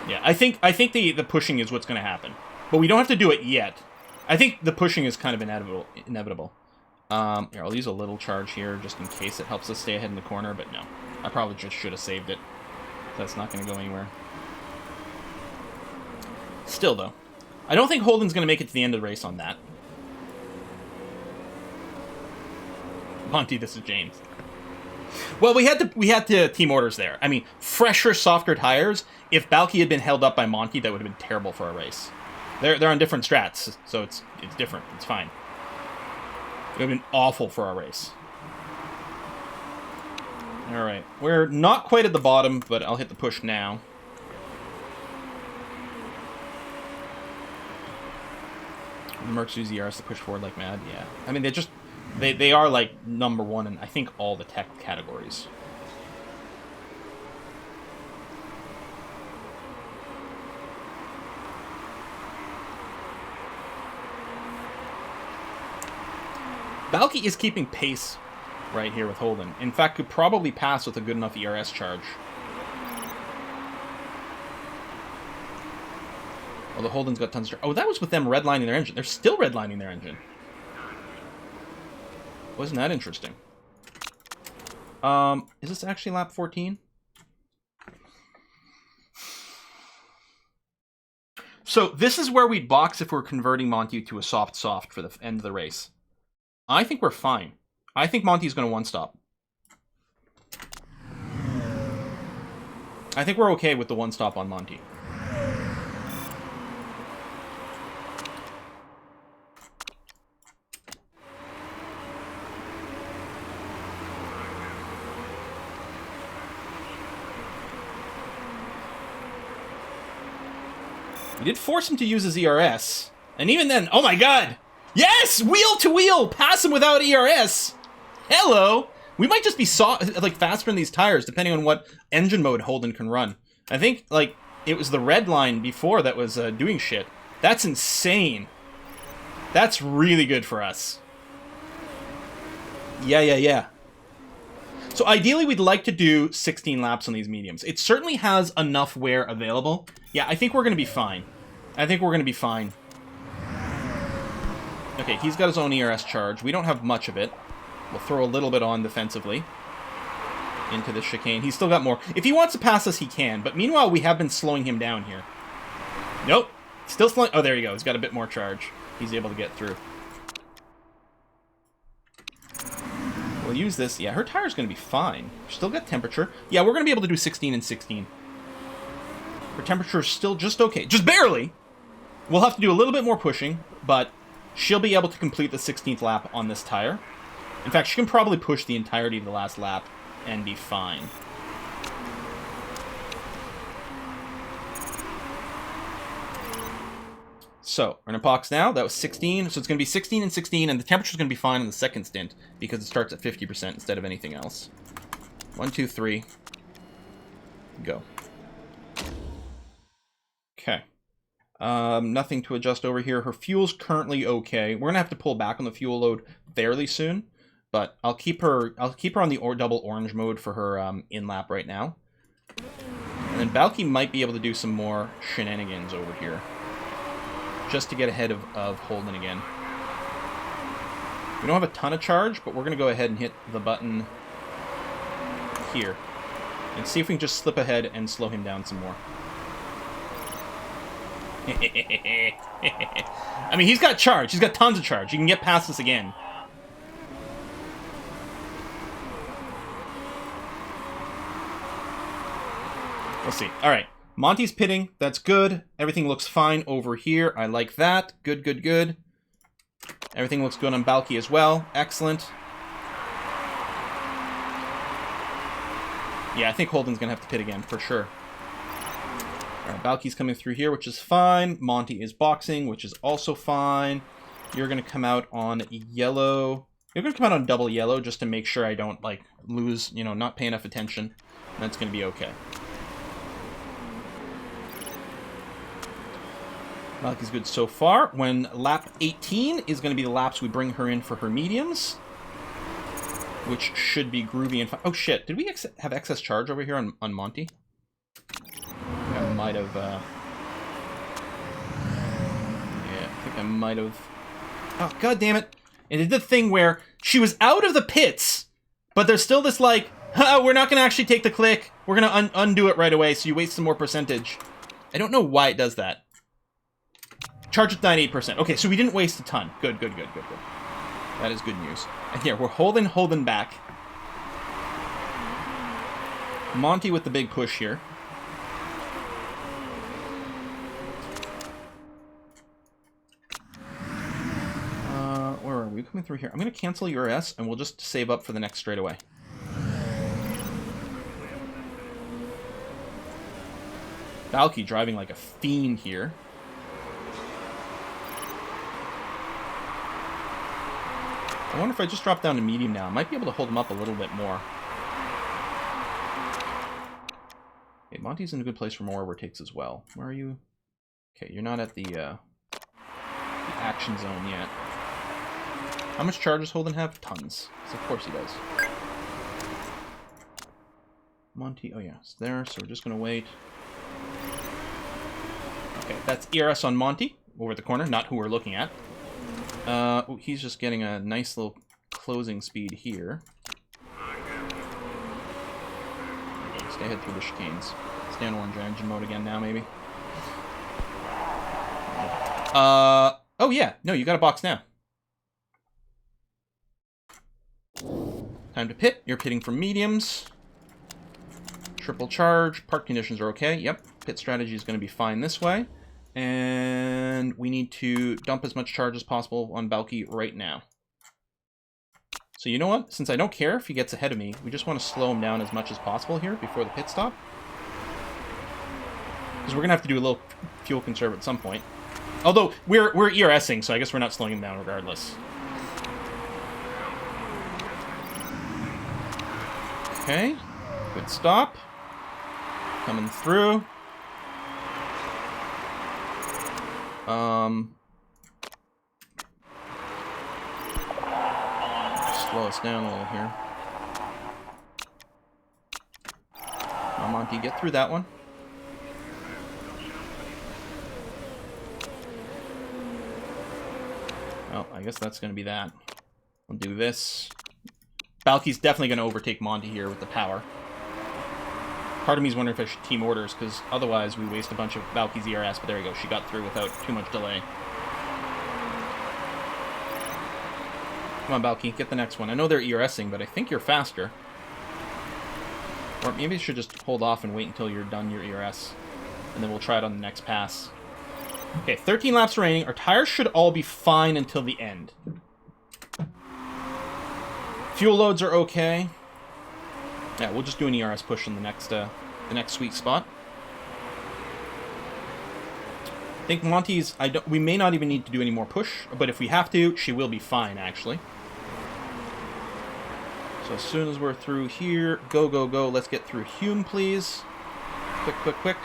Yeah, I think the pushing is what's going to happen. But we don't have to do it yet. I think the pushing is kind of inevitable. Here, I'll use a little charge here just in case it helps us stay ahead in the corner, but no. I probably just should have saved it. That's not going to go anywhere. Still, though, I don't think Holden's going to make it to the end of the race on that. Monty, this is James. Well, we had to team orders there. I mean, fresher, softer tires. If Balky had been held up by Monty, that would have been terrible for our race. They're on different strats, so it's different. It's fine. It would have been awful for our race. All right, we're not quite at the bottom, but I'll hit the push now. Mercs use ERS to push forward like mad. Yeah, I mean they are like #1 in I think all the tech categories. Balky is keeping pace right here with Holden. In fact, could probably pass with a good enough ERS charge. Although Holden's got tons of... Oh, that was with them redlining their engine. They're still redlining their engine. Wasn't that interesting? Is this actually lap 14? So this is where we'd box if we're converting Monty to a soft for the end of the race. I think we're fine. I think Monty's going to one-stop. I think we're okay with the one-stop on Monty. We did force him to use his ERS. And even then, oh my god! Yes! Wheel to wheel! Pass him without ERS! Hello! We might just be faster in these tires, depending on what engine mode Holden can run. I think, like, it was the red line before that was doing shit. That's insane. That's really good for us. Yeah. So ideally, we'd like to do 16 laps on these mediums. It certainly has enough wear available. Yeah, I think we're going to be fine. Okay, he's got his own ERS charge. We don't have much of it. We'll throw a little bit on defensively into this chicane. He's still got more. If he wants to pass us, he can. But meanwhile, we have been slowing him down here. Nope. Still slowing. Oh, there you go. He's got a bit more charge. He's able to get through. We'll use this. Yeah, her tire's going to be fine. Still got temperature. Yeah, we're going to be able to do 16 and 16. Her temperature is still just okay. Just barely. We'll have to do a little bit more pushing, but she'll be able to complete the 16th lap on this tire. In fact, she can probably push the entirety of the last lap and be fine. So, we're going to box now. That was 16, so it's going to be 16 and 16, and the temperature's going to be fine on the second stint because it starts at 50% instead of anything else. 1, 2, 3. Go. Okay. Nothing to adjust over here. Her fuel's currently okay. We're going to have to pull back on the fuel load fairly soon, but I'll keep her on the double orange mode for her in-lap right now. And then Balky might be able to do some more shenanigans over here, just to get ahead of Holden again. We don't have a ton of charge, but we're going to go ahead and hit the button here and see if we can just slip ahead and slow him down some more. I mean, he's got charge. He's got tons of charge. You can get past this again. We'll see. All right. Monty's pitting. That's good. Everything looks fine over here. I like that. Good, good, good. Everything looks good on Balky as well. Excellent. Yeah, I think Holden's going to have to pit again, for sure. All right, Balky's coming through here, which is fine. Monty is boxing, which is also fine. You're going to come out on yellow. You're going to come out on double yellow just to make sure I don't, like, lose, you know, not pay enough attention. That's going to be okay. Balky's good so far. When lap 18 is going to be the laps we bring her in for her mediums, which should be groovy and fun. Oh, shit. Did we have excess charge over here on Monty? I might have, yeah, I think I might have. Oh, god damn it. And it did the thing where she was out of the pits, but there's still this, like, oh, we're not going to actually take the click. We're going to undo it right away, so you waste some more percentage. I don't know why it does that. Charge at 98%. Okay, so we didn't waste a ton. Good, good, good, good, good. That is good news. And here, we're holding Holden back. Monty with the big push here. Where are we? Coming through here. I'm going to cancel your S, and we'll just save up for the next straightaway. Balky driving like a fiend here. I wonder if I just drop down to medium now. I might be able to hold him up a little bit more. Okay, Monty's in a good place for more overtakes as well. Where are you? Okay, you're not at the action zone yet. How much charge does Holden have? Tons. So of course he does. Monty, oh yeah, it's there, so we're just going to wait. Okay, that's ERS on Monty, over at the corner, not who we're looking at. Oh, he's just getting a nice little closing speed here. Okay, stay ahead through the chicanes. Stay on orange engine mode again now, maybe. Oh yeah, no, you got a box now. Time to pit. You're pitting for mediums. Triple charge. Park conditions are okay. Yep. Pit strategy is going to be fine this way. And we need to dump as much charge as possible on Balky right now. So you know what? Since I don't care if he gets ahead of me, we just want to slow him down as much as possible here before the pit stop. Because we're going to have to do a little fuel conserve at some point. Although, we're ERSing, so I guess we're not slowing him down regardless. Okay. Good stop. Coming through. Slow us down a little here. Come on, Monty, get through that one. Oh, I guess that's going to be that. We'll do this. Balky's definitely going to overtake Monty here with the power. Part of me is wondering if I should team orders, because otherwise we waste a bunch of Balky's ERS, but there you go. She got through without too much delay. Come on, Balky, get the next one. I know they're ERSing, but I think you're faster. Or maybe you should just hold off and wait until you're done your ERS. And then we'll try it on the next pass. Okay, 13 laps remaining. Our tires should all be fine until the end. Fuel loads are okay. Yeah, we'll just do an ERS push in the next sweet spot. I think Monty's... we may not even need to do any more push, but if we have to, she will be fine, actually. So as soon as we're through here, go, go, go. Let's get through Hume, please. Quick, quick, quick.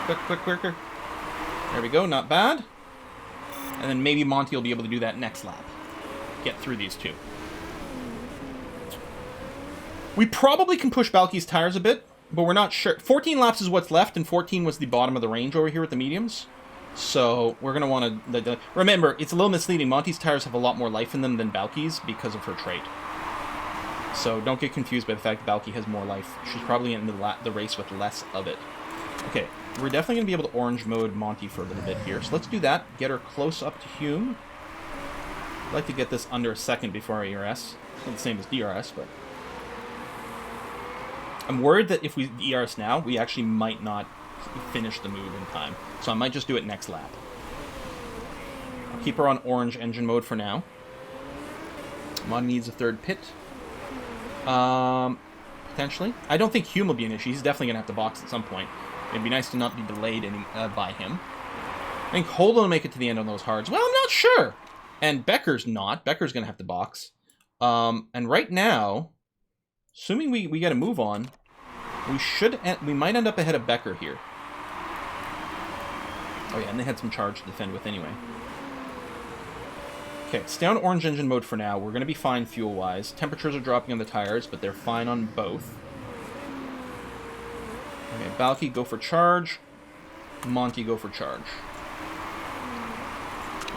Quick, quick, quicker. There we go, not bad. And then maybe Monty will be able to do that next lap. Get through these two. We probably can push Balky's tires a bit, but we're not sure. 14 laps is what's left, and 14 was the bottom of the range over here with the mediums. So we're going to want to... remember, it's a little misleading. Monty's tires have a lot more life in them than Balky's because of her trait. So don't get confused by the fact that Balky has more life. She's probably in the race with less of it. Okay, we're definitely going to be able to orange mode Monty for a little bit here. So let's do that. Get her close up to Hume. I'd like to get this under a second before our ERS. It's not the same as DRS, but... I'm worried that if we ERS now, we actually might not finish the move in time. So I might just do it next lap. I'll keep her on orange engine mode for now. Mon needs a third pit. Potentially. I don't think Hume will be an issue. He's definitely going to have to box at some point. It'd be nice to not be delayed by him. I think Holden will make it to the end on those hards. Well, I'm not sure. And Becker's not. Becker's going to have to box. And right now, assuming we get a move on, we might end up ahead of Becker here. Oh yeah, and they had some charge to defend with anyway. Okay, stay on orange engine mode for now. We're going to be fine fuel-wise. Temperatures are dropping on the tires, but they're fine on both. Okay, Balky, go for charge. Monty, go for charge.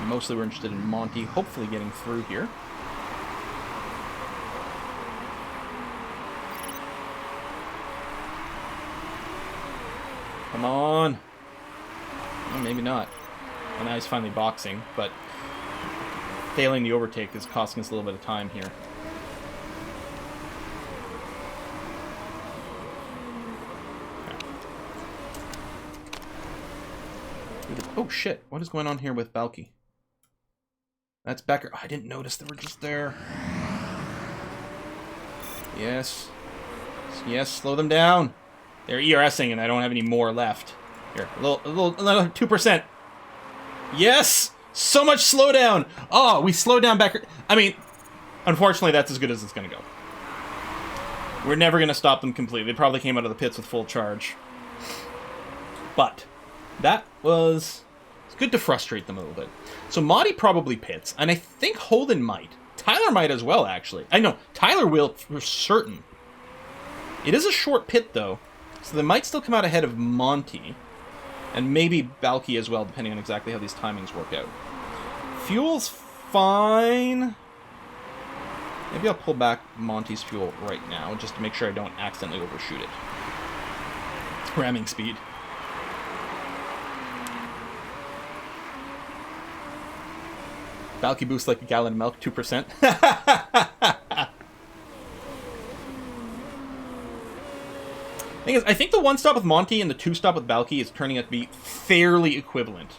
Mostly we're interested in Monty hopefully getting through here. Come on. Well, maybe not. Well, now he's finally boxing, but failing the overtake is costing us a little bit of time here. Okay. Oh shit, what is going on here with Balky? That's Becker. Oh, I didn't notice they were just there. Yes. Yes, slow them down. They're ERSing and I don't have any more left. Here, a little 2%. Yes! So much slowdown! Oh, we slowed down Becker. I mean, unfortunately, that's as good as it's going to go. We're never going to stop them completely. They probably came out of the pits with full charge. But that was... it's good to frustrate them a little bit. So Monty probably pits, and I think Holden might. Tyler might as well, actually. I know, Tyler will for certain. It is a short pit, though, so they might still come out ahead of Monty. And maybe Balky as well, depending on exactly how these timings work out. Fuel's fine. Maybe I'll pull back Monty's fuel right now, just to make sure I don't accidentally overshoot it. Ramming speed. Balky boosts like a gallon of milk, 2%. Thing is, I think the one stop with Monty and the two stop with Balky is turning out to be fairly equivalent.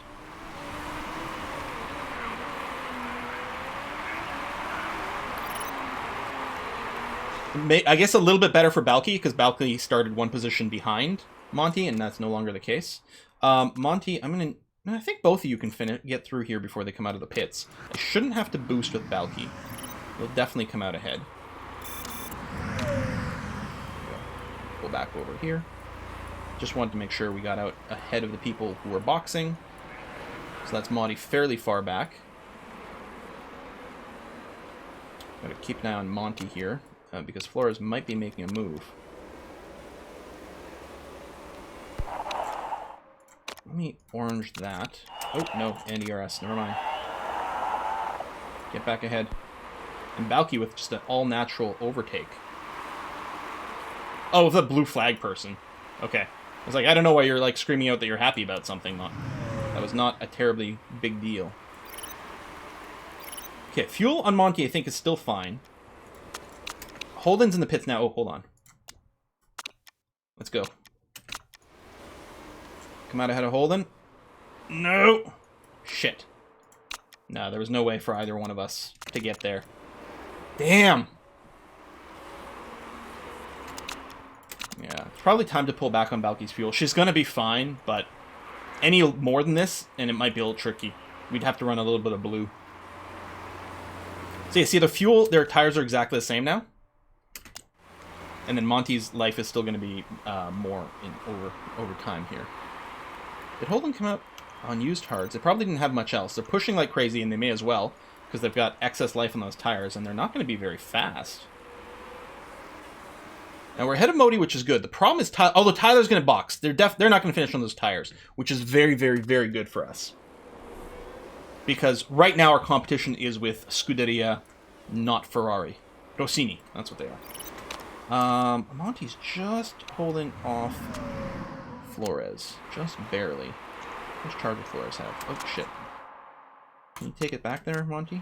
I guess a little bit better for Balky, because Balky started one position behind Monty, and that's no longer the case. Monty, I think both of you can get through here before they come out of the pits. I shouldn't have to boost with Balky. You'll definitely come out ahead. Go back over here. Just wanted to make sure we got out ahead of the people who were boxing. So that's Monty fairly far back. Gotta keep an eye on Monty here, because Flores might be making a move. Let me orange that. Oh, no, and ERS. Never mind. Get back ahead. And Balky with just an all-natural overtake. Oh, the blue flag person. Okay. I was like, I don't know why you're, like, screaming out that you're happy about something. That was not a terribly big deal. Okay, fuel on Monty, I think, is still fine. Holden's in the pits now. Oh, hold on. Let's go. Come out ahead of Holden. No! Shit. No, there was no way for either one of us to get there. Damn! Yeah, it's probably time to pull back on Balky's fuel. She's gonna be fine, but any more than this, and it might be a little tricky. We'd have to run a little bit of blue. So yeah, see, the fuel, their tires are exactly the same now. And then Monty's life is still going to be more over time here. Did Holden come out on used hards? They probably didn't have much else. They're pushing like crazy, and they may as well, because they've got excess life on those tires, and they're not going to be very fast. Now we're ahead of Modi, which is good. The problem is, although Tyler's going to box, they're not going to finish on those tires, which is very, very, very good for us. Because right now our competition is with Scuderia, not Ferrari. Rossini, that's what they are. Monty's just holding off Flores. Just barely. How much charge does Flores have? Oh, shit. Can you take it back there, Monty?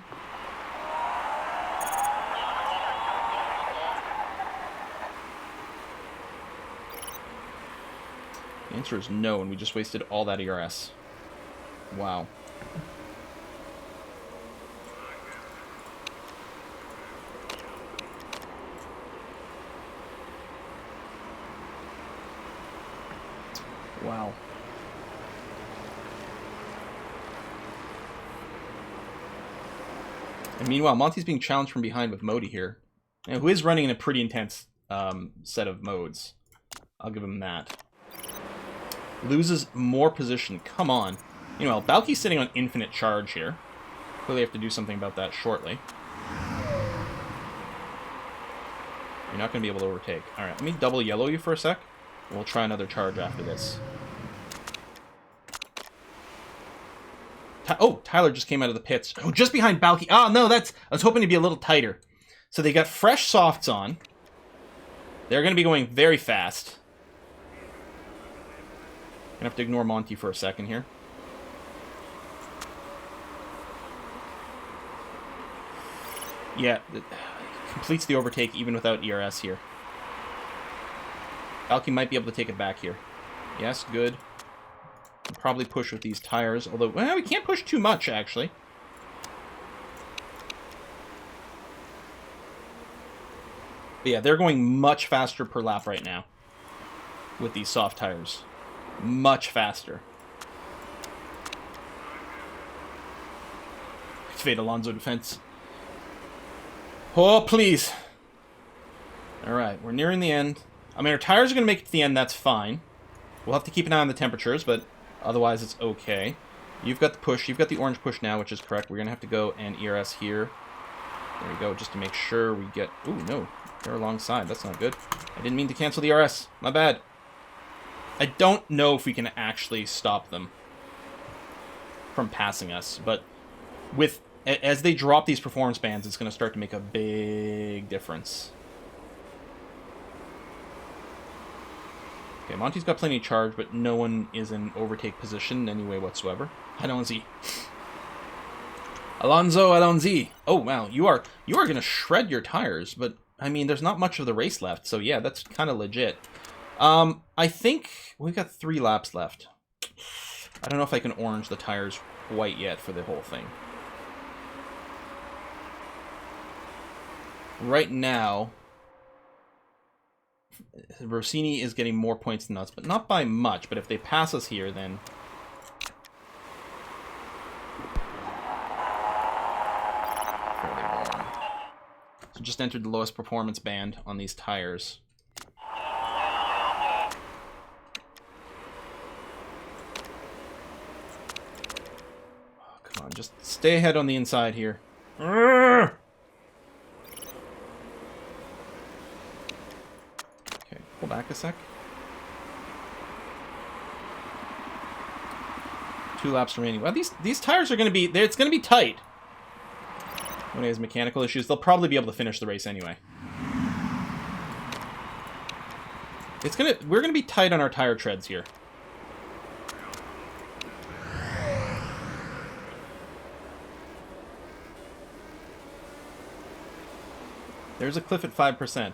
The answer is no, and we just wasted all that ERS. Wow. Wow. And meanwhile, Monty's being challenged from behind with Modi here, and who is running in a pretty intense set of modes. I'll give him that. Loses more position. Come on. Meanwhile, Balky's sitting on infinite charge here. Clearly have to do something about that shortly. You're not going to be able to overtake. Alright, let me double yellow you for a sec. And we'll try another charge after this. Oh, Tyler just came out of the pits. Oh, just behind Balky. Oh, no, I was hoping to be a little tighter. So they got fresh softs on. They're going to be going very fast. Gonna have to ignore Monty for a second here. Yeah, it completes the overtake even without ERS here. Balky might be able to take it back here. Yes, good. Probably push with these tires, although, well, we can't push too much, actually. But yeah, they're going much faster per lap right now with these soft tires. Much faster. Activate Alonso defense. Oh, please. Alright, we're nearing the end. I mean, our tires are going to make it to the end, that's fine. We'll have to keep an eye on the temperatures, but otherwise it's okay. You've got the push. You've got the orange push now, which is correct. We're going to have to go and ERS here. There we go, just to make sure we get... Ooh, no. They're alongside. That's not good. I didn't mean to cancel the ERS. My bad. I don't know if we can actually stop them from passing us, but as they drop these performance bands, it's going to start to make a big difference. Okay, Monty's got plenty of charge, but no one is in overtake position in any way whatsoever. Alonso. Alonso. Oh, wow, you are going to shred your tires, but, I mean, there's not much of the race left, so yeah, that's kind of legit. I think we've got 3 laps left. I don't know if I can orange the tires quite yet for the whole thing. Right now, Rossini is getting more points than us, but not by much. But if they pass us here, then... So just entered the lowest performance band on these tires. just stay ahead on the inside here. Okay, pull back a sec. 2 laps remaining. Well, these tires are going to be... It's going to be tight. When he has mechanical issues, they'll probably be able to finish the race anyway. We're going to be tight on our tire treads here. There's a cliff at 5%.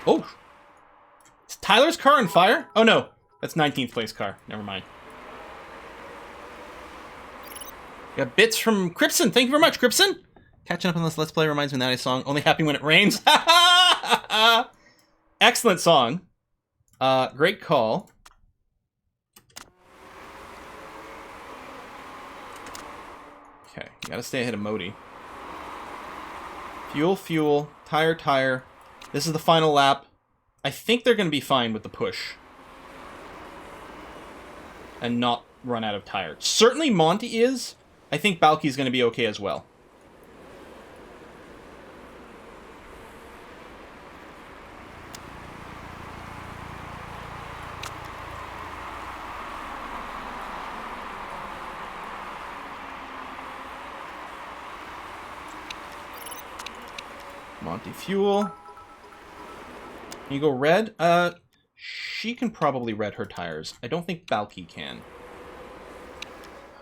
Oh! Is Tyler's car on fire? Oh no, that's 19th place car. Never mind. Got bits from Cripson. Thank you very much, Cripson. Catching up on this Let's Play reminds me of that song. Only happy when it rains. Excellent song. Great call. Okay, you gotta stay ahead of Modi. Fuel, fuel, tire, tire. This is the final lap. I think they're going to be fine with the push. And not run out of tire. Certainly Monty is. I think Balky's going to be okay as well. Monty fuel. Can you go red? She can probably red her tires. I don't think Balky can.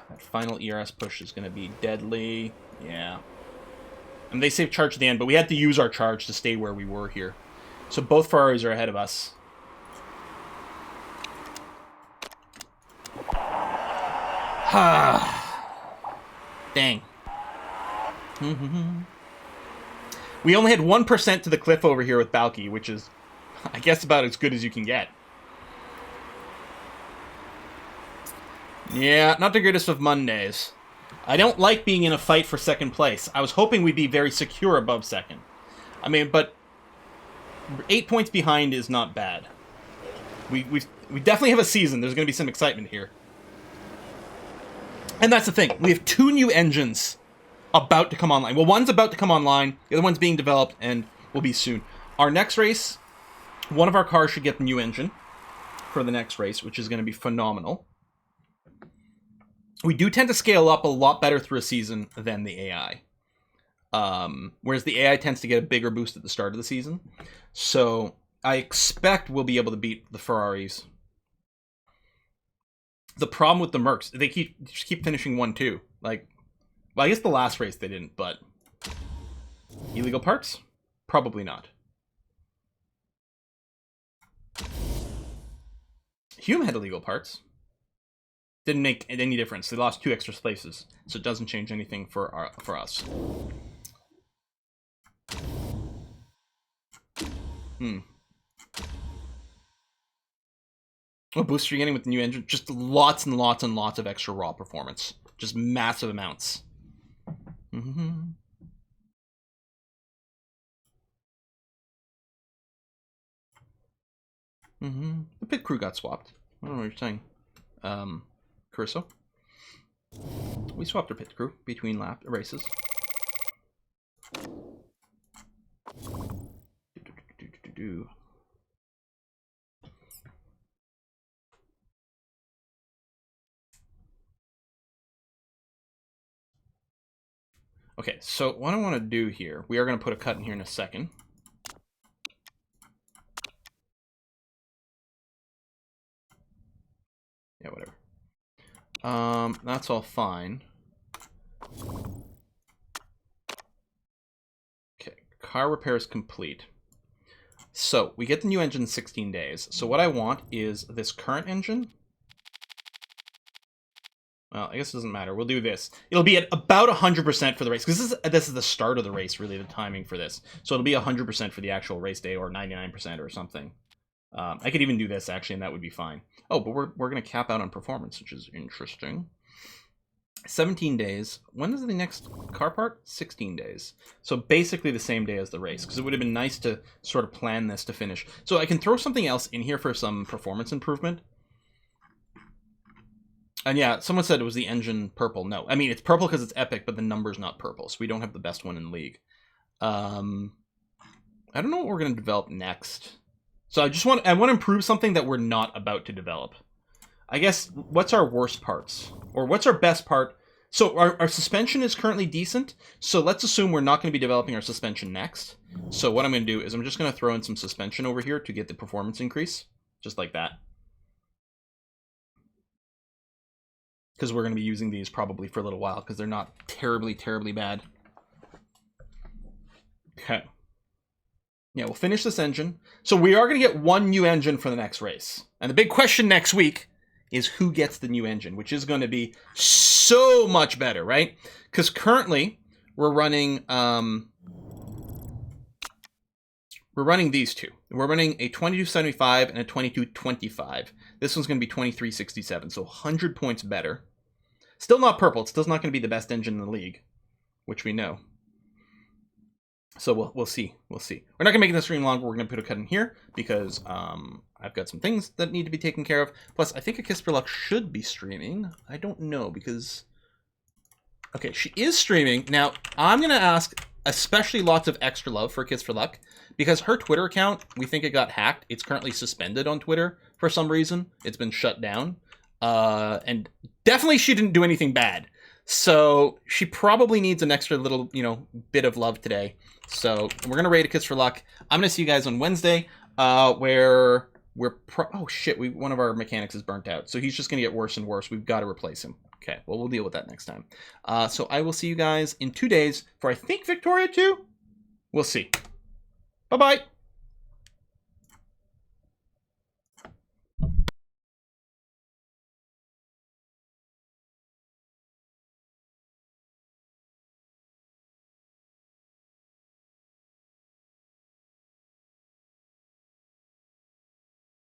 That final ERS push is going to be deadly. Yeah. And they saved charge at the end, but we had to use our charge to stay where we were here. So both Ferraris are ahead of us. Dang. We only had 1% to the cliff over here with Balky, which is, I guess, about as good as you can get. Yeah, not the greatest of Mondays. I don't like being in a fight for second place. I was hoping we'd be very secure above second. I mean, but 8 points behind is not bad. We definitely have a season. There's going to be some excitement here. And that's the thing. We have 2 new engines about to come online. Well, one's about to come online. The other one's being developed and will be soon. Our next race, one of our cars should get the new engine for the next race, which is going to be phenomenal. We do tend to scale up a lot better through a season than the AI. Whereas the AI tends to get a bigger boost at the start of the season. So I expect we'll be able to beat the Ferraris. The problem with the Mercs, they just keep finishing 1-2. Like, well, I guess the last race they didn't, but illegal parts? Probably not. Hume had illegal parts. Didn't make any difference. They lost 2 extra places, so it doesn't change anything for us. What boost are you getting with the new engine? Just lots and lots and lots of extra raw performance. Just massive amounts. The pit crew got swapped. I don't know what you're saying. Curso. We swapped our pit crew between races. Okay, so what I want to do here, we are going to put a cut in here in a second. Yeah, whatever. That's all fine. Okay, car repair is complete. So, we get the new engine in 16 days. So what I want is this current engine. Well, I guess it doesn't matter. We'll do this. It'll be at about 100% for the race. Because this is the start of the race, really, the timing for this. So it'll be 100% for the actual race day, or 99% or something. I could even do this, actually, and that would be fine. Oh, but we're going to cap out on performance, which is interesting. 17 days. When is the next car part? 16 days. So basically the same day as the race, because it would have been nice to sort of plan this to finish. So I can throw something else in here for some performance improvement. And yeah, someone said it was the engine purple. No, I mean, it's purple because it's epic, but the number's not purple, so we don't have the best one in the league. I don't know what we're going to develop next. So I want to improve something that we're not about to develop. I guess, what's our worst parts? Or what's our best part? So our suspension is currently decent, so let's assume we're not going to be developing our suspension next. So what I'm going to do is I'm just going to throw in some suspension over here to get the performance increase, just like that. Because we're going to be using these probably for a little while, because they're not terribly, terribly bad. Okay. Yeah, we'll finish this engine. So we are going to get one new engine for the next race. And the big question next week is who gets the new engine, which is going to be so much better, right? Because currently we're running these two. We're running a 2275 and a 2225. This one's going to be 2367, so 100 points better. Still not purple. It's still not going to be the best engine in the league, which we know. So we'll see. We'll see. We're not going to make this stream longer. We're going to put a cut in here because I've got some things that need to be taken care of. Plus, I think A Kiss for Luck should be streaming. I don't know because... Okay, she is streaming. Now, I'm going to ask especially lots of extra love for A Kiss for Luck because her Twitter account, we think it got hacked. It's currently suspended on Twitter for some reason. It's been shut down. And definitely she didn't do anything bad. So she probably needs an extra little, bit of love today. So we're going to rate A Kiss for Luck. I'm going to see you guys on Wednesday, where oh shit, one of our mechanics is burnt out. So he's just going to get worse and worse. We've got to replace him. Okay, well, we'll deal with that next time. So I will see you guys in 2 days for, I think, Victoria 2? We'll see. Bye-bye.